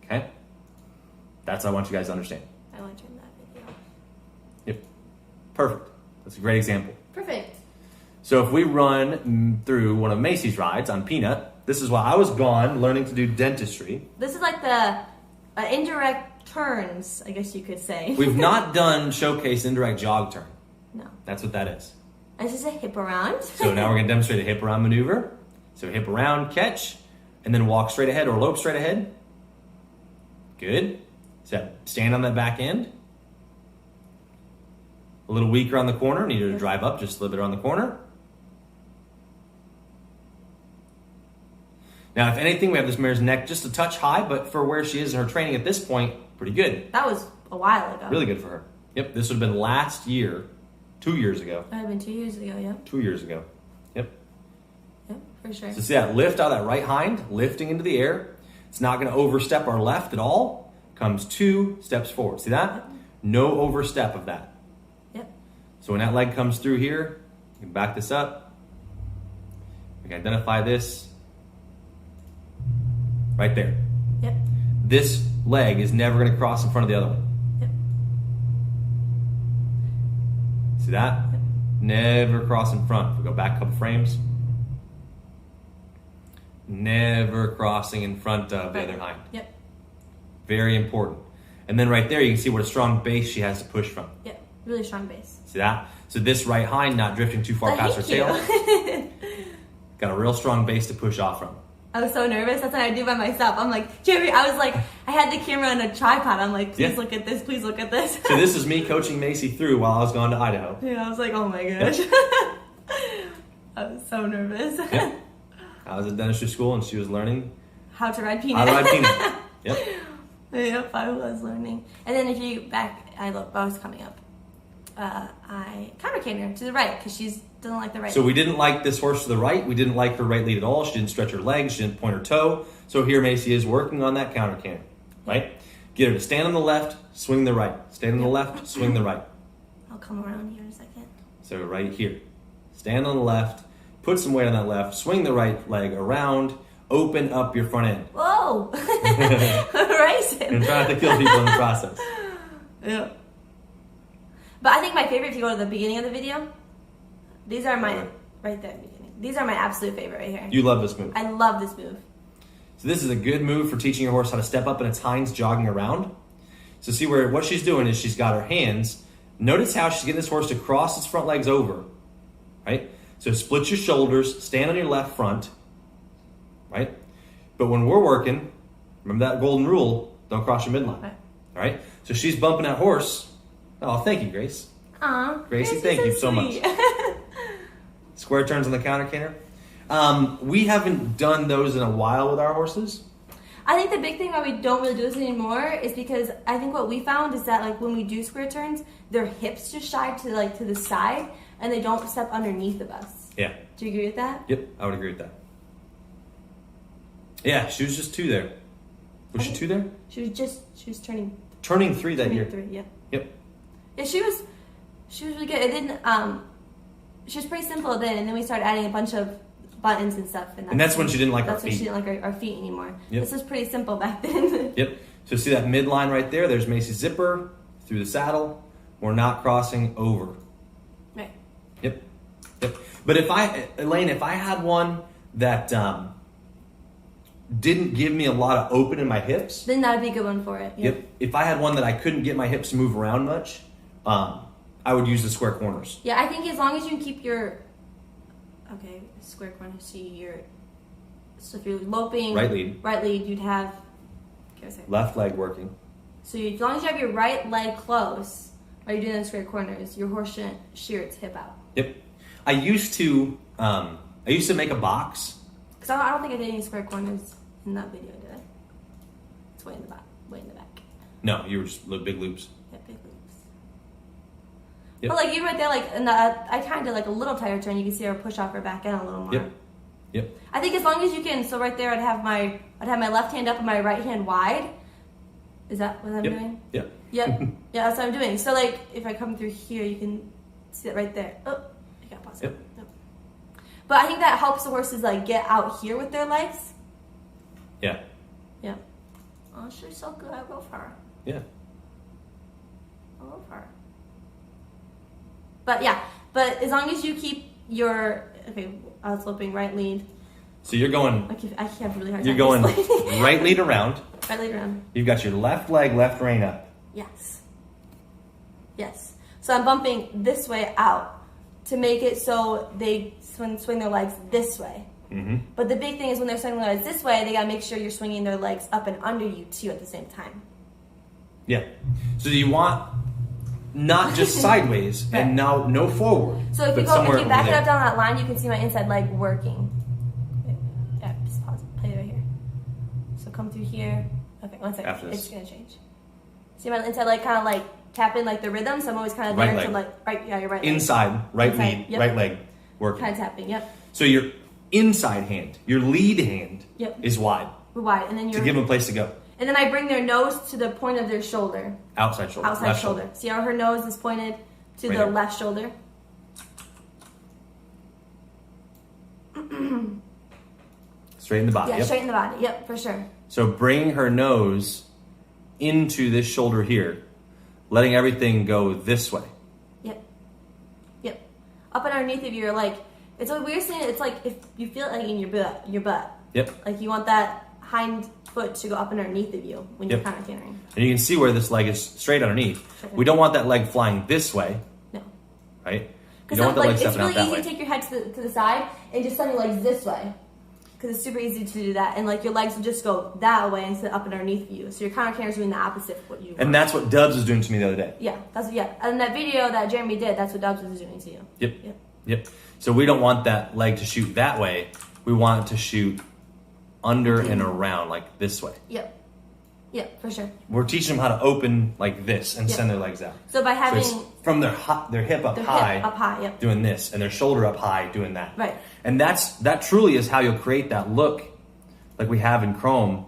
Okay? That's what I want you guys to understand. I want to turn that video. Yep. Perfect. That's a great example. Perfect. So if we run through one of Macy's rides on Peanut, this is while I was gone learning to do dentistry. This is like the indirect turns, I guess you could say. We've not done showcase indirect jog turn. No. That's what that is. This is a hip around. So now we're going to demonstrate a hip around maneuver. So hip around, catch, and then walk straight ahead or lope straight ahead. Good. So stand on that back end. A little weaker on the corner. Need her to drive up just a little bit on the corner. Now, if anything, we have this mare's neck just a touch high, but for where she is in her training at this point, pretty good. That was a while ago. Really good for her. Yep, this would have been last year, 2 years ago. That would have been 2 years ago, yeah. 2 years ago. Yep. Yep, for sure. So see that lift out of that right hind, lifting into the air. It's not going to overstep our left at all. Comes 2 steps forward. See that? Yep. No overstep of that. Yep. So when that leg comes through here, you can back this up. We can identify this right there. Yep. This leg is never going to cross in front of the other one. Yep. See that? Yep. Never cross in front. If we go back a couple frames. Never crossing in front of the other hind. Yep. Very important. And then right there, you can see what a strong base she has to push from. Yep. Really strong base. See that? So this right hind not drifting too far past her tail. Got a real strong base to push off from. I was so nervous. That's what I do by myself. I'm like, Jeremy, I was like, I had the camera on a tripod. I'm like, please look at this. Please look at this. So this is me coaching Macy through while I was gone to Idaho. Yeah, I was like, oh my gosh. I was so nervous. Yeah. I was at dentistry school and she was learning How to ride Peanut. how to ride Peanut. Yep. Yep, I was learning. And then if you I was coming up. I countercaned her to the right because she doesn't like the right. So we didn't like this horse to the right. We didn't like her right lead at all. She didn't stretch her legs. She didn't point her toe. So here Macy is working on that counter canter, right? Get her to stand on the left, swing the right. Stand on the left, swing the right. I'll come around here in a second. So right here. Stand on the left, put some weight on that left, swing the right leg around, open up your front end. Whoa! Racing. And try not to kill people in the process. Yeah. But I think my favorite, if you go to the beginning of the video, these are my, right there, beginning. These are my absolute favorite right here. You love this move. I love this move. So this is a good move for teaching your horse how to step up in its hinds jogging around. So see where what she's doing is she's got her hands. Notice how she's getting this horse to cross its front legs over, right? So split your shoulders, stand on your left front, right? But when we're working, remember that golden rule, don't cross your midline, Right. all right? So she's bumping that horse. Oh, thank you, Grace. Aw, Gracie, thank you so much. sweet. Square turns on the counter canter. We haven't done those in a while with our horses. I think the big thing why we don't really do this anymore is because I think what we found is that like when we do square turns, their hips just shy to the side and they don't step underneath of us. Yeah. Do you agree with that? Yep, I would agree with that. Yeah, she was just 2 there. Was she 2 there? She was turning Turning 3 that year. 3, yeah. Yep. Yeah, she was really good. It didn't she was pretty simple then, and then we started adding a bunch of buttons and stuff. And that's when she didn't like our That's when feet. she didn't like our feet anymore. Yep. This was pretty simple back then. Yep. So see that midline right there? There's Macy's zipper through the saddle. We're not crossing over. Right. Yep. Yep. But if I had one that didn't give me a lot of open in my hips. Then that would be a good one for it. Yep. If I had one that I couldn't get my hips to move around much, I would use the square corners. Yeah, I think as long as you can keep your square corner. So if you're loping Right lead. you'd have Left leg working. So as long as you have your right leg close, while you're doing those square corners, your horse shouldn't shear its hip out. Yep. I used to make a box. Because I don't think I did any square corners in that video, did I? It's way in the back. No, you were just big loops. Yeah, big loops. Yep. But like even right there, like I kind of did like a little tighter turn. You can see her push off her back end a little more. Yep. I think as long as you can. So right there, I'd have my left hand up and my right hand wide. Is that what I'm doing? Yeah. Yep. Yeah, that's what I'm doing. So like if I come through here, you can see it right there. Oh, I got pause. Yep. But I think that helps the horses like get out here with their legs. Yeah. Yeah. Oh, she's so good. I love her. Yeah. I love her. But yeah, but as long as you keep your I was flipping right lead. So you're going. I have really hard. You're going right lead around. Right lead around. You've got your left leg, left rein up. Yes. Yes. So I'm bumping this way out to make it so they swing their legs this way. Mm-hmm. But the big thing is when they're swinging their legs this way, they gotta make sure you're swinging their legs up and under you too at the same time. Yeah. So you want not just sideways Right. and no forward. So if but you go, somewhere if you back over it up there. down that line, you can see my inside leg working. Yeah, just pause. Play it right here. So come through here. Okay, one second. After this. It's gonna change. See my inside leg kind of like tapping like the rhythm. So I'm always kind of Right there leg. to like you're right. leg. Inside, right Inside, lead, yep. right leg working. Kind of tapping. Yep. So your inside hand, your lead hand, Yep. is wide We're wide, and then to you're. give them a place to go. And then I bring their nose to the point of their shoulder. Outside shoulder. Outside left shoulder. See how her nose is pointed to Right the here. left shoulder? Straight in the body. Yeah, Yep. straight in the body. Yep, for sure. So bring her nose into this shoulder here, letting everything go this way. Yep. Yep. Up and underneath of your like it's like we're saying it's like if you feel it like in your butt. Yep. Like you want that hind foot to go up and underneath of you when you're Yep. counter cantering. And you can see where this leg is straight underneath. Sure. We don't want that leg flying this way, No. right? You Because don't want the leg it's stepping really out that easy way. to take your head to the side and just send your legs this way. Because it's super easy to do that. And like your legs will just go that way instead of up and underneath you. So your counter canter is doing the opposite of what you want. And that's what Dubs was doing to me the other day. Yeah, and that video that Jeremy did, that's what Dubs was doing to you. Yep. Yep. Yep. So we don't want that leg to shoot that way. We want it to shoot under and around, like this way. Yep. Yep, for sure. We're teaching them how to open like this and Yep. send their legs out. So by So having it's from their hip up their high, hip up high, yep. doing this, and their shoulder up high, doing that. Right. And that truly is how you'll create that look, like we have in Chrome.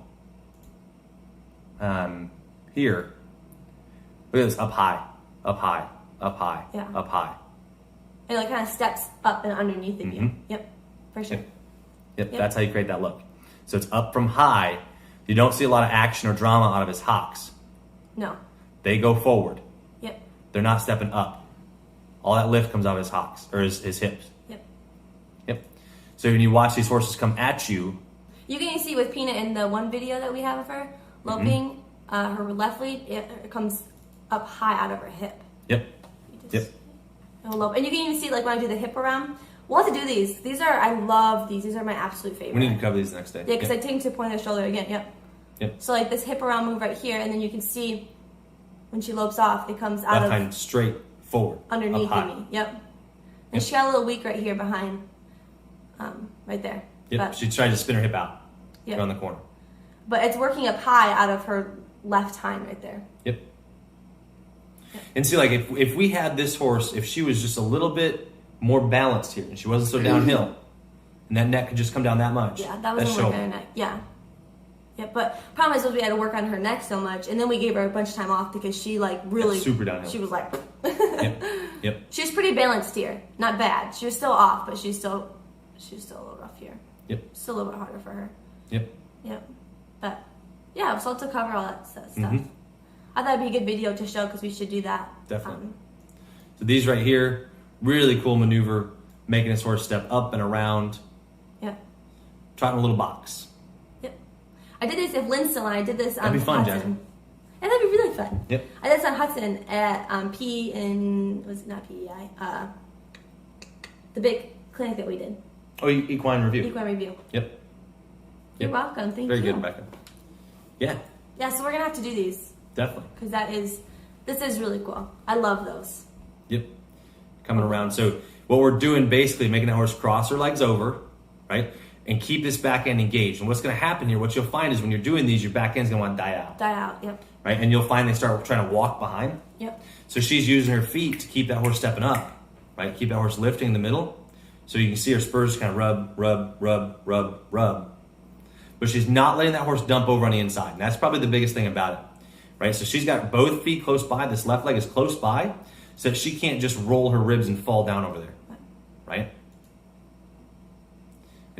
Here, look at this: up high, up high, up high, Yeah. up high. And it kind of steps up and underneath of you. Mhm. Yep, for sure. Yep, Yep. that's how you create that look. So it's up from high. You don't see a lot of action or drama out of his hocks. No. They go forward. Yep. They're not stepping up. All that lift comes out of his hocks or his hips. Yep. Yep. So when you watch these horses come at you, You can see with Peanut in the one video that we have of her loping, her left lead, it comes up high out of her hip. yep, You just- yep. it'll lope. And you can even see like when I do the hip around. We'll have to do these. I love these. These are my absolute favorite. We need to cover these the next day. Yeah, because Yep. I take them to the point of the shoulder again. Yep. Yep. So like this hip around move right here, and then you can see when she lopes off, it comes out Left of hand straight forward. underneath up of high. me. Yep. And Yep. she got a little weak right here behind, right there. Yep. But, She tried to spin her hip out Yep. around the corner. but it's working up high out of her left hind right there. Yep. And see, like if we had this horse, if she was just a little bit more balanced here and she wasn't so downhill, and that neck could just come down that much. Yeah, that was that's work on her shoulder. neck. Yeah. Yeah, but problem is we had to work on her neck so much, and then we gave her a bunch of time off because she like really super downhill. She was like, Yep. Yep. she was pretty balanced here, not bad. She was still off, but she's still a little rough here. Yep. Still a little bit harder for her. Yep. Yep. But yeah, so to cover all that stuff. Mhm. I thought it'd be a good video to show because we should do that. Definitely. So these right here, really cool maneuver, making this horse step up and around, Yeah. trotting a little box. Yep. I did this if Lynn's still on. I did this on That'd be fun, Hudson. Jasmine. And that'd be really fun. Yep. I did this on Hudson at P and was it not PEI? The big clinic that we did. Oh, equine review. Equine review. Yep. You're Yep. welcome. Thank Very you. good, Rebecca. Yeah, Yeah, so we're gonna have to do these definitely. because this is really cool. I love those. Yep. Coming around. So what we're doing basically making the horse cross her legs over, right? And keep this back end engaged. And what's going to happen here, what you'll find is when you're doing these, your back end's going to want to die out, Die out. Yep. right? And you'll find they start trying to walk behind. Yep. So she's using her feet to keep that horse stepping up, right? Keep that horse lifting in the middle. So you can see her spurs kind of rub, rub, rub, rub, rub. But she's not letting that horse dump over on the inside. And that's probably the biggest thing about it, right? So she's got both feet close by. This left leg is close by so that she can't just roll her ribs and fall down over there, right?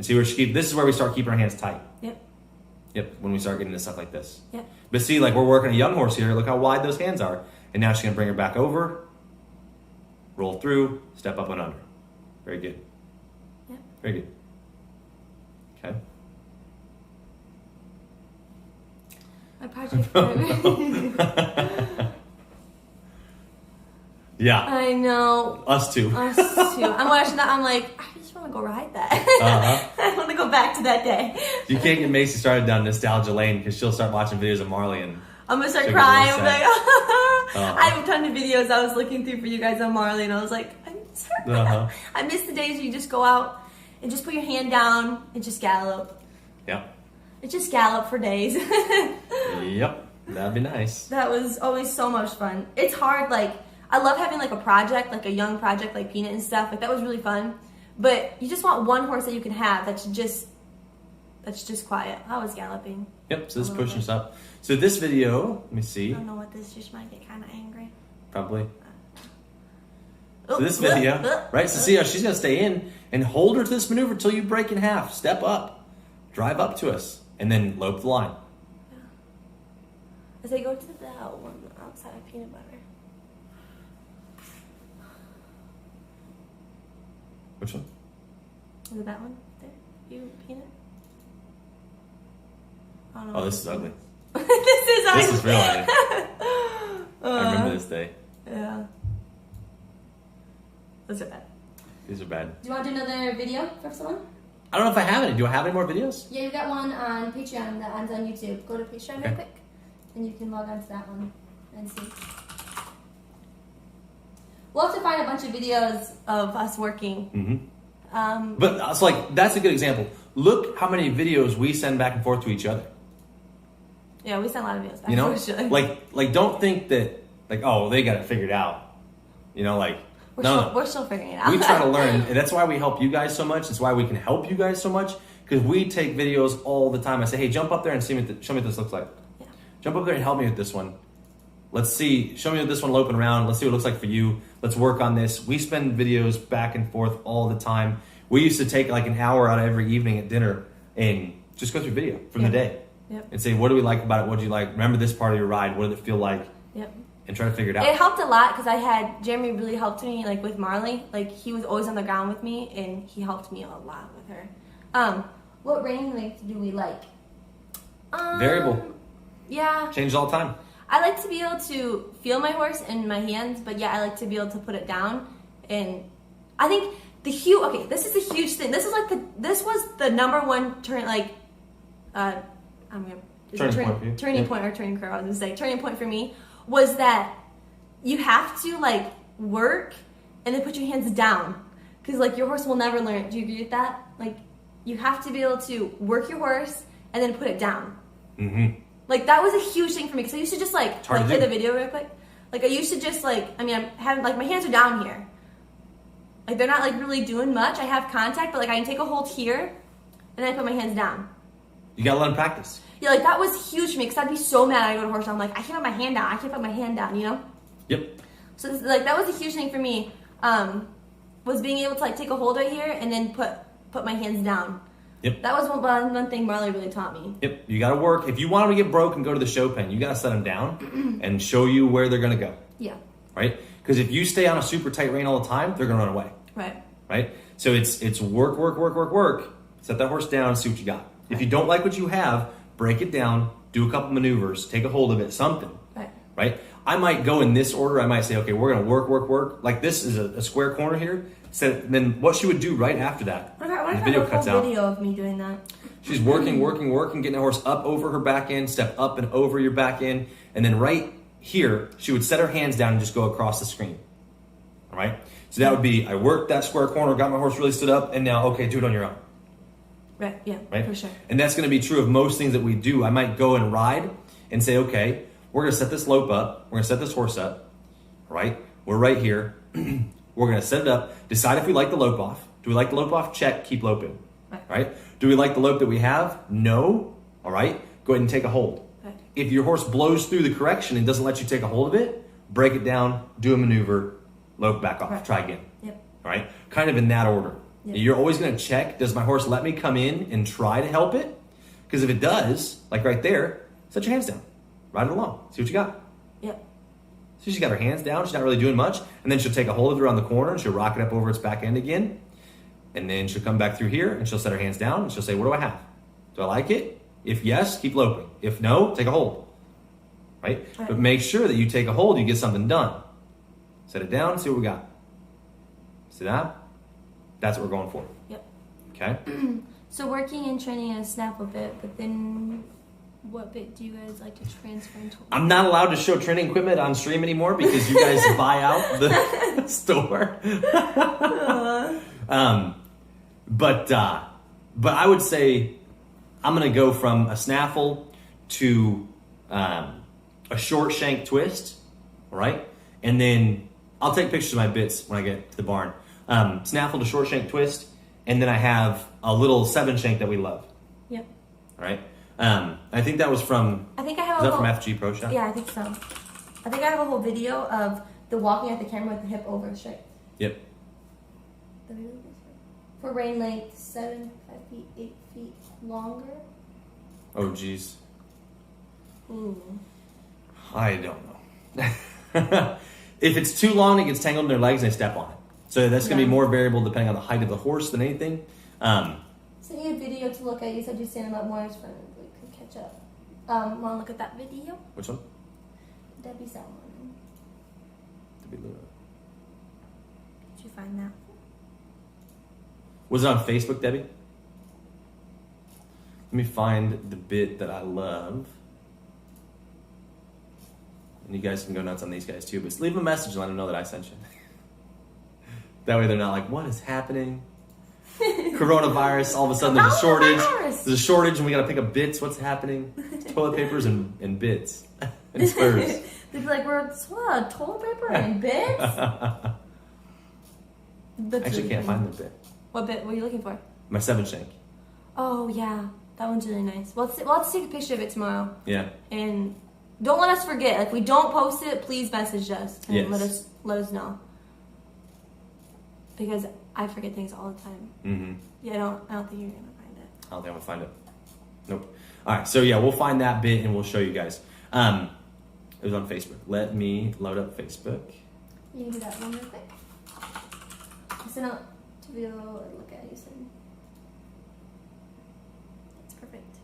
And see where this is where we start keeping our hands tight. Yep. Yep, when we start getting into stuff like this. Yep. But see, like we're working a young horse here. Look how wide those hands are. And now she's going to bring her back over, roll through, step up and under. Very good. Yep. Very good. Okay. My project. Yeah. I know. Us too. Us too. I'm watching that. I'm like, I just want to go ride that. I want to go back to that day. You can't get Macy started down nostalgia lane because she'll start watching videos of Marley and I'm gonna start she'll crying. get I'm really like, sad. I have a ton of videos I was looking through for you guys on Marley, and I was like, I miss her. I miss the days where you just go out and just put your hand down and just gallop. Yep. And just gallop for days. Yep. That'd be nice. That was always so much fun. It's hard, like, I love having like a project, like a young project like Peanut and stuff. Like that was really fun. But you just want one horse that you can have that's just quiet. I was galloping. Yep, so this pushing us up. So this video, let me see. I don't know what this just might get kind of angry. Probably. So this video, right? So see how she's going to stay in and hold her to this maneuver until you break in half. Step up. Drive up to us. And then lope the line. As I go to the one outside of Peanut Butter. Which one? Is it that one? There? You, Peanut? I don't know. Oh, this is ugly. This is ugly. This is real ugly. I remember this day. Yeah. Those are bad. These are bad. Do you want to do another video for someone? I don't know if I have any. Do I have any more videos? Yeah, you got one on Patreon that one's on YouTube. Go to Patreon real quick, and you can log on to that one and see. We'll have to find a bunch of videos of us working. Mm-hmm. But it's like, that's a good example. Look how many videos we send back and forth to each other. Yeah, we send a lot of videos back You know, and forth. like don't think that like, oh, they got it figured out. You know, like we're still figuring it out. We try to learn, and that's why we help you guys so much. It's why we can help you guys so much because we take videos all the time. I say, hey, jump up there and show me what this looks like. Yeah. Jump up there and help me with this one. Let's see. Show me what this one loping around. Let's see what it looks like for you. Let's work on this. We spend videos back and forth all the time. We used to take like an hour out of every evening at dinner and just go through video from the day. Yep. And say, what do we like about it? What do you like? Remember this part of your ride? What did it feel like? Yep. And try to figure it out. It helped a lot because I had Jeremy really helped me like with Marley. Like he was always on the ground with me and he helped me a lot with her. What reining length do we like? Variable. Yeah. Changes all the time. I like to be able to feel my horse in my hands, but yeah, I like to be able to put it down. And I think this is a huge thing. This was the number one turn, like, turning point or turning curve. I was gonna say turning point for me was that you have to like work and then put your hands down because like your horse will never learn it. Do you agree with that? Like you have to be able to work your horse and then put it down. Mm-hmm. Like that was a huge thing for me because I used to just like play the video real quick. Like I used to just like I'm having like my hands are down here. Like they're not like really doing much. I have contact, but like I can take a hold here and then I put my hands down. You gotta let them practice. Yeah, like that was huge for me because I'd be so mad. I go to horse. I'm like I can't put my hand down. I can't put my hand down. You know. Yep. So like that was a huge thing for me. Was being able to like take a hold right here and then put my hands down. Yep. That was one thing Marley really taught me. Yep. You gotta work. If you want them to get broke and go to the show pen, you gotta set them down and show you where they're gonna go. Yeah. Right. Because if you stay on a super tight rein all the time, they're gonna run away. Right. Right. So it's work. Set that horse down and see what you got. If you don't like what you have, break it down. Do a couple maneuvers. Take a hold of it. Something. Right. Right. I might go in this order. I might say, okay, we're gonna work. Like this is a square corner here. So then what she would do right after that, the video cuts out. Video of me doing that. She's working, getting the horse up over her back end, step up and over your back end, and then right here, she would set her hands down and just go across the screen. All right? So that would be, I worked that square corner, got my horse really stood up, and now, okay, do it on your own. Right, yeah, right? For sure. And that's going to be true of most things that we do. I might go and ride and say, okay, we're going to set this lope up. We're going to set this horse up, right? We're right here. We're going to set it up, decide if we like the lope off. Do we like the lope off? Check, keep loping. Right? Do we like the lope that we have? No. All right? Go ahead and take a hold. Right. If your horse blows through the correction and doesn't let you take a hold of it, break it down, do a maneuver, lope back off, try again. Yep. All right? Kind of in that order. Yeah. You're always going to check, does my horse let me come in and try to help it? Because if it does, like right there, set your hands down. Ride it along. See what you got. Yep. So she's got her hands down. She's not really doing much. And then she'll take a hold of it around the corner and she'll rock it up over its back end again. And then she'll come back through here and she'll set her hands down and she'll say, what do I have? Do I like it? If yes, keep loping. If no, take a hold. Right? But make sure that you take a hold, you get something done. Set it down, see what we got. See that? That's what we're going for. Yep. Okay? So working and training a snap a bit, but then what bit do you guys like to transfer into? I'm not allowed to show training equipment on stream anymore because you guys buy out the store. But I would say I'm going to go from a snaffle to a short shank twist, all right? And then I'll take pictures of my bits when I get to the barn. Snaffle to short shank twist, and then I have a little 7 shank that we love. Yep. All right? I think that was from... I think I have is a that whole, from FG Pro Shop? Yeah, I think so. I think I have a whole video of the walking at the camera with the hip over straight. Yep. For rein length, 7, 5 feet, 8 feet longer. Oh, geez. Ooh. I don't know. If it's too long, it gets tangled in their legs and they step on it. So that's going to be more variable depending on the height of the horse than anything. Send you a video to look at. You said you stand them up more so we could catch up. Want to look at that video? Which one? Debbie Salmon. Did Did you find that? Was it on Facebook, Debbie? Let me find the bit that I love. And you guys can go nuts on these guys too, but leave them a message and let them know that I sent you. That way they're not like, what is happening? Coronavirus, all of a sudden there's a shortage. There's a shortage and we gotta pick up bits. What's happening? Toilet papers and bits. And spurs. They'd be like, we're what, toilet paper and bits? I actually can't find the bit. What bit? What are you looking for? My 7 shank. Oh yeah, that one's really nice. Well, let's take a picture of it tomorrow. Yeah. And don't let us forget. Like, we don't post it, please message us and Yes. let us know. Because I forget things all the time. Mm-hmm. Yeah, I don't think you're gonna find it. I don't think I'm gonna find it. Nope. All right, so yeah, we'll find that bit and we'll show you guys. It was on Facebook. Let me load up Facebook. You can do that one real quick. Listen out to be able to look at you soon. That's perfect.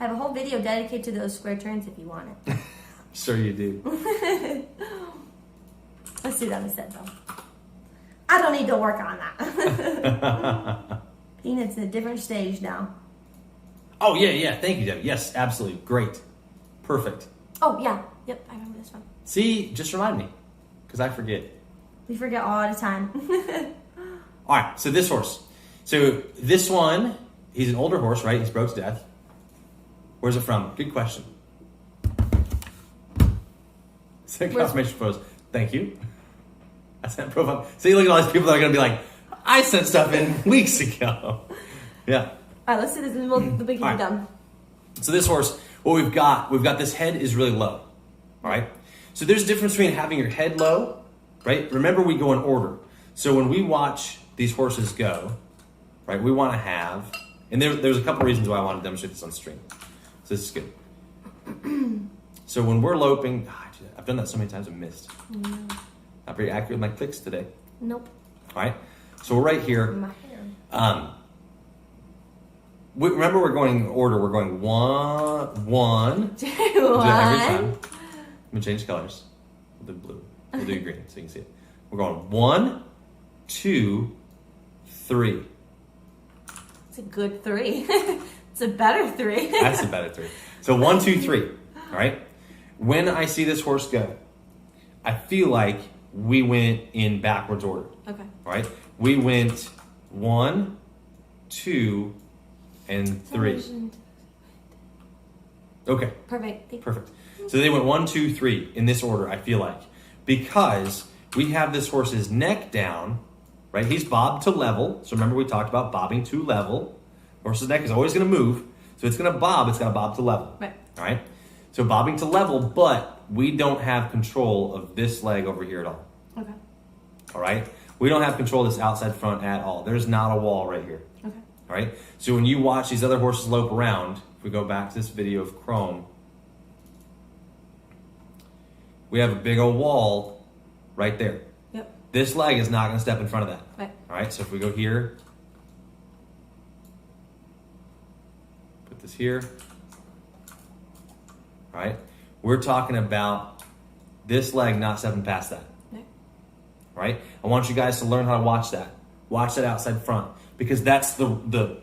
I have a whole video dedicated to those square turns if you want it. Sure you do. Let's do that instead, though. I don't need to work on that. Peanut's in a different stage now. Oh, yeah. Thank you, Debbie. Yes, absolutely. Great. Perfect. Oh, yeah. Yep, I remember this one. See, just remind me, because I forget. We forget all the time. All right, so this horse. So this one, he's an older horse, right? He's broke to death. Where's it from? Good question. Send confirmation photos. Thank you. I sent profile. See, look at all these people that are going to be like, I sent stuff in weeks ago. Yeah. All right, let's do this. The big All right. done. So this horse, what we've got this head is really low. All right. So there's a difference between having your head low, right? Remember, we go in order. So when we watch these horses go, right, we want to have, and there's a couple reasons why I want to demonstrate this on stream. So this is good. So when we're loping, I've done that so many times I've missed. Not very accurate with my clicks today. Nope. All right. So we're right here. My hair. Remember, we're going in order. We're going one. Two, We'll do that every time. one. I'm gonna change colors. We'll do blue. We'll do green so you can see it. We're going 1, 2, 3. It's a good 3. It's a better 3. That's a better 3. So 1, 2, 3. All right. When I see this horse go, I feel like we went in backwards order. Okay. All right. We went 1, 2, and 3. Okay. Perfect. Perfect. So they went 1, 2, 3 in this order, I feel like. Because we have this horse's neck down, right? He's bobbed to level. So remember, we talked about bobbing to level. Horse's neck is always going to move. So it's going to bob. It's got to bob to level. Right. All right? So bobbing to level, but we don't have control of this leg over here at all. Okay. All right? We don't have control of this outside front at all. There's not a wall right here. Okay. All right? So when you watch these other horses lope around, if we go back to this video of Chrome, we have a big old wall right there. Yep. This leg is not going to step in front of that. Right. All right? So if we go here, put this here. All right? We're talking about this leg not stepping past that. Right. Right? I want you guys to learn how to watch that. Watch that outside front, because that's the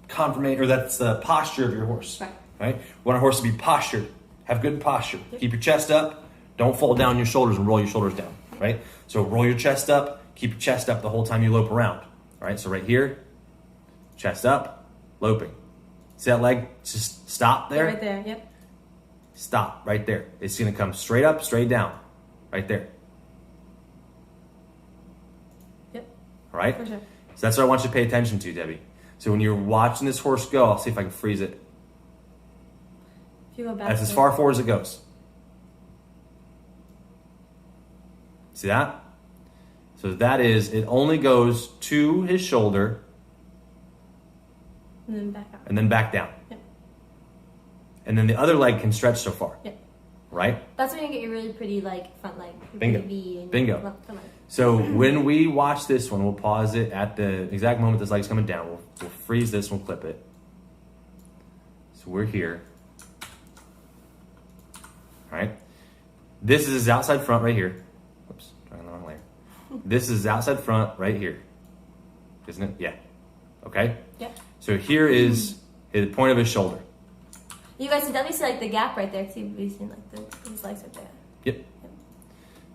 confirmation, or that's the posture of your horse. Right. Right? We want a horse to be postured. Have good posture. Yep. Keep your chest up. Don't fold down your shoulders and roll your shoulders down. Right? So roll your chest up. Keep your chest up the whole time you lope around. All right? So right here, chest up, loping. See that leg? Just stop there. Right there. Yep. Stop right there. It's going to come straight up, straight down. Right there. Yep. All right? For sure. So that's what I want you to pay attention to, Debbie. So when you're watching this horse go, I'll see if I can freeze it. If you go back. That's as far forward as it goes. See that? So that is, it only goes to his shoulder And then back up. and then back down. Yep. And then the other leg can stretch so far. Yep. Right? That's when you get your really pretty like front leg. Your Bingo. pretty V and Bingo. your left leg. So when we watch this one, we'll pause it at the exact moment this leg's coming down. We'll freeze this, we'll clip it. So we're here. All right? This is his outside front right here. Whoops, trying the wrong layer. This is his outside front right here. Isn't it? Yeah. Okay? Yep. So here is the point of his shoulder. You guys can definitely see like the gap right there too. We've seen like his legs right there. Yep.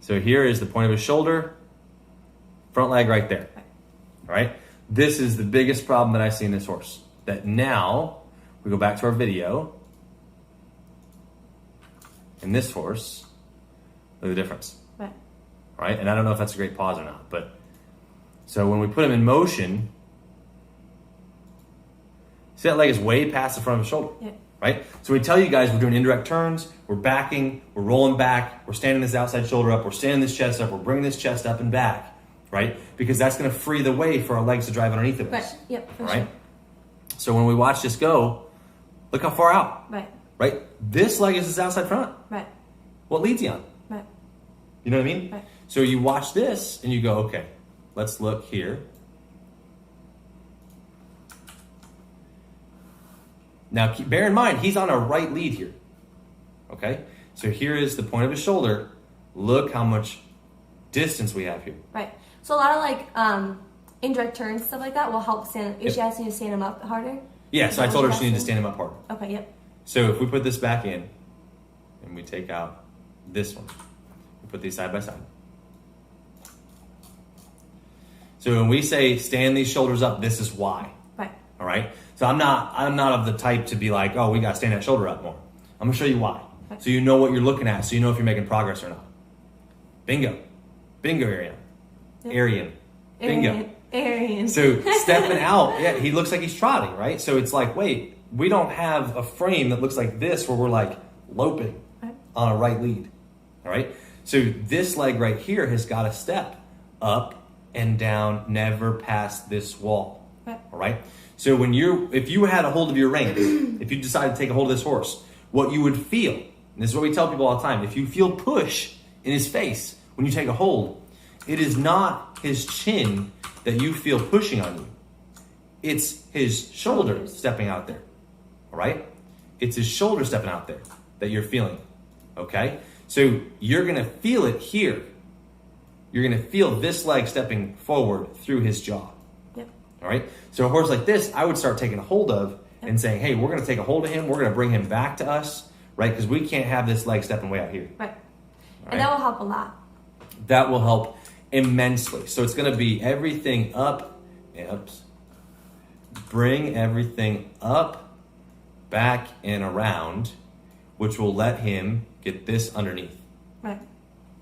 So here is the point of his shoulder, front leg right there. All right? This is the biggest problem that I see in this horse. That now, we go back to our video, and this horse, look at the difference. Right. Right? And I don't know if that's a great pause or not, but so when we put him in motion, see that leg is way past the front of his shoulder. Yeah. Right? So we tell you guys we're doing indirect turns, we're backing, we're rolling back, we're standing this outside shoulder up, we're standing this chest up, we're bringing this chest up and back, right? Because that's going to free the way for our legs to drive underneath of us. Right. Yep. For Right? sure. So when we watch this go, look how far out, Right. right? This leg is his outside front. Right. What leads he on? Right. You know what I mean? Right. So you watch this and you go, okay, let's look here. Now, bear in mind, he's on a right lead here. Okay? So here is the point of his shoulder. Look how much distance we have here. Right. So a lot of like indirect turns, stuff like that will help stand. If she has to stand him up harder. Yeah, so I told her she needed to stand him up harder. Okay. Yep. So if we put this back in and we take out this one, we put these side by side. So when we say stand these shoulders up, this is why. Right. All right. So I'm not of the type to be like, oh, we got to stand that shoulder up more. I'm gonna show you why, Okay. so you know what you're looking at, so you know if you're making progress or not. Bingo, Arian, Yep. Arian, bingo. Arian. So stepping out, yeah, he looks like he's trotting, right? So it's like, wait, we don't have a frame that looks like this where we're like loping Right. on a right lead, all right? So this leg right here has got to step up and down, never past this wall, Right. all right? So if you had a hold of your reins, if you decided to take a hold of this horse, what you would feel, and this is what we tell people all the time, if you feel push in his face when you take a hold, it is not his chin that you feel pushing on you. It's his shoulder stepping out there, all right? It's his shoulder stepping out there that you're feeling, okay? So you're going to feel it here. You're going to feel this leg stepping forward through his jaw. Yep. All right. So a horse like this, I would start taking a hold of and saying, hey, we're going to take a hold of him. We're going to bring him back to us, right? Because we can't have this leg stepping way out here. Right. All And right? that will help a lot. That will help immensely. So it's going to be everything up, oops, bring everything up, back, and around, which will let him get this underneath. Right.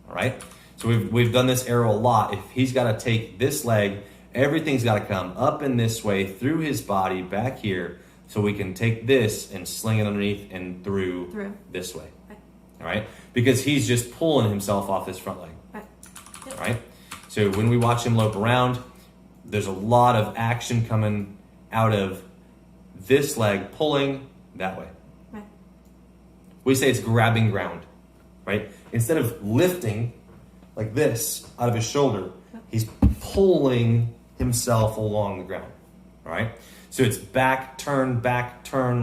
All right. So we've done this arrow a lot. If he's got to take this leg, everything's got to come up in this way through his body back here, so we can take this and sling it underneath and through. This way. Right. All right. Because he's just pulling himself off this front leg. Right. Yep. All right. So when we watch him lope around, there's a lot of action coming out of this leg pulling that way. Right. We say it's grabbing ground, right? Instead of lifting like this out of his shoulder, he's pulling himself along the ground, all right? So it's back, turn,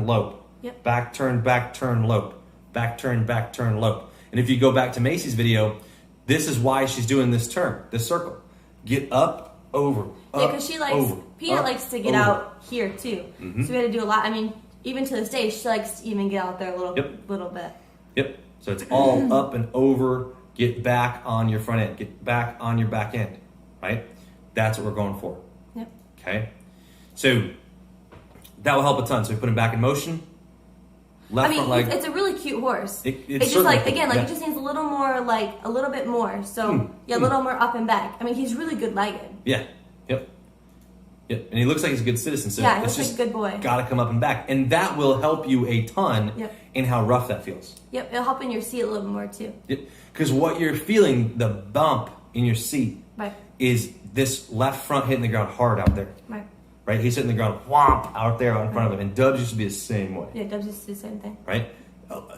lope. Yep. Back, turn, lope. Back, turn, lope. And if you go back to Macy's video, this is why she's doing this turn, this circle. Get up, over, Yeah, because she likes, over, Peanut up, likes to get over. out here too. Mhm. So we had to do a lot. I mean, even to this day, she likes to even get out there a little bit. Yep. So it's all up and over. Get back on your front end. Get back on your back end. Right? That's what we're going for. Yep. Okay? So that will help a ton. So we put him back in motion. Left front leg. It's a really cute horse. It's just certainly like, again, like yeah. it just needs a little more, like a little bit more. So, a little more up and back. I mean, he's really good legged. Yeah. Yep. Yep. And he looks like he's a good citizen. So Yeah, he it's looks like a good boy. Got to come up and back. And that will help you a ton Yep. in how rough that feels. Yep, it'll help in your seat a little bit more too. Because what you're feeling, the bump in your seat, Right. is this left front hitting the ground hard out there. Right. Right? He's hitting the ground whomp out there in front of him. And Dubs used to be the same way. Yeah, Dubs used to do the same thing. Right?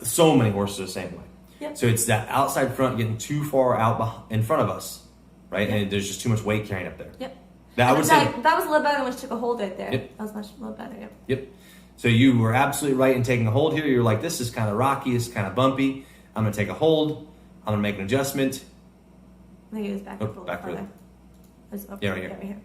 So many horses are the same way. Yep. So it's that outside front getting too far out in front of us. Right? Yep. And there's just too much weight carrying up there. Yep. Now, I would say. That was a little better when she took a hold right there. Yep. That was a little better, yep. Yep. So you were absolutely right in taking a hold here. You're like, this is kind of rocky. This is kind of bumpy. I'm going to take a hold. I'm going to make an adjustment. I think it was back Oh, a little back further. further. It was up Yeah, right here. right here.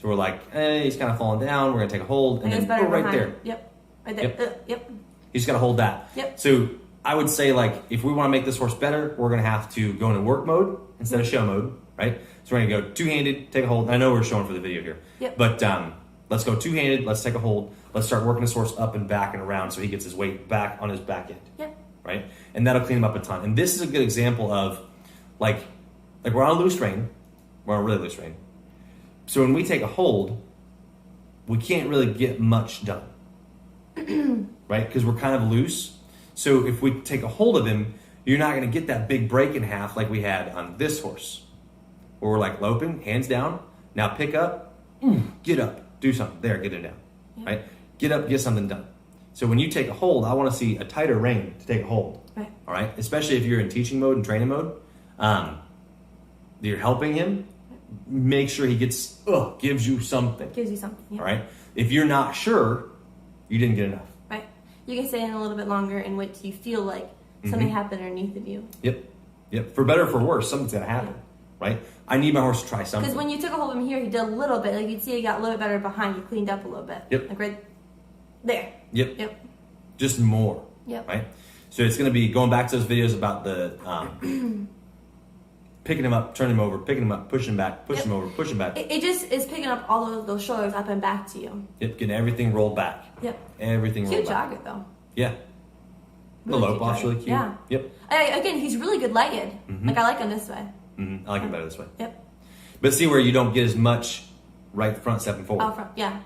So we're like, he's kind of falling down. We're going to take a hold. And I think then it's better right behind. there. Yep. Right there. Yep. Yep. You just got to hold that. Yep. So I would say, like, if we want to make this horse better, we're going to have to go into work mode instead of show mode, right? So we're going to go two-handed, take a hold. I know we're showing for the video here. Yep. But let's go two-handed. Let's take a hold. Let's start working this horse up and back and around so he gets his weight back on his back end. Yep. Right? And that'll clean him up a ton. And this is a good example of, like we're on a loose rein. We're on a really loose rein. So when we take a hold, we can't really get much done. Right? Because we're kind of loose. So if we take a hold of him, you're not going to get that big break in half like we had on this horse. Where we're like loping, hands down. Now pick up, get up, do something. There, get it down. Yeah. Right? Get up, get something done. So when you take a hold, I want to see a tighter rein to take a hold. Right. All right? Especially if you're in teaching mode and training mode. You're helping him. Make sure he gives you something. Gives you something. Yep. All right? If you're not sure, you didn't get enough. Right. You can stay in a little bit longer and wait till you feel like something happened underneath of you. Yep. For better or for worse, something's going to happen. Right? I need my horse to try something. Because when you took a hold of him here, he did a little bit. Like you'd see he got a little bit better behind. He cleaned up a little bit. Yep. Like right there. Yep. Yep. Just more. Yep. Right? So it's going to be going back to those videos about the picking him up, turning him over, picking him up, pushing him back, pushing him over, pushing him back. It just is picking up all of those shoulders up and back to you. Yep. Getting everything rolled back. Yep. Everything rolled Cute back. jogger though. Yeah. The Really lope cute off's jogger. really cute. Yeah. Yep. Again, he's really good legged. Like I like him this way. I like it better this way. Yep. But see where you don't get as much right front stepping forward. Out front. Yeah.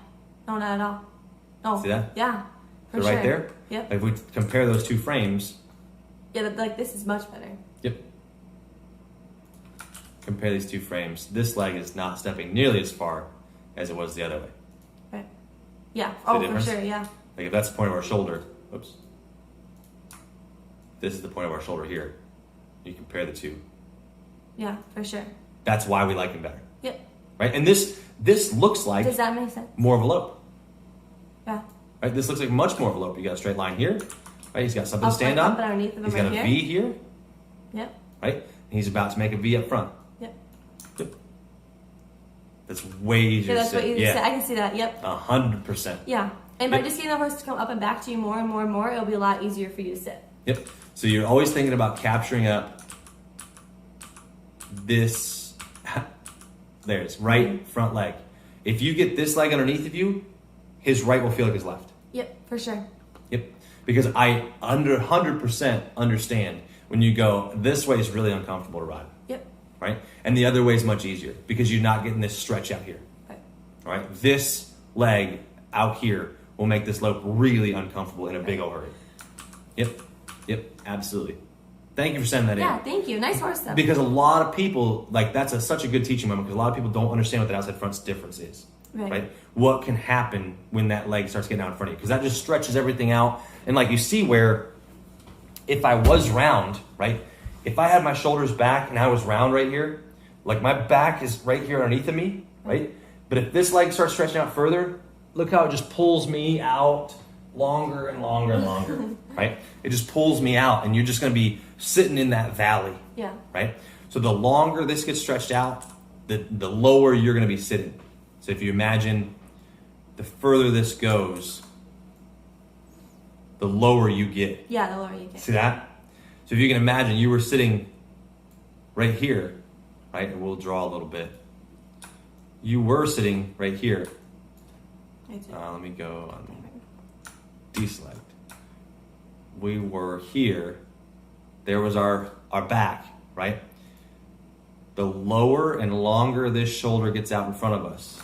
No, not at all. No. See that? Yeah. For So sure. right there? Yep. Like if we compare those two frames, Yeah, like this is much better. yep. Compare these two frames. This leg is not stepping nearly as far as it was the other way. Right. Yeah. the Oh, for difference? sure. Yeah. Like if that's the point of our shoulder, oops. This is the point of our shoulder here. You compare the two. Yeah, for sure. That's why we like him better. Yep. Right? And this looks like Does that make sense? more of a lope. Yeah. Right? This looks like much more of a lope. You got a straight line here. Right? He's got something Up, to stand up on. and underneath of him He's right got a here. V here. Yep. Right? And he's about to make a V up front. Yep. Yep. That's way easier Yeah, that's to what sit. you said. I can see that. Yep. 100%. Yeah. And by Yep. just getting the horse to come up and back to you more and more and more, it'll be a lot easier for you to sit. Yep. So you're always thinking about capturing up this. There's right front leg. If you get this leg underneath of you, his right will feel like his left. Yep, for sure. Yep. Because I 100% understand when you go, this way is really uncomfortable to ride. Yep. Right? And the other way is much easier because you're not getting this stretch out here. Right. All right? This leg out here will make this lope really uncomfortable in a big old hurry. Yep. Yep. Absolutely. Thank you for sending that Yeah, in. thank you. Nice horse though. Because a lot of people, like that's such a good teaching moment because a lot of people don't understand what that outside front's difference is. Right? What can happen when that leg starts getting out in front of you? Because that just stretches everything out. And like you see where if I was round, right? If I had my shoulders back and I was round right here, like my back is right here underneath of me, right? But if this leg starts stretching out further, look how it just pulls me out longer and longer and longer, right? It just pulls me out and you're just going to be sitting in that valley, right? So the longer this gets stretched out, the lower you're going to be sitting. So if you imagine the further this goes, the lower you get. Yeah, the lower you get. See that? So if you can imagine you were sitting right here, right? And we'll draw a little bit. You were sitting right here. Let me go on deselect. We were here. There was our back, right? The lower and longer this shoulder gets out in front of us.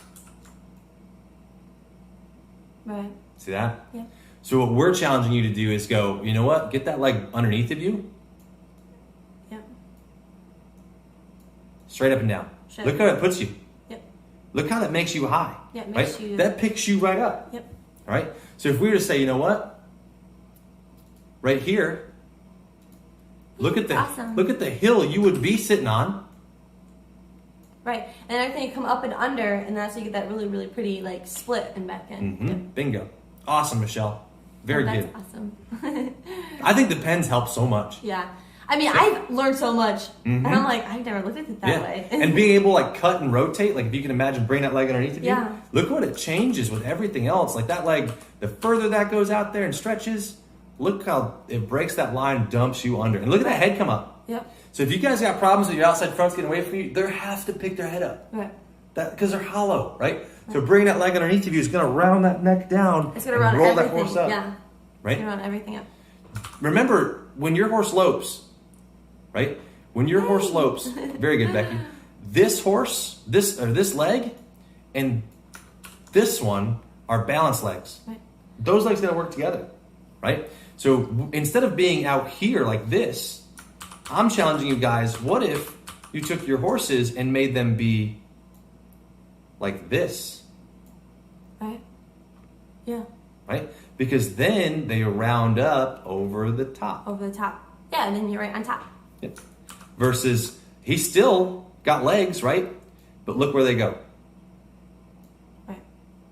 Right. See that? Yeah. So what we're challenging you to do is go, you know what? Get that leg underneath of you. Yep. Straight up and down. Sure. Look how it puts you. Yep. Look how that makes you high. Yeah, it makes right? you... That picks you right up. Yep. All right? So if we were to say, you know what? Right here, look at the hill you would be sitting on. Right. And everything you come up and under, and that's how you get that really, really pretty like split and back in. Mm-hmm. Yep. Bingo. Awesome, Michelle. Very good. That's awesome. I think the pens help so much. Yeah. I mean, I've learned so much, and I'm like, I've never looked at it that way. And being able to like cut and rotate, like if you can imagine bringing that leg underneath of you, look what it changes with everything else. Like that leg, the further that goes out there and stretches, look how it breaks that line, dumps you under. And look at that head come up. Yep. So if you guys got problems with your outside fronts getting away from you, they have to pick their head up. Right. Because they're hollow, right? So bringing that leg underneath of you is going to round that neck down. It's going to round roll everything. that horse up. Yeah. Right? It's going to round everything up. Remember, when your horse lopes, right? When your horse lopes, very good, Becky. This horse, this leg, and this one are balance legs. Right. Those legs got to work together, right? So instead of being out here like this, I'm challenging you guys. What if you took your horses and made them be like this? Right. Yeah. Right? Because then they round up over the top. Over the top. Yeah, and then you're right on top. Yep. Versus he's still got legs, right? But look where they go. Right.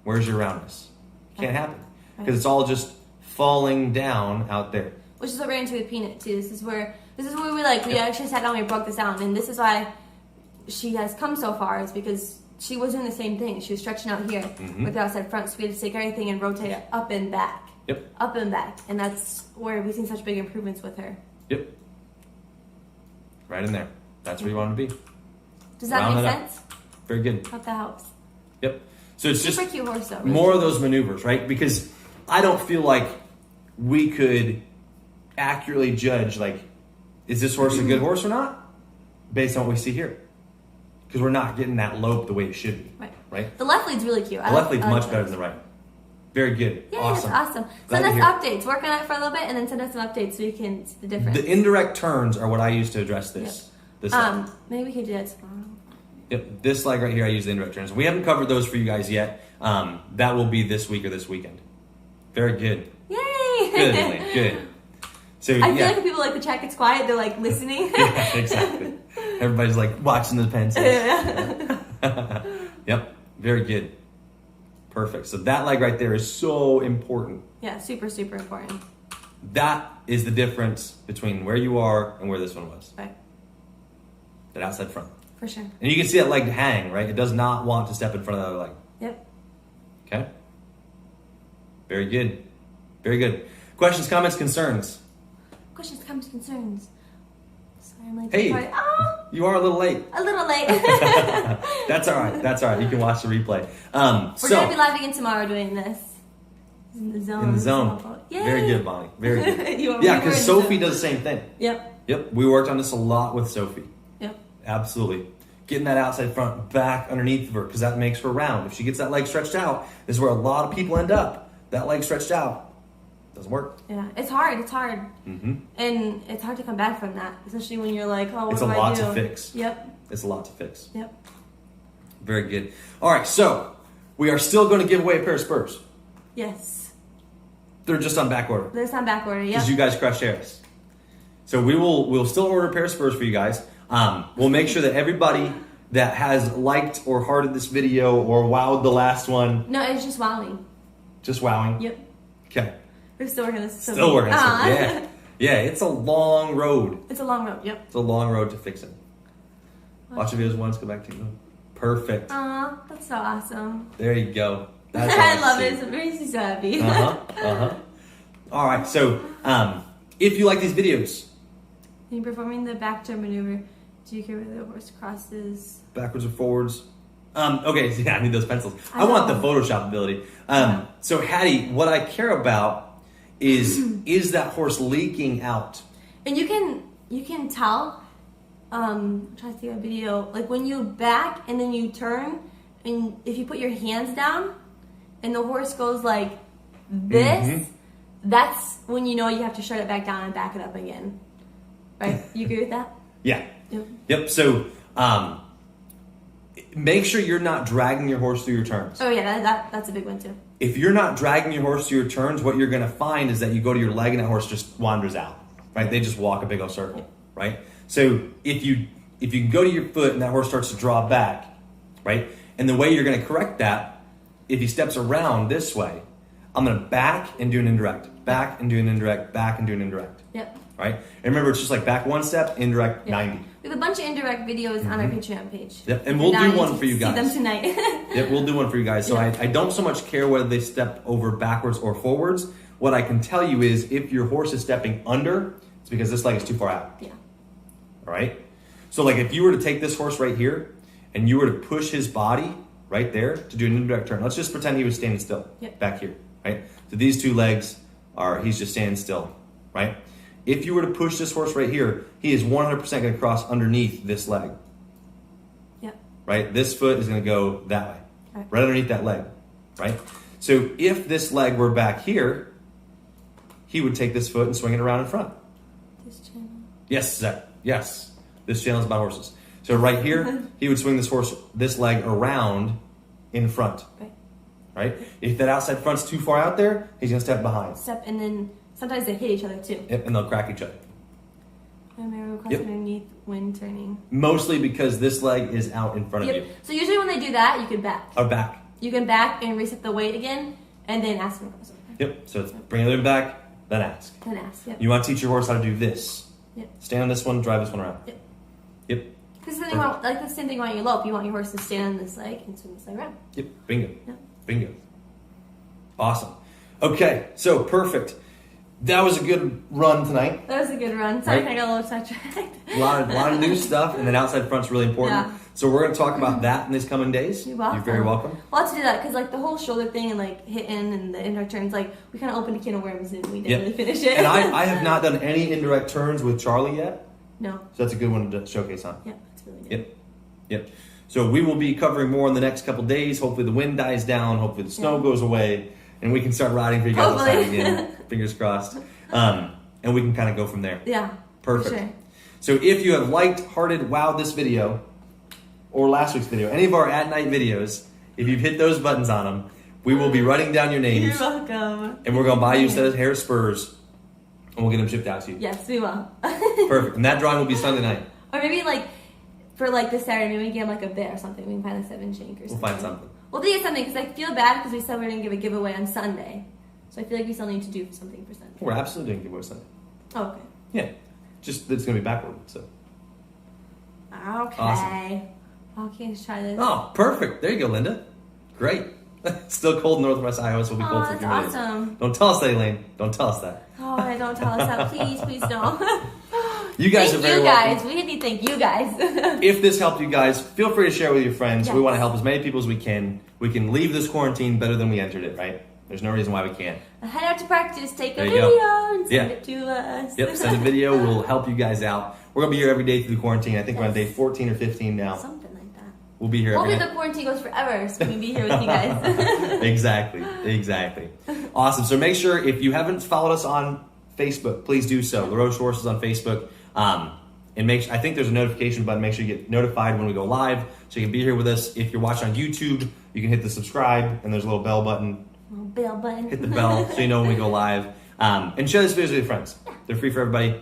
Where's your roundness? Can't happen. Because it's all just falling down out there. Which is what we're into with Peanut too. This is where we actually sat down and we broke this down, and this is why she has come so far, is because she was doing the same thing. She was stretching out here with the outside front, so we had to take everything and rotate it up and back. Yep. Up and back. And that's where we've seen such big improvements with her. Yep. Right in there. That's where you want to be. Does that make sense? Very good. Hope that helps. Yep. So it's Super just cute horse though. Really. more of those maneuvers, right? Because I don't feel like we could accurately judge, like, is this horse a good horse or not? Based on what we see here. Because we're not getting that lope the way it should be. Right? The left lead's really cute. The left lead's much better than the right. Very good. Yeah, awesome. That's awesome. Glad Send to us hear. updates. Work on it for a little bit, and then send us some updates so we can see the difference. The indirect turns are what I use to address this. This leg. Maybe we could do that tomorrow. Yep, this leg right here, I use the indirect turns. We haven't covered those for you guys yet. That will be this week or this weekend. Very good. Yay! Good, Elaine. Good. So I feel like when people like the chat gets quiet, they're like listening. Yeah, exactly. Everybody's like watching the pencils. Yep, very good. Perfect. So that leg right there is so important. Yeah, super, super important. That is the difference between where you are and where this one was. Right. That outside front. For sure. And you can see that leg hang, right? It does not want to step in front of the other leg. Yep. Okay? Very good. Very good. Questions, comments, concerns? Questions, comments, concerns. Sorry, I'm late. Hey. Sorry. Oh, You are a little late. a little late. That's all right. That's all right. You can watch the replay. We're going to be live again tomorrow doing this. In the zone. In the zone. Yay. Very good, Bonnie. Very good. You Yeah, were because in the Sophie zone. does the same thing. Yep. Yep. We worked on this a lot with Sophie. Yep. Absolutely. Getting that outside front back underneath of her, because that makes her round. If she gets that leg stretched out, this is where a lot of people end up. That leg stretched out. Doesn't work. Yeah, it's hard. It's hard. Mm-hmm. And it's hard to come back from that, especially when you're like, oh, what It's do a I lot do? to fix. Yep. It's a lot to fix. Yep. Very good. All right, so we are still going to give away a pair of Spurs. Yes. They're just on back order. There's on back order, yep. Because you guys crushed Harris. So we'll still order a pair of Spurs for you guys. We'll make sure that everybody that has liked or hearted this video or wowed the last one. No, it's just wowing. Just wowing? Yep. Okay. We're still working this. Still working this. Yeah. Yeah, it's a long road. It's a long road, yep. It's a long road to fix it. Watch the videos once, go back to you. Perfect. Aw, that's so awesome. There you go. That's I love see. it. It makes me so happy. All right, so if you like these videos, You're performing the back turn maneuver. Do you care whether the horse crosses? backwards or forwards. Okay, so yeah, I need those pencils. I I want the know. Photoshop ability. So Hattie, what I care about is that horse leaking out? And you can tell. I'm trying to see a video. Like when you back and then you turn, and if you put your hands down, and the horse goes like this, that's when you know you have to shut it back down and back it up again. Right? You agree with that? Yeah. Yep. Yep. So make sure you're not dragging your horse through your turns. Oh yeah, that's a big one too. If you're not dragging your horse through your turns, what you're going to find is that you go to your leg and that horse just wanders out. Right? They just walk a big old circle. Right? So if you can go to your foot and that horse starts to draw back, right? And the way you're going to correct that, if he steps around this way, I'm going to back and do an indirect, back and do an indirect, back and do an indirect. Yep. Right? And remember, it's just like back one step, indirect, Yep. 90. We have a bunch of indirect videos on our Patreon page. Yep, and If we'll you're do dying one to for you guys. See them tonight. Yep, we'll do one for you guys. So Yeah. I don't so much care whether they step over backwards or forwards. What I can tell you is if your horse is stepping under, it's because this leg is too far out. Yeah. All right? So like if you were to take this horse right here and you were to push his body right there to do an indirect turn. Let's just pretend he was standing still back here, right? So these two legs he's just standing still, right? If you were to push this horse right here, he is 100% going to cross underneath this leg. Yep. Right? This foot is going to go that way, right underneath that leg, right? So if this leg were back here, he would take this foot and swing it around in front. This channel. Yes, Zach. Yes. This channel is about horses. So right here, he would swing this leg around in front. Right. Right? If that outside front's too far out there, he's going to step behind. Step, and then sometimes they hit each other too. Yep, and they'll crack each other. And they will cross Yep. underneath when turning. Mostly because this leg is out in front of you. So usually when they do that, you can back. Or back. You can back and reset the weight again, and then ask them a question. Yep. So it's bring it back, then ask. Then ask. Yep. You want to teach your horse how to do this. Yep. Stand on this one, drive this one around. Yep. Yep. Because then you want, like the same thing when you elope, you want your horse to stand on this leg and swing this leg around. Yep. Bingo. Yep. Bingo. Awesome. Okay, so perfect. That was a good run tonight. That was a good run. Sorry, Right. I got a little sidetracked. A lot of new stuff, and then outside front's really important. Yeah. So we're going to talk about that in these coming days. You're welcome. You're very welcome. We'll have to do that because like the whole shoulder thing and like hitting and the indirect turns, like we kind of opened a can of worms and we didn't Yep. really finish it. And I have not done any indirect turns with Charlie yet, No. so that's a good one to showcase on. Yeah, it's really good. Yep. Yep. So we will be covering more in the next couple days. Hopefully the wind dies down. Hopefully the snow Yeah. goes away, and we can start riding for you guys outside Hopefully. again. Fingers crossed. And we can kind of go from there. Yeah. for Perfect. Sure. So if you have liked, hearted, wowed this video, or last week's video, any of our at night videos, if you've hit those buttons on them, we will be writing down your You're names, welcome. and we're going to buy you a set of hair spurs, and we'll get them shipped out to you. Yes, we will. Perfect. And that drawing will be Sunday night. Or maybe like for like this Saturday, maybe we get like a bit or something. We can find a 7 shank or We'll something. find something. We'll do something because I feel bad because we said we are gonna give a giveaway on Sunday, so I feel like we still need to do something for Sunday. We're absolutely doing giveaway Sunday. Oh, okay. Yeah. Just it's going to be backward. So. Okay. Awesome. Okay, let's try this. Oh, perfect. There you go, Linda. Great. Still cold in northwest Iowa, so we'll be cold for a that's few minutes. awesome. Don't tell us that, Elaine. Don't tell us that. Oh, don't tell us that. Please don't. You guys Thank are very you guys. welcome. We need to thank you guys. If this helped you guys, feel free to share with your friends. Yes. We want to help as many people as we can. We can leave this quarantine better than we entered it, right? There's no reason why we can't. Head out to practice, take a There you video, go. and send it to us. Yep, send a video. We'll help you guys out. We're going to be here every day through the quarantine. I think we're on day 14 or 15 now. Something like that. We'll be here every Hopefully night. the quarantine goes forever, so we can be here with you guys. Exactly. Awesome. So make sure if you haven't followed us on Facebook, please do so. LaRose Horses on Facebook. And I think there's a notification button. Make sure you get notified when we go live, so you can be here with us. If you're watching on YouTube, you can hit the subscribe, and there's a little bell button. Little bell button. Hit the bell so you know when we go live. And share this video with your friends. They're free for everybody.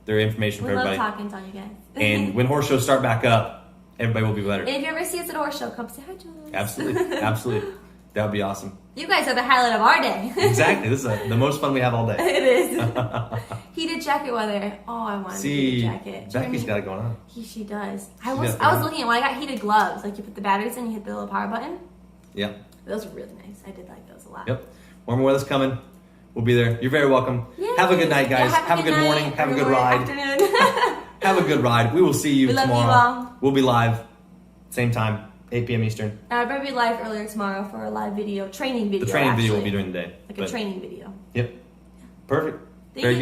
They're information We for love everybody. talking to you guys. And when horse shows start back up, everybody will be better. And if you ever see us at a horse show, come say hi to us. Absolutely. That would be awesome. You guys are the highlight of our day. Exactly. This is the most fun we have all day. It is. Heated jacket weather. Oh, I want a heated jacket. Becky's got it going on. She does. She I does. was looking at when I got heated gloves. Like you put the batteries in, you hit the little power button. Yeah. Those are really nice. I did like those a lot. Yep. Warmer weather's coming. We'll be there. You're very welcome. Yay. Have a good night, guys. Yeah, have a good night, morning. Have a good or ride. Afternoon. Have a good ride. We will see you We love you tomorrow. all. We'll be live. Same time, 8 p.m. Eastern. I'll probably be live earlier tomorrow for a live video, training video. The training video will actually. be during the day. Like a training video. Yep. Perfect. Thank Very you, good.